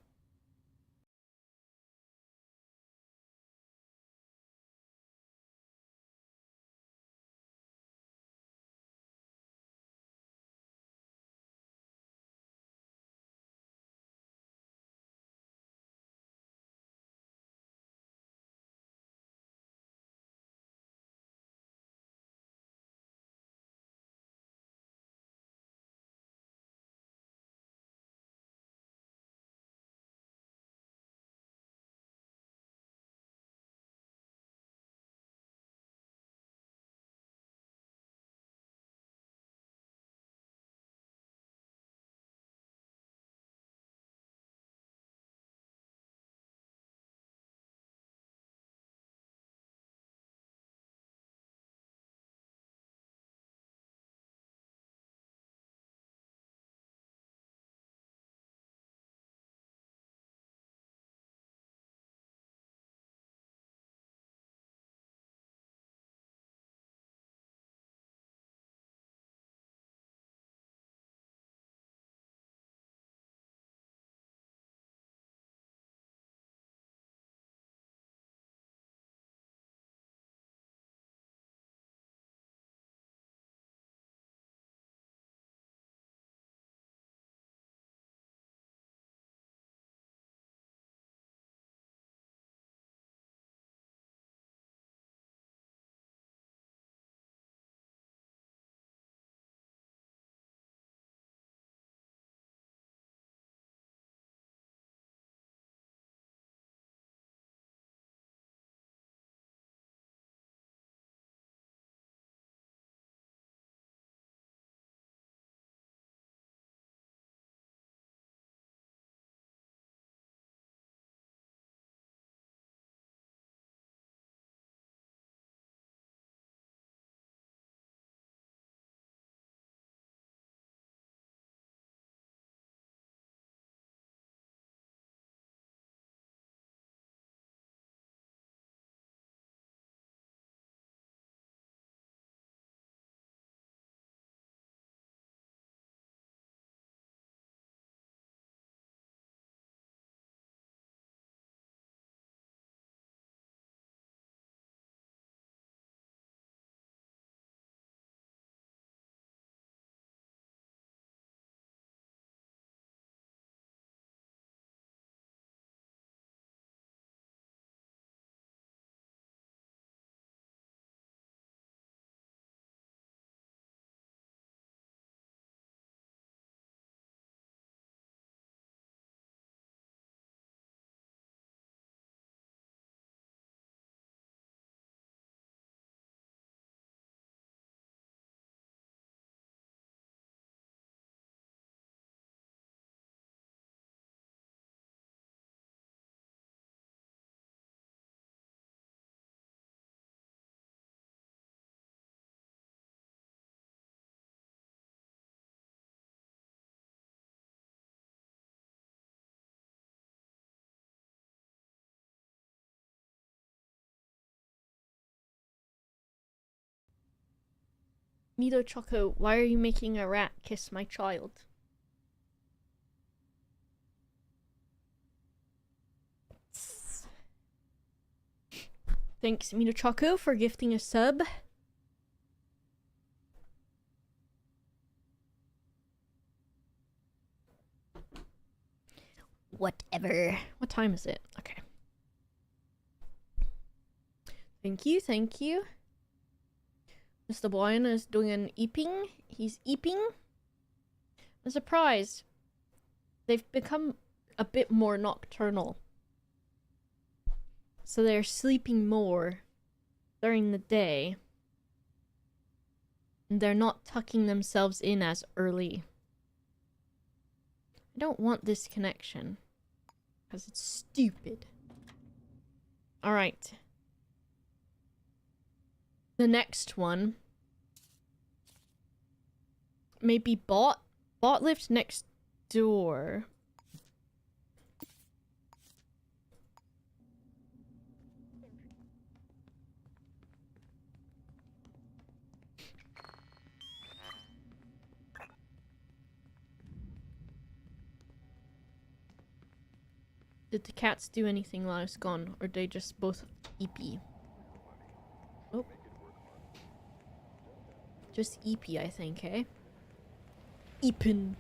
Mido Choco, why are you making a rat kiss my child? Thanks, Mido Choco, for gifting a sub. Whatever. What time is it? Okay. Thank you, thank you. Mr. Brian is doing an eeping. He's eeping. I'm surprised. They've become a bit more nocturnal. So they're sleeping more during the day. And they're not tucking themselves in as early. I don't want this connection. Because it's stupid. Alright. The next one. Maybe bot lift next door. Did the cats do anything while I was gone, or they just both EP? Oh. Just EP, I think, eh? Eepin.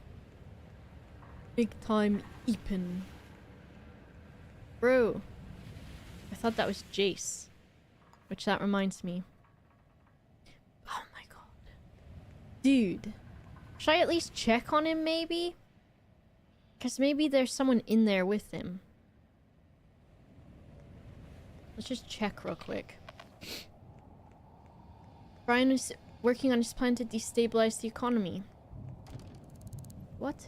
Big time Eepin. Bro. I thought that was Jace. Which that reminds me. Oh my god. Dude. Should I at least check on him, maybe? Because maybe there's someone in there with him. Let's just check real quick. Brian is working on his plan to destabilize the economy. What?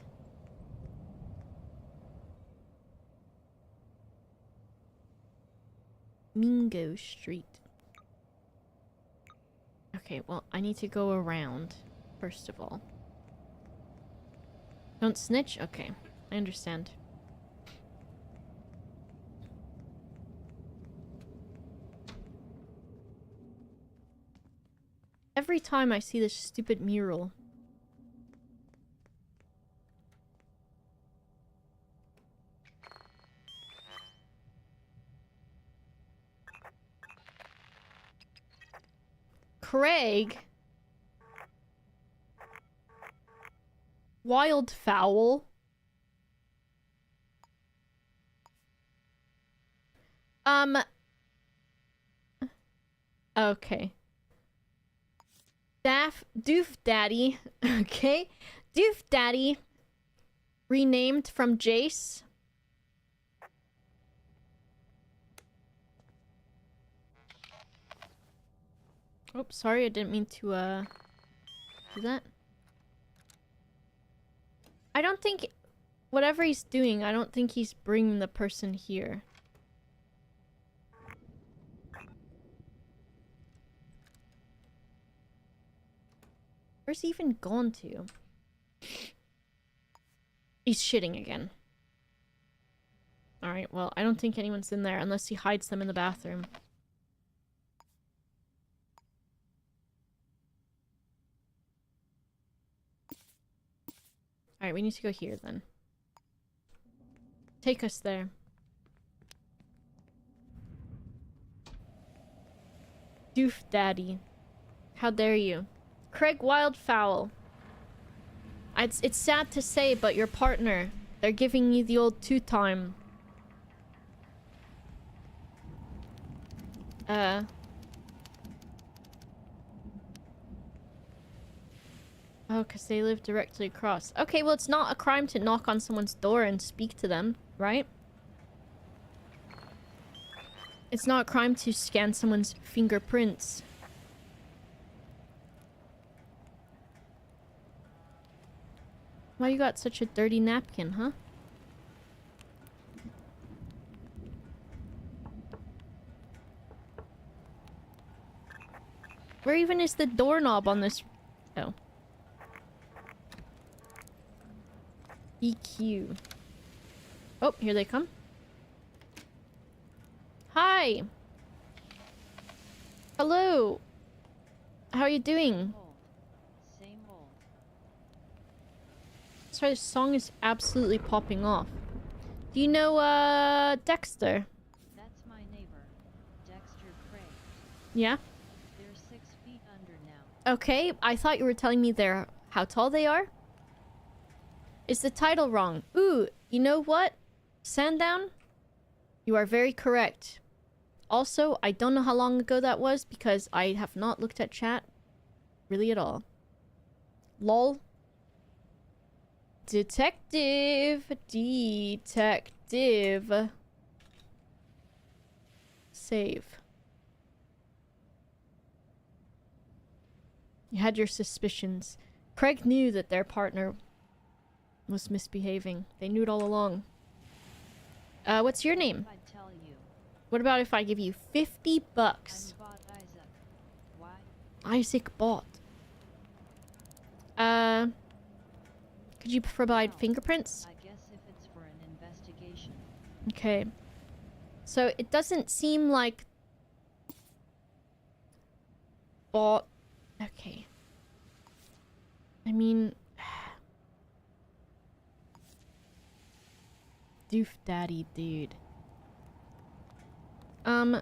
Mingo Street. Okay, well, I need to go around, first of all. Don't snitch? Okay, I understand. Every time I see this stupid mural. Craig? Wildfowl? Okay. Doof Daddy. Okay. Doof Daddy. Renamed from Jace. Oops, sorry, I didn't mean to, do that. I don't think... Whatever he's doing, I don't think he's bringing the person here. Where's he even gone to? He's shitting again. Alright, well, I don't think anyone's in there unless he hides them in the bathroom. Alright, we need to go here then. Take us there. Doof Daddy. How dare you? Craig Wildfowl. It's sad to say, but your partner, they're giving you the old two-time. Oh, because they live directly across. Okay, well, it's not a crime to knock on someone's door and speak to them, right? It's not a crime to scan someone's fingerprints. Why you got such a dirty napkin, huh? Where even is the doorknob on this? Oh. EQ. Oh, here they come. Hi! Hello! How are you doing? Same old. Sorry, this song is absolutely popping off. Do you know, Dexter? That's my neighbor, Dexter Craig. Yeah? They're 6 feet under now. Okay, I thought you were telling me how tall they are? Is the title wrong? Ooh, you know what? Sandown? You are very correct. Also, I don't know how long ago that was because I have not looked at chat really at all. Lol. Detective. Detective. Save. You had your suspicions. Craig knew that their partner was misbehaving. They knew it all along. What's your name? If I tell you, What about if I give you 50 bucks? I'm bought Isaac. Why? Isaac bought. Could you provide Well, fingerprints? I guess if it's for an investigation. Okay. So it doesn't seem like bought. Okay. I mean, doof daddy, dude. Have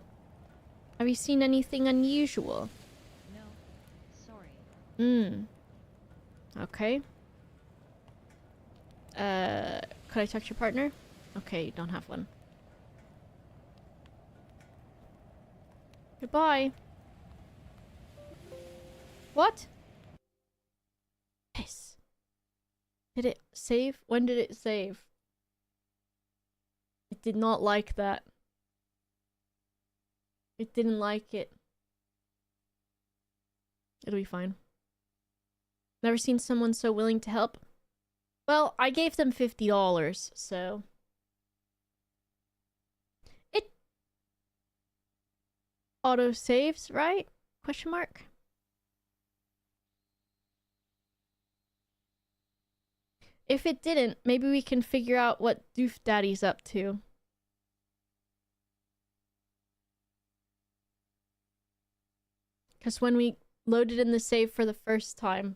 you seen anything unusual? No. Sorry. Okay. Could I talk to your partner? Okay, you don't have one. Goodbye. What? Piss. Did it save? When did it save? It did not like that. It didn't like it. It'll be fine. Never seen someone so willing to help. Well, I gave them $50, so... It... auto-saves, right? Question mark? If it didn't, maybe we can figure out what Doof Daddy's up to. Because when we loaded in the save for the first time...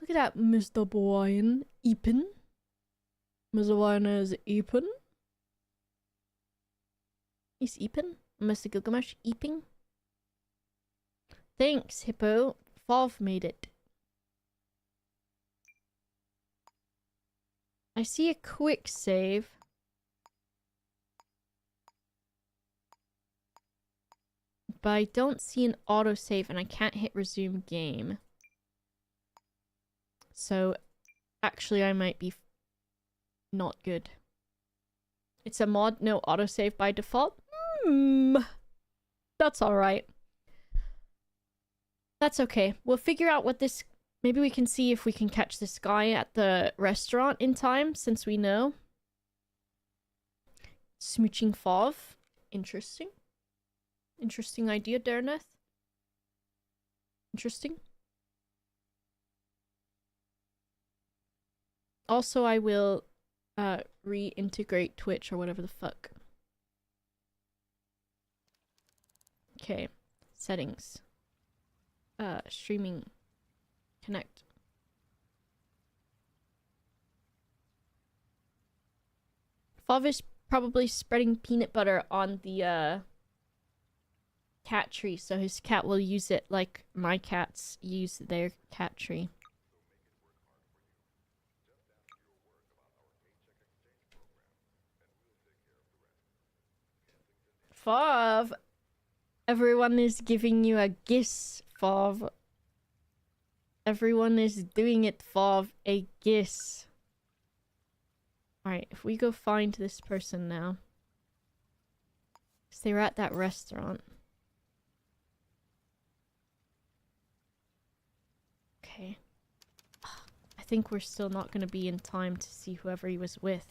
Look at that, Mr. Boyan. Epen. Mr. Boyan is Epen. He's Epen. Mr. Gilgamesh, Eeping. Thanks, Hippo. Fav made it. I see a quick save. But I don't see an autosave and I can't hit resume game. So, actually I might be not good. It's a mod, no autosave by default? That's alright. That's okay. We'll figure out what this... Maybe we can see if we can catch this guy at the restaurant in time, since we know. Smooching Fav. Interesting. Interesting idea, Darneth. Interesting. Also, I will reintegrate Twitch or whatever the fuck. Okay. Settings. Streaming. Connect. Fav is probably spreading peanut butter on the cat tree, so his cat will use it like my cats use their cat tree. Fav! Everyone is giving you a giss, Fav. Everyone is doing it, Fav. A giss. Alright, if we go find this person now. Because they were at that restaurant. Okay. I think we're still not going to be in time to see whoever he was with.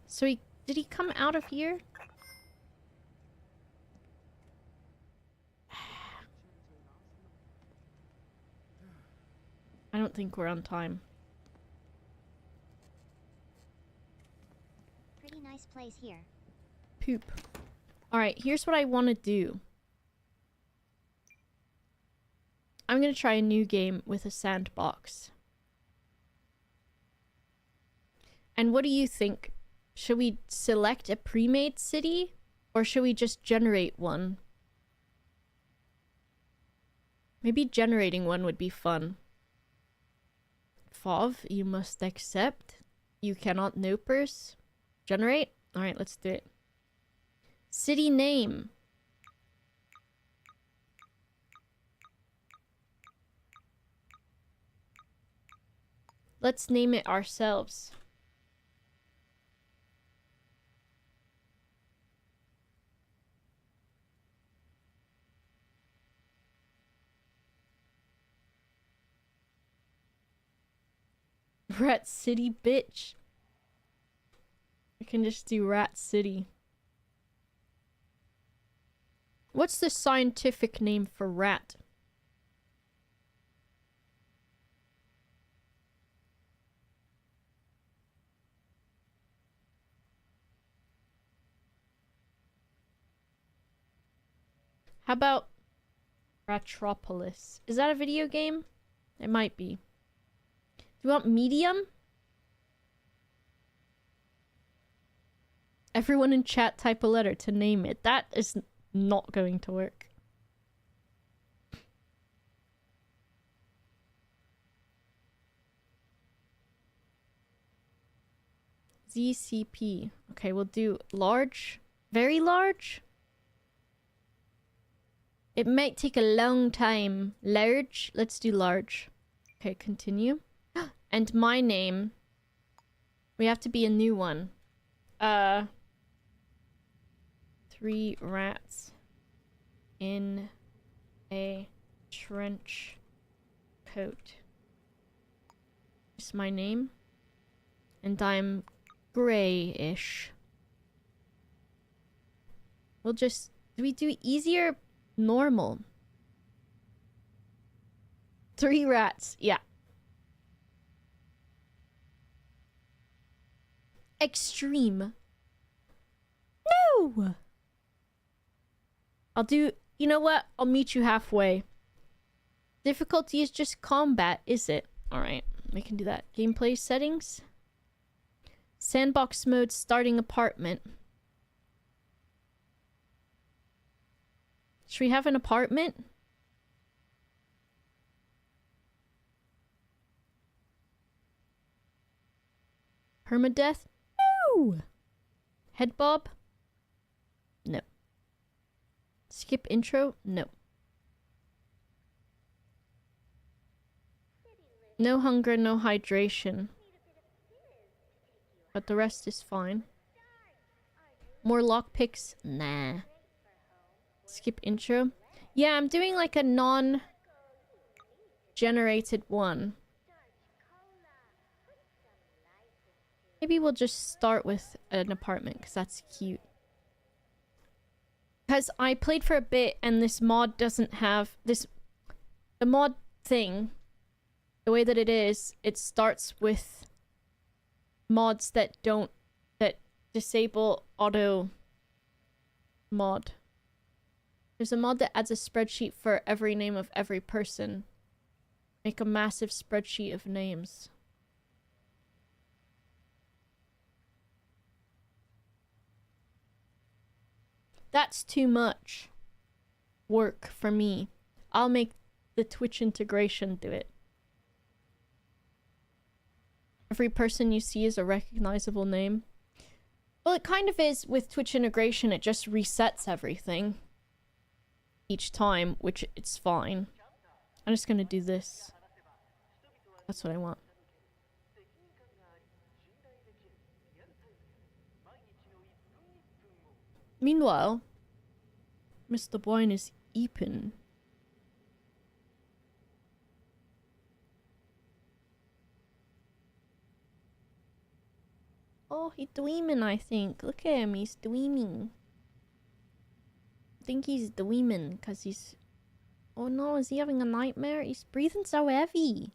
So did he come out of here? I don't think we're on time. Pretty nice place here. Poop. Alright, here's what I want to do. I'm going to try a new game with a sandbox. And what do you think? Should we select a pre-made city? Or should we just generate one? Maybe generating one would be fun. Fav, you must accept. You cannot nopers. Generate? Alright, let's do it. City name. Let's name it ourselves. Rat City, bitch. I can just do Rat City. What's the scientific name for rat? How about Ratropolis. Is that a video game? It might be. Do you want medium? Everyone in chat type a letter to name it. That is not going to work. ZCP. Okay, we'll do large. Very large? It might take a long time. Large? Let's do large. Okay, continue. And my name. We have to be a new one. 3 rats in a trench coat. It's my name. And I'm grayish. We'll just... Do we do easier? Normal. 3 rats. Yeah. Extreme. No! I'll do... You know what? I'll meet you halfway. Difficulty is just combat, is it? Alright, we can do that. Gameplay settings. Sandbox mode, starting apartment. Should we have an apartment? Permadeath? No! Head bob? No. Skip intro? No. No hunger, no hydration. But the rest is fine. More lockpicks? Nah. Skip intro? Yeah, I'm doing like a non-generated one. Maybe we'll just start with an apartment, because that's cute. Because I played for a bit, and this mod doesn't have... The mod thing, the way that it is, it starts with mods that disable auto mod. There's a mod that adds a spreadsheet for every name of every person. Make a massive spreadsheet of names. That's too much work for me. I'll make the Twitch integration do it. Every person you see is a recognizable name. Well, it kind of is with Twitch integration. It just resets everything each time, which it's fine. I'm just gonna do this. That's what I want. Meanwhile, Mr. Boyne is eeping. Oh, he's dreaming, I think. Look at him, he's dreaming. I think he's dreaming because he's... Oh no, is he having a nightmare? He's breathing so heavy.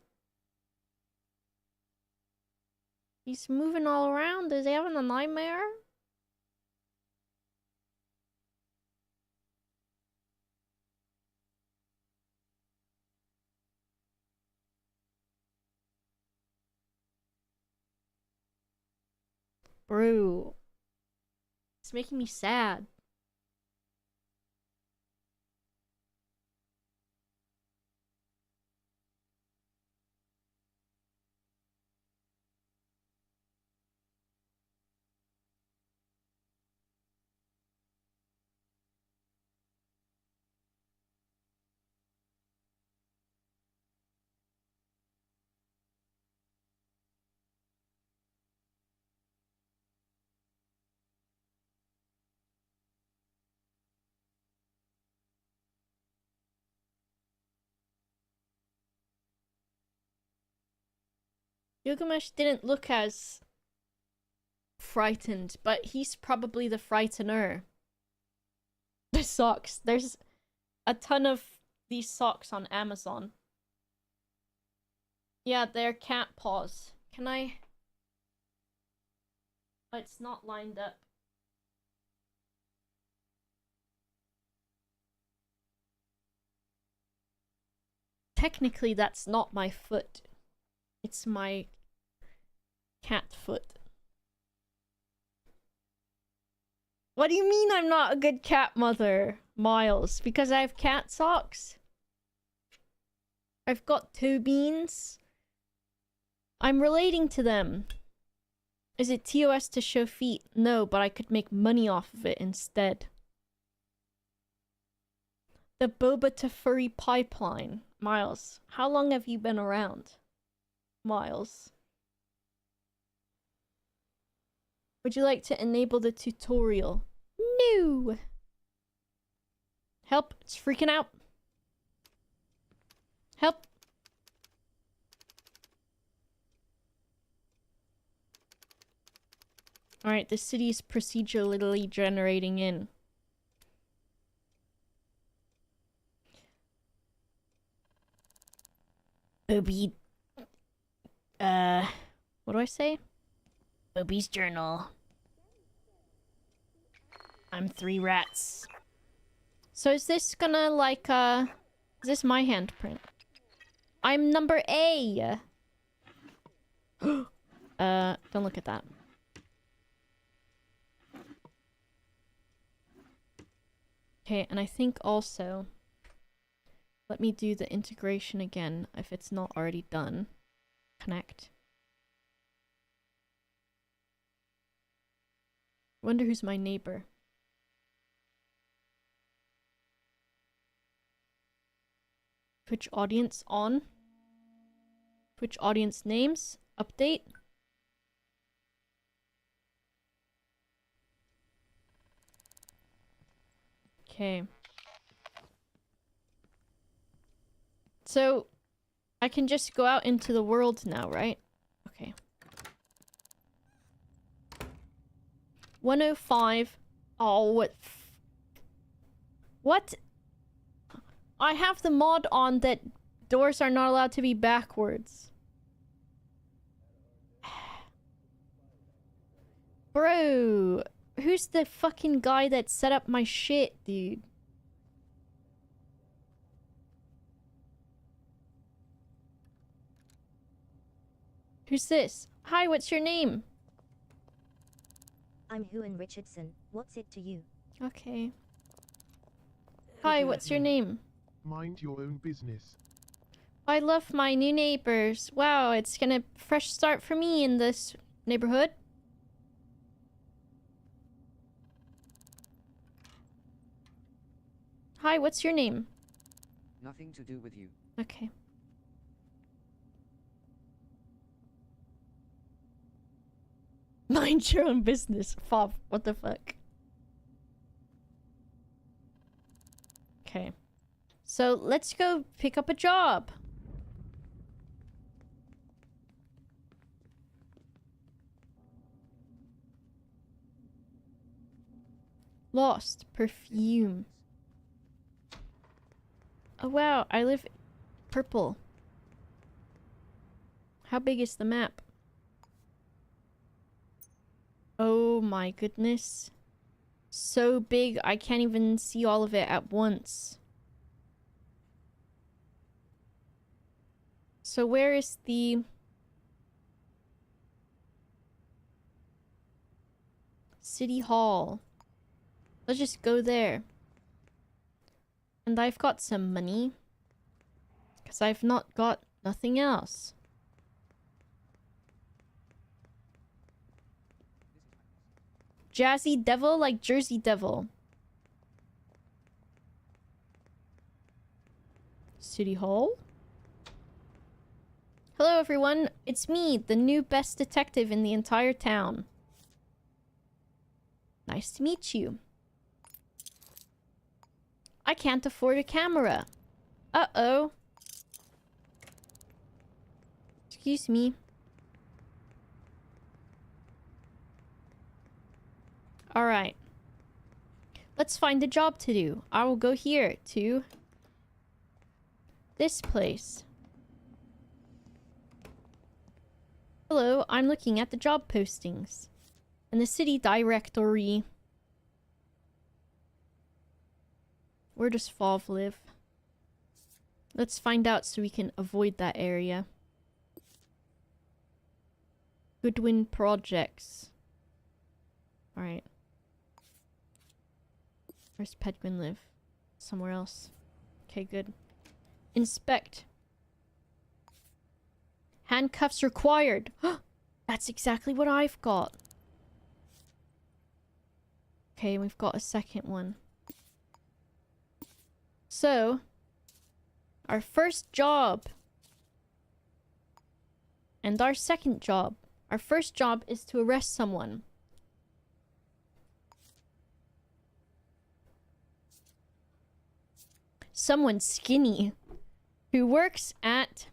He's moving all around. Is he having a nightmare? Bro. It's making me sad. Gilgamesh didn't look as frightened, but he's probably the frightener. The socks. There's a ton of these socks on Amazon. Yeah, they're cat paws. Can I... Oh, it's not lined up. technically that's not my foot. It's my cat foot. What do you mean I'm not a good cat mother, Miles? Because I have cat socks? I've got two beans. I'm relating to them. Is it TOS to show feet? No, but I could make money off of it instead. The Boba to Furry pipeline. Miles, how long have you been around? Miles. Would you like to enable the tutorial? No! Help, it's freaking out. Help. Alright, the city is procedurally generating in. Booby. What do I say? Booby's journal. I'm 3 rats. So is this gonna like, is this my handprint? I'm number A! Don't look at that. Okay, and I think also... Let me do the integration again, if it's not already done. Connect. Wonder who's my neighbor. Twitch audience on. Twitch audience names. Update. Okay. So, I can just go out into the world now, right? Okay. 105. Oh, what? What? I have the mod on that doors are not allowed to be backwards. Bro, who's the fucking guy that set up my shit, dude? Who's this? Hi, what's your name? I'm Huan Richardson. What's it to you? Okay. Hi, what's your name? Mind your own business. I love my new neighbors. Wow, it's gonna fresh start for me in this neighborhood. Hi, what's your name? Nothing to do with you. Okay. Mind your own business, Fob. What the fuck? Okay. So, let's go pick up a job. Lost. Perfume. Oh wow, I live purple. How big is the map? Oh my goodness. So big, I can't even see all of it at once. So where is the... City Hall? Let's just go there. And I've got some money. Because I've not got nothing else. Jazzy Devil like Jersey Devil. City Hall? Hello everyone, it's me, the new best detective in the entire town. Nice to meet you. I can't afford a camera. Uh-oh. Excuse me. Alright. Let's find a job to do. I will go here to this place. Hello, I'm looking at the job postings. And the city directory. Where does Fov live? Let's find out so we can avoid that area. Goodwin Projects. Alright. Where's Pedguin live? Somewhere else. Okay, good. Inspect. Handcuffs required. That's exactly what I've got. Okay, we've got a second one. So, our first job and our second job. Our first job is to arrest someone. Someone skinny who works at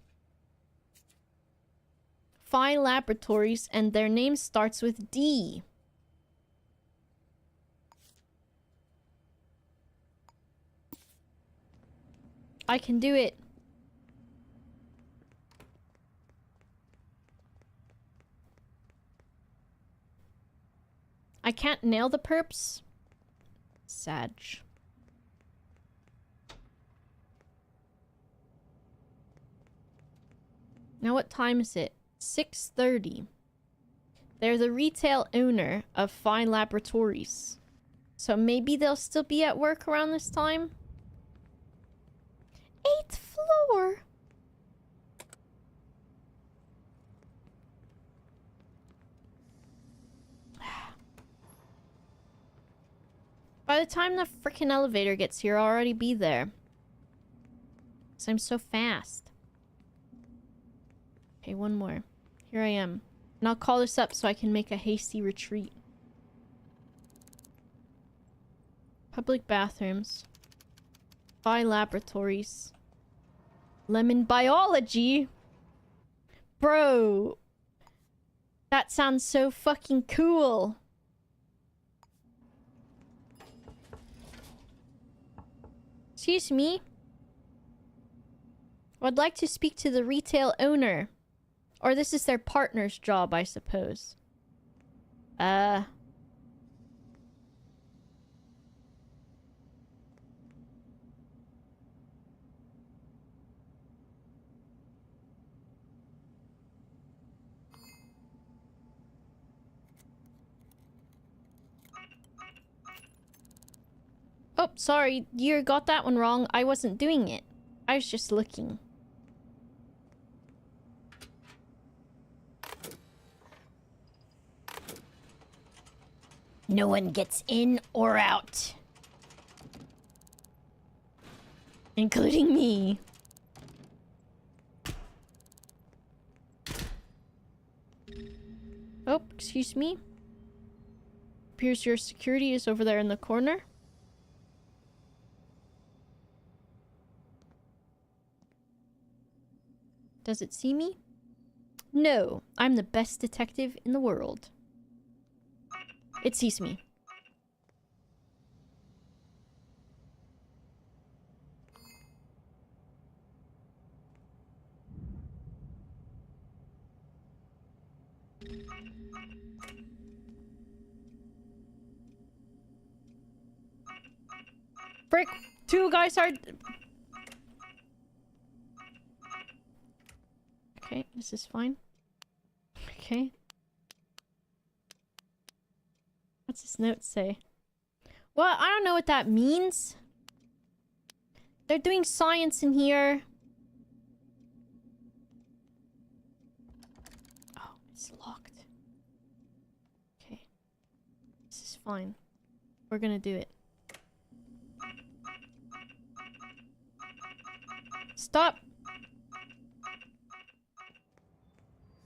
Phi Laboratories and their name starts with D. I can do it. I can't nail the perps. Sag. Now what time is it? 6:30. They're the retail owner of Phi Laboratories. So maybe they'll still be at work around this time? 8th floor! By the time the frickin' elevator gets here, I'll already be there. 'Cause I'm so fast. Okay, one more. Here I am. And I'll call this up so I can make a hasty retreat. Public bathrooms. Phi Laboratories. Lemon Biology! Bro! That sounds so fucking cool! Excuse me? I'd like to speak to the retail owner. Or this is their partner's job, I suppose. Oh, sorry. You got that one wrong. I wasn't doing it. I was just looking. No one gets in or out. Including me. Oh, excuse me. Appears your security is over there in the corner. Does it see me? No, I'm the best detective in the world. It sees me. Frick! Two guys are... Okay, this is fine. Okay. What's this note say? Well, I don't know what that means. They're doing science in here. Oh, it's locked. Okay. This is fine. We're gonna do it. Stop!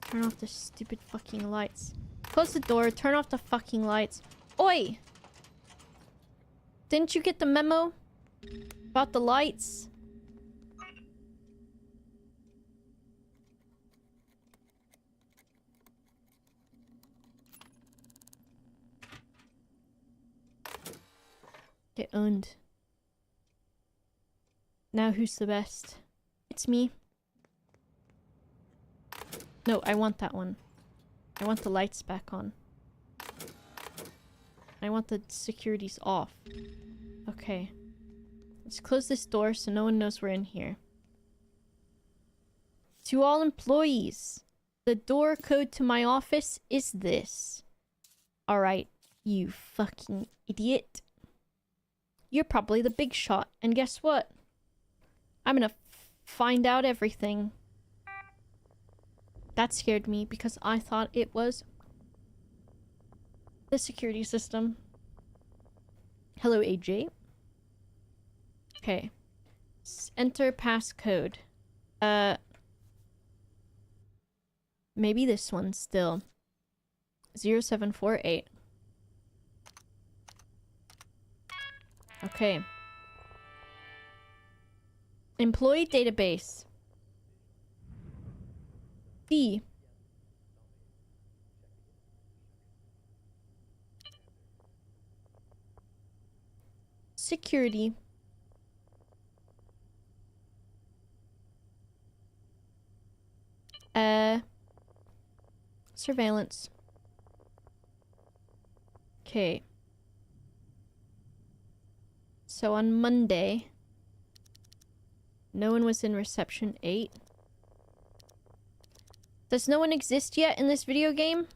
Turn off the stupid fucking lights. Close the door, turn off the fucking lights. Oi! Didn't you get the memo? About the lights? Get owned. Now who's the best? It's me. No, I want that one. I want the lights back on. I want the securities off. Okay. Let's close this door so no one knows we're in here. To all employees, the door code to my office is this. Alright, you fucking idiot. You're probably the big shot, and guess what? I'm gonna find out everything. That scared me because I thought it was the security system. Hello, AJ. Okay. Enter passcode. Maybe this one still. 0748. Okay. Employee database. D. Security. Surveillance. Okay. So on Monday, no one was in reception 8. Does no one exist yet in this video game?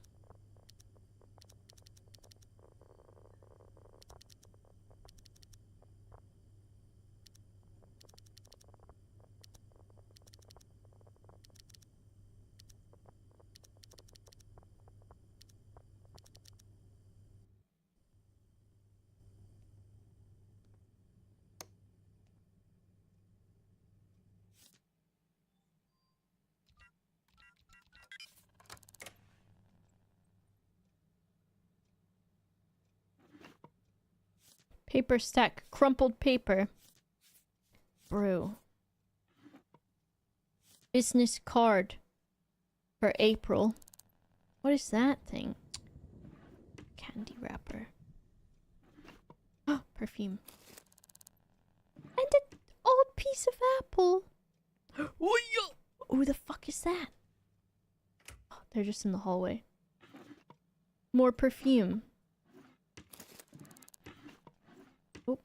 Paper stack. Crumpled paper. Bro. Business card. For April. What is that thing? Candy wrapper. Oh, perfume. And an old piece of apple. Oh, yeah. Who the fuck is that? Oh, they're just in the hallway. More perfume. Oh.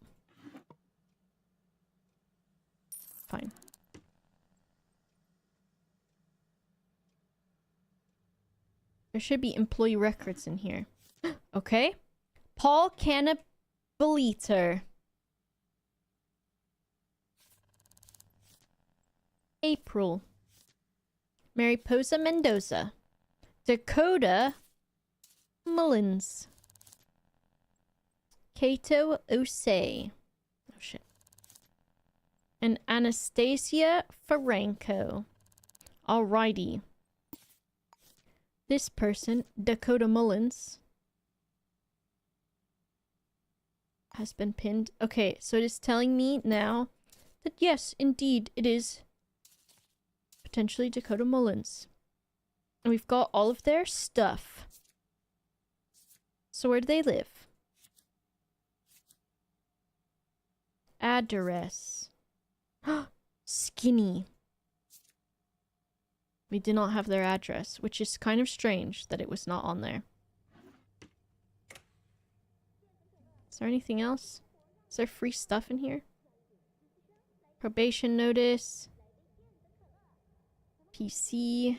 Fine. There should be employee records in here. Okay. Paul Cannabeliter. April. Mariposa Mendoza. Dakota Mullins. Kato Osei. Oh shit. And Anastasia Franco. Alrighty. This person, Dakota Mullins, has been pinned. Okay, so it is telling me now that yes, indeed, it is potentially Dakota Mullins. And we've got all of their stuff. So where do they live? Address. Skinny. We did not have their address, which is kind of strange that it was not on there. Is there anything else? Is there free stuff in here? Probation notice. PC.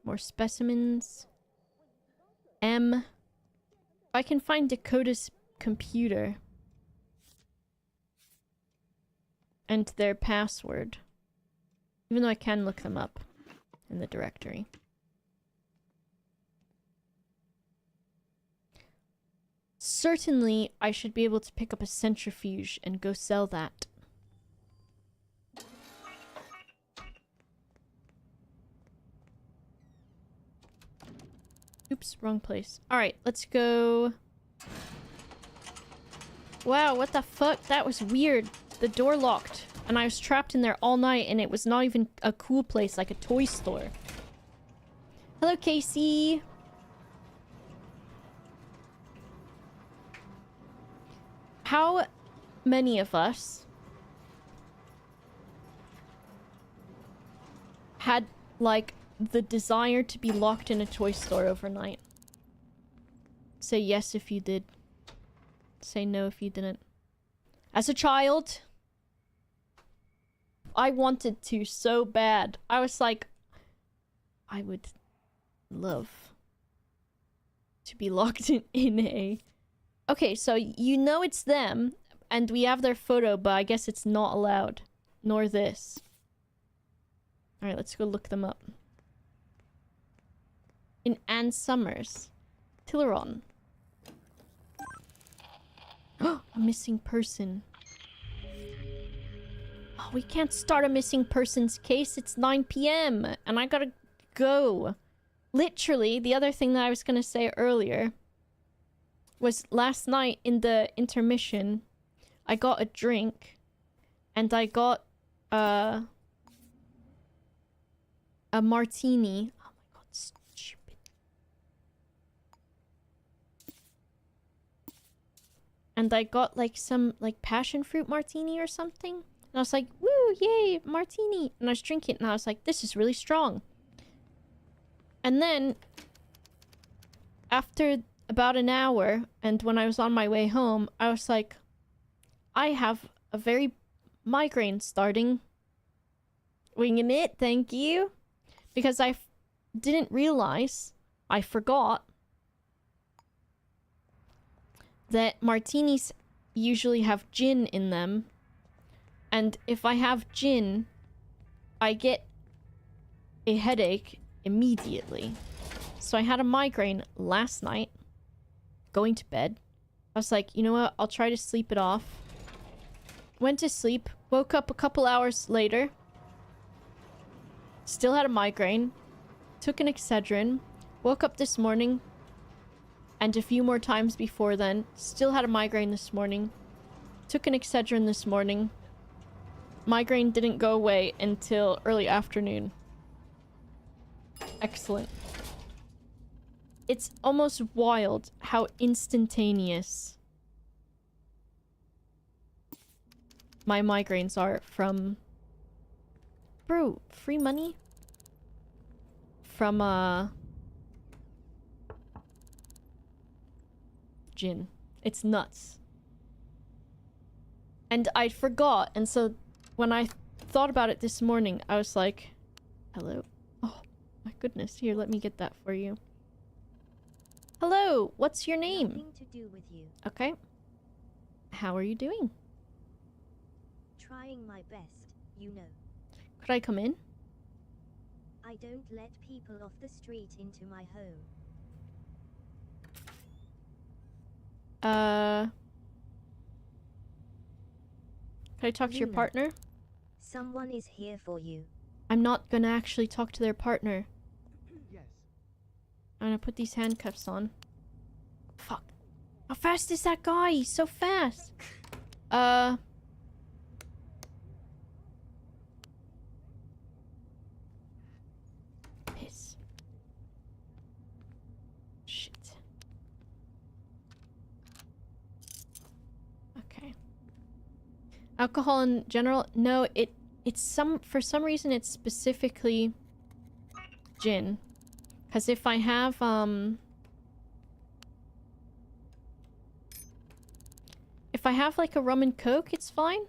More specimens. M. If I can find Dakota's computer. And their password. Even though I can look them up in the directory. Certainly, I should be able to pick up a centrifuge and go sell that. Oops, wrong place. Alright, let's go. Wow, what the fuck? That was weird. The door locked. And I was trapped in there all night, and it was not even a cool place, like a toy store. Hello, Casey. How many of us had, like, the desire to be locked in a toy store overnight? Say yes if you did. Say no if you didn't. As a child... I wanted to so bad. I was like, I would love to be locked in a... Okay, so you know it's them, and we have their photo, but I guess it's not allowed. Nor this. Alright, let's go look them up. In Ann Summers. Tilleron. A missing person. Oh, we can't start a missing persons case. It's 9 p.m. and I gotta go. Literally, the other thing that I was gonna say earlier was last night in the intermission, I got a drink and I got a martini. Oh my god, stupid. And I got like some like passion fruit martini or something. And I was like, woo, yay, martini. And I was drinking it and I was like, this is really strong. And then, after about an hour, and when I was on my way home, I was like, I have a very migraine starting. Winging it, thank you. Because I didn't realize, I forgot, that martinis usually have gin in them. And if I have gin, I get a headache immediately. So I had a migraine last night, going to bed. I was like, you know what, I'll try to sleep it off. Went to sleep, woke up a couple hours later, still had a migraine, took an Excedrin, woke up this morning, and a few more times before then, still had a migraine this morning, took an Excedrin this morning. Migraine didn't go away until early afternoon. Excellent. It's almost wild how instantaneous my migraines are from... Bro, free money? From, gin. It's nuts. And I forgot, and so when I thought about it this morning, I was like, hello? Oh, my goodness. Here, let me get that for you. Hello, what's your name? Nothing to do with you. Okay. How are you doing? Trying my best, you know. Could I come in? I don't let people off the street into my home. Can I talk to your Luna. partner? Someone is here for you. I'm not gonna actually talk to their partner. Yes. I'm gonna put these handcuffs on. Fuck. How fast is that guy? He's so fast. Piss. Shit. Okay. Alcohol in general? No, it's for some reason it's specifically gin. Because if I have, if I have like a rum and coke, it's fine.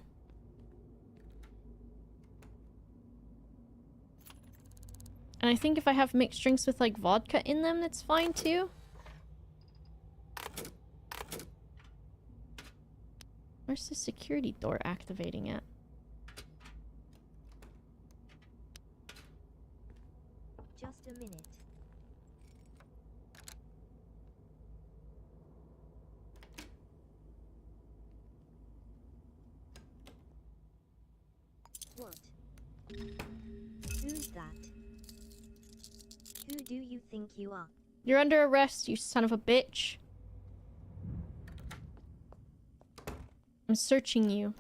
And I think if I have mixed drinks with like vodka in them, that's fine too. Where's the security door activating at? Just a minute. What? Who's that? Who do you think you are? You're under arrest, you son of a bitch. I'm searching you.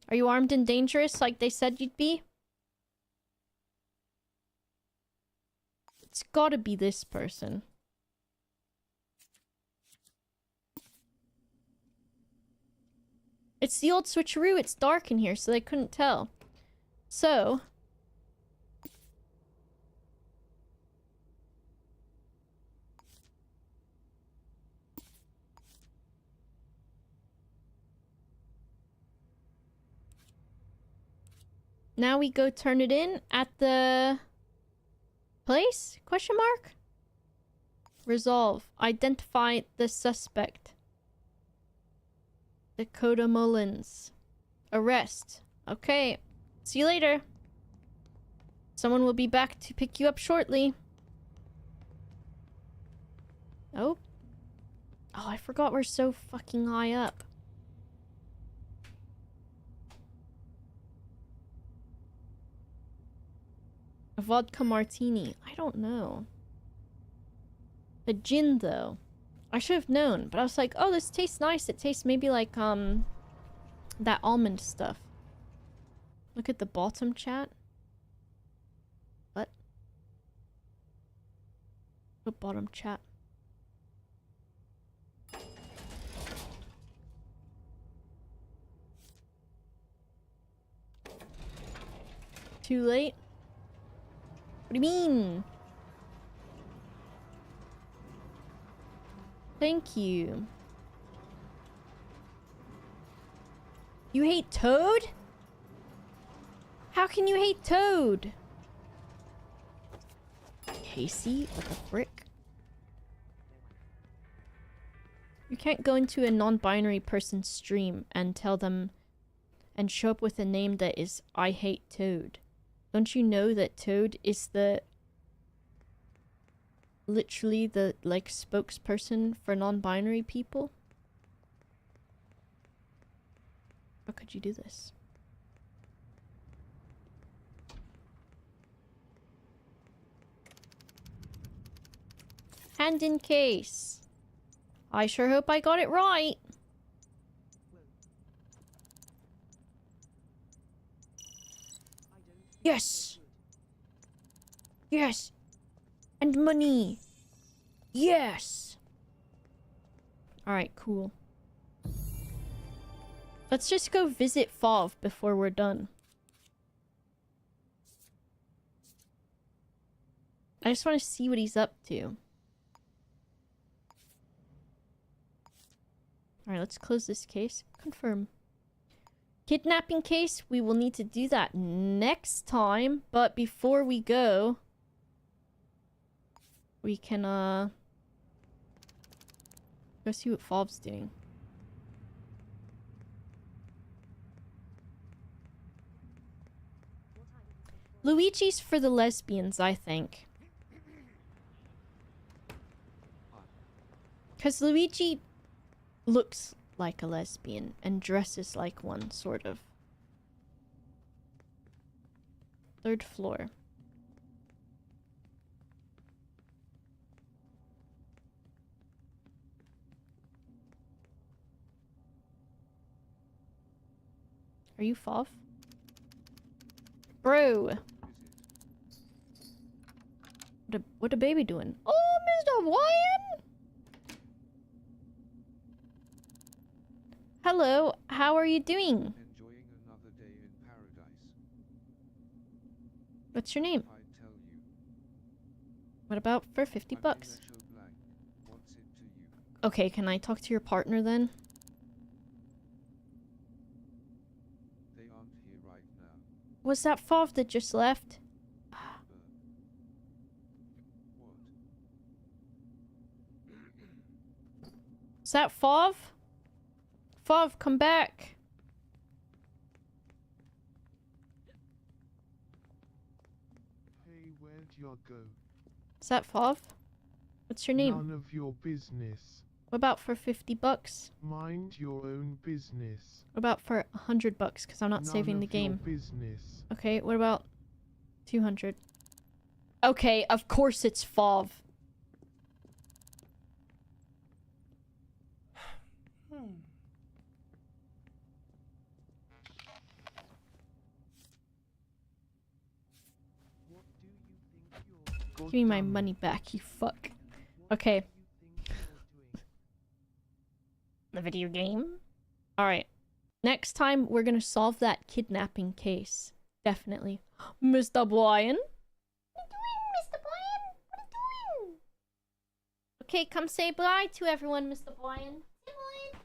Are you armed and dangerous like they said you'd be? It's gotta be this person. It's the old switcheroo. It's dark in here, so they couldn't tell. So... Now we go turn it in at the place? Question mark? Resolve. Identify the suspect. Dakota Mullins. Arrest. Okay. See you later. Someone will be back to pick you up shortly. Oh. Oh, I forgot we're so fucking high up. A vodka martini. I don't know. A gin, though. I should have known, but I was like, oh, this tastes nice. It tastes maybe like, that almond stuff. Look at the bottom, chat. What? What bottom, chat? Too late? What do you mean? Thank you. You hate Toad? How can you hate Toad? Casey? What the frick? You can't go into a non-binary person's stream and tell them and show up with a name that is I hate Toad. Don't you know that Toad is the literally the like spokesperson for non-binary people? How could you do this? Hand in case. I sure hope I got it right. Yes. Yes. And money. Yes. Alright, cool. Let's just go visit Fov before we're done. I just want to see what he's up to. Alright, let's close this case. Confirm. Kidnapping case, we will need to do that next time. But before we go, we can, go see what Fov's doing. Luigi's for the lesbians, I think. Because Luigi looks like a lesbian and dresses like one, sort of. 3rd floor. Are you Fov? Bro! What a baby doing? Oh, Mr. Wyan! Hello, how are you doing? Enjoying another day in paradise. What's your name? I tell you. What about for 50 bucks? Black wants it to you. Okay, can I talk to your partner then? They aren't here right now. Was that Fov that just left? What? Is that Fov? Fov, come back! Hey, where'd you go? Is that Fov? What's your name? None of your business. What about for 50 bucks? Mind your own business. What about for 100 bucks? Because I'm not None saving of the game. Your business. Okay, what about 200? Okay, of course it's Fov. What do you think you're Give me my goddamn money it. back, you fuck. What Okay. do you think you're doing? The video game? Alright. Next time, we're gonna solve that kidnapping case. Definitely. Mr. Brian? What are you doing, Mr. Brian? What are you doing? Okay, come say bye to everyone, Mr. Brian. Say bye.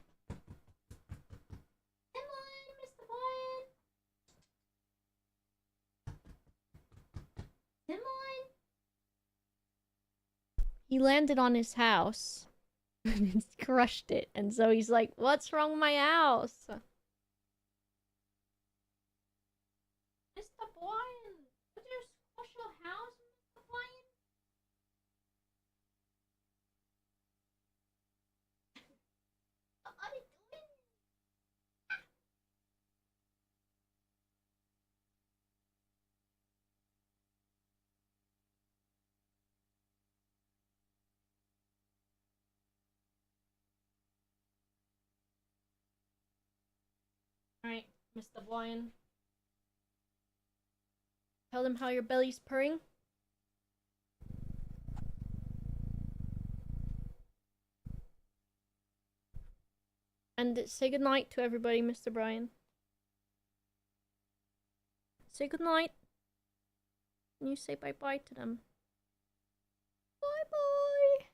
Say bye, Mr. Brian. he landed on his house. Crushed it. And so he's like, what's wrong with my house? Mr. Boyan, would you squash your house, Mr. Boyan? What are you doing? Alright, Mr. Boyan. Tell them how your belly's purring. And say goodnight to everybody, Mr. Brian. Say goodnight. And you say bye-bye to them. Bye-bye.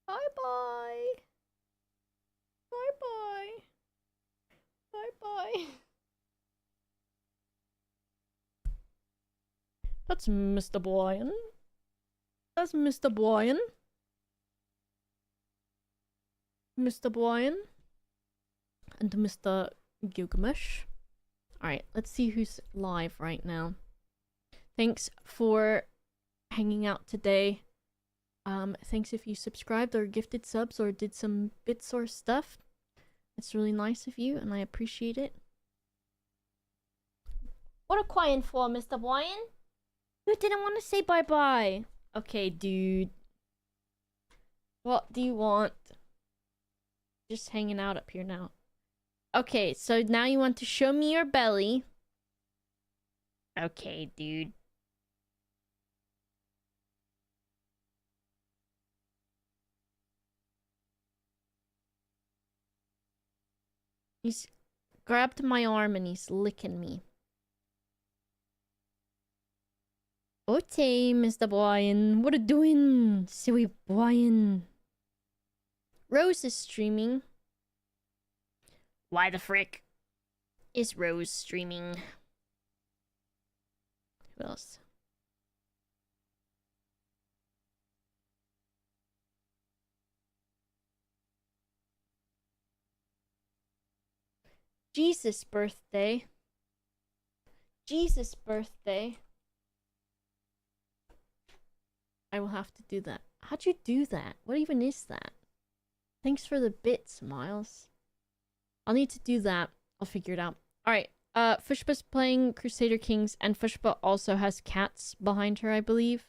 Bye-bye. Bye-bye. Bye-bye. That's Mr. Boyan. That's Mr. Boyan. Mr. Boyan. And Mr. Gilgamesh. Alright, let's see who's live right now. Thanks for hanging out today. Thanks if you subscribed or gifted subs or did some bits or stuff. It's really nice of you and I appreciate it. What a coin for, Mr. Boyan? You didn't want to say bye-bye. Okay, dude. What do you want? Just hanging out up here now. Okay, so now you want to show me your belly. Okay, dude. He's grabbed my arm and he's licking me. Okay, Mr. Brian. What are you doing, silly Brian? Rose is streaming. Why the frick is Rose streaming? Who else? Jesus' birthday. Jesus' birthday. I will have to do that. How'd you do that? What even is that? Thanks for the bits, Miles. I'll need to do that. I'll figure it out. Alright, Fushpa's playing Crusader Kings, and Fushpa also has cats behind her, I believe.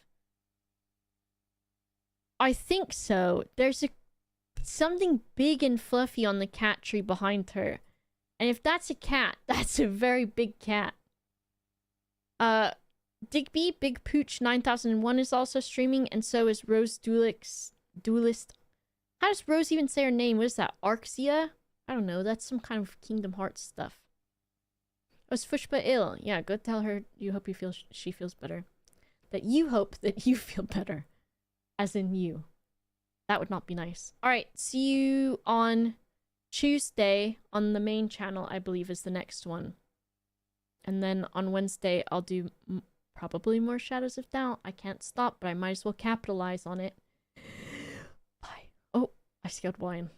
I think so. There's something big and fluffy on the cat tree behind her. And if that's a cat, that's a very big cat. Digby, Big Pooch 9001 is also streaming, and so is Rose Duelist. How does Rose even say her name? What is that? Arxia? I don't know. That's some kind of Kingdom Hearts stuff. Oh, is Fushpa ill? Yeah, go tell her you hope she feels better. That you hope that you feel better. As in you. That would not be nice. Alright, see you on Tuesday on the main channel, I believe, is the next one. And then on Wednesday, I'll do probably more Shadows of Doubt. I can't stop, but I might as well capitalize on it. Bye. Oh, I scared Wine.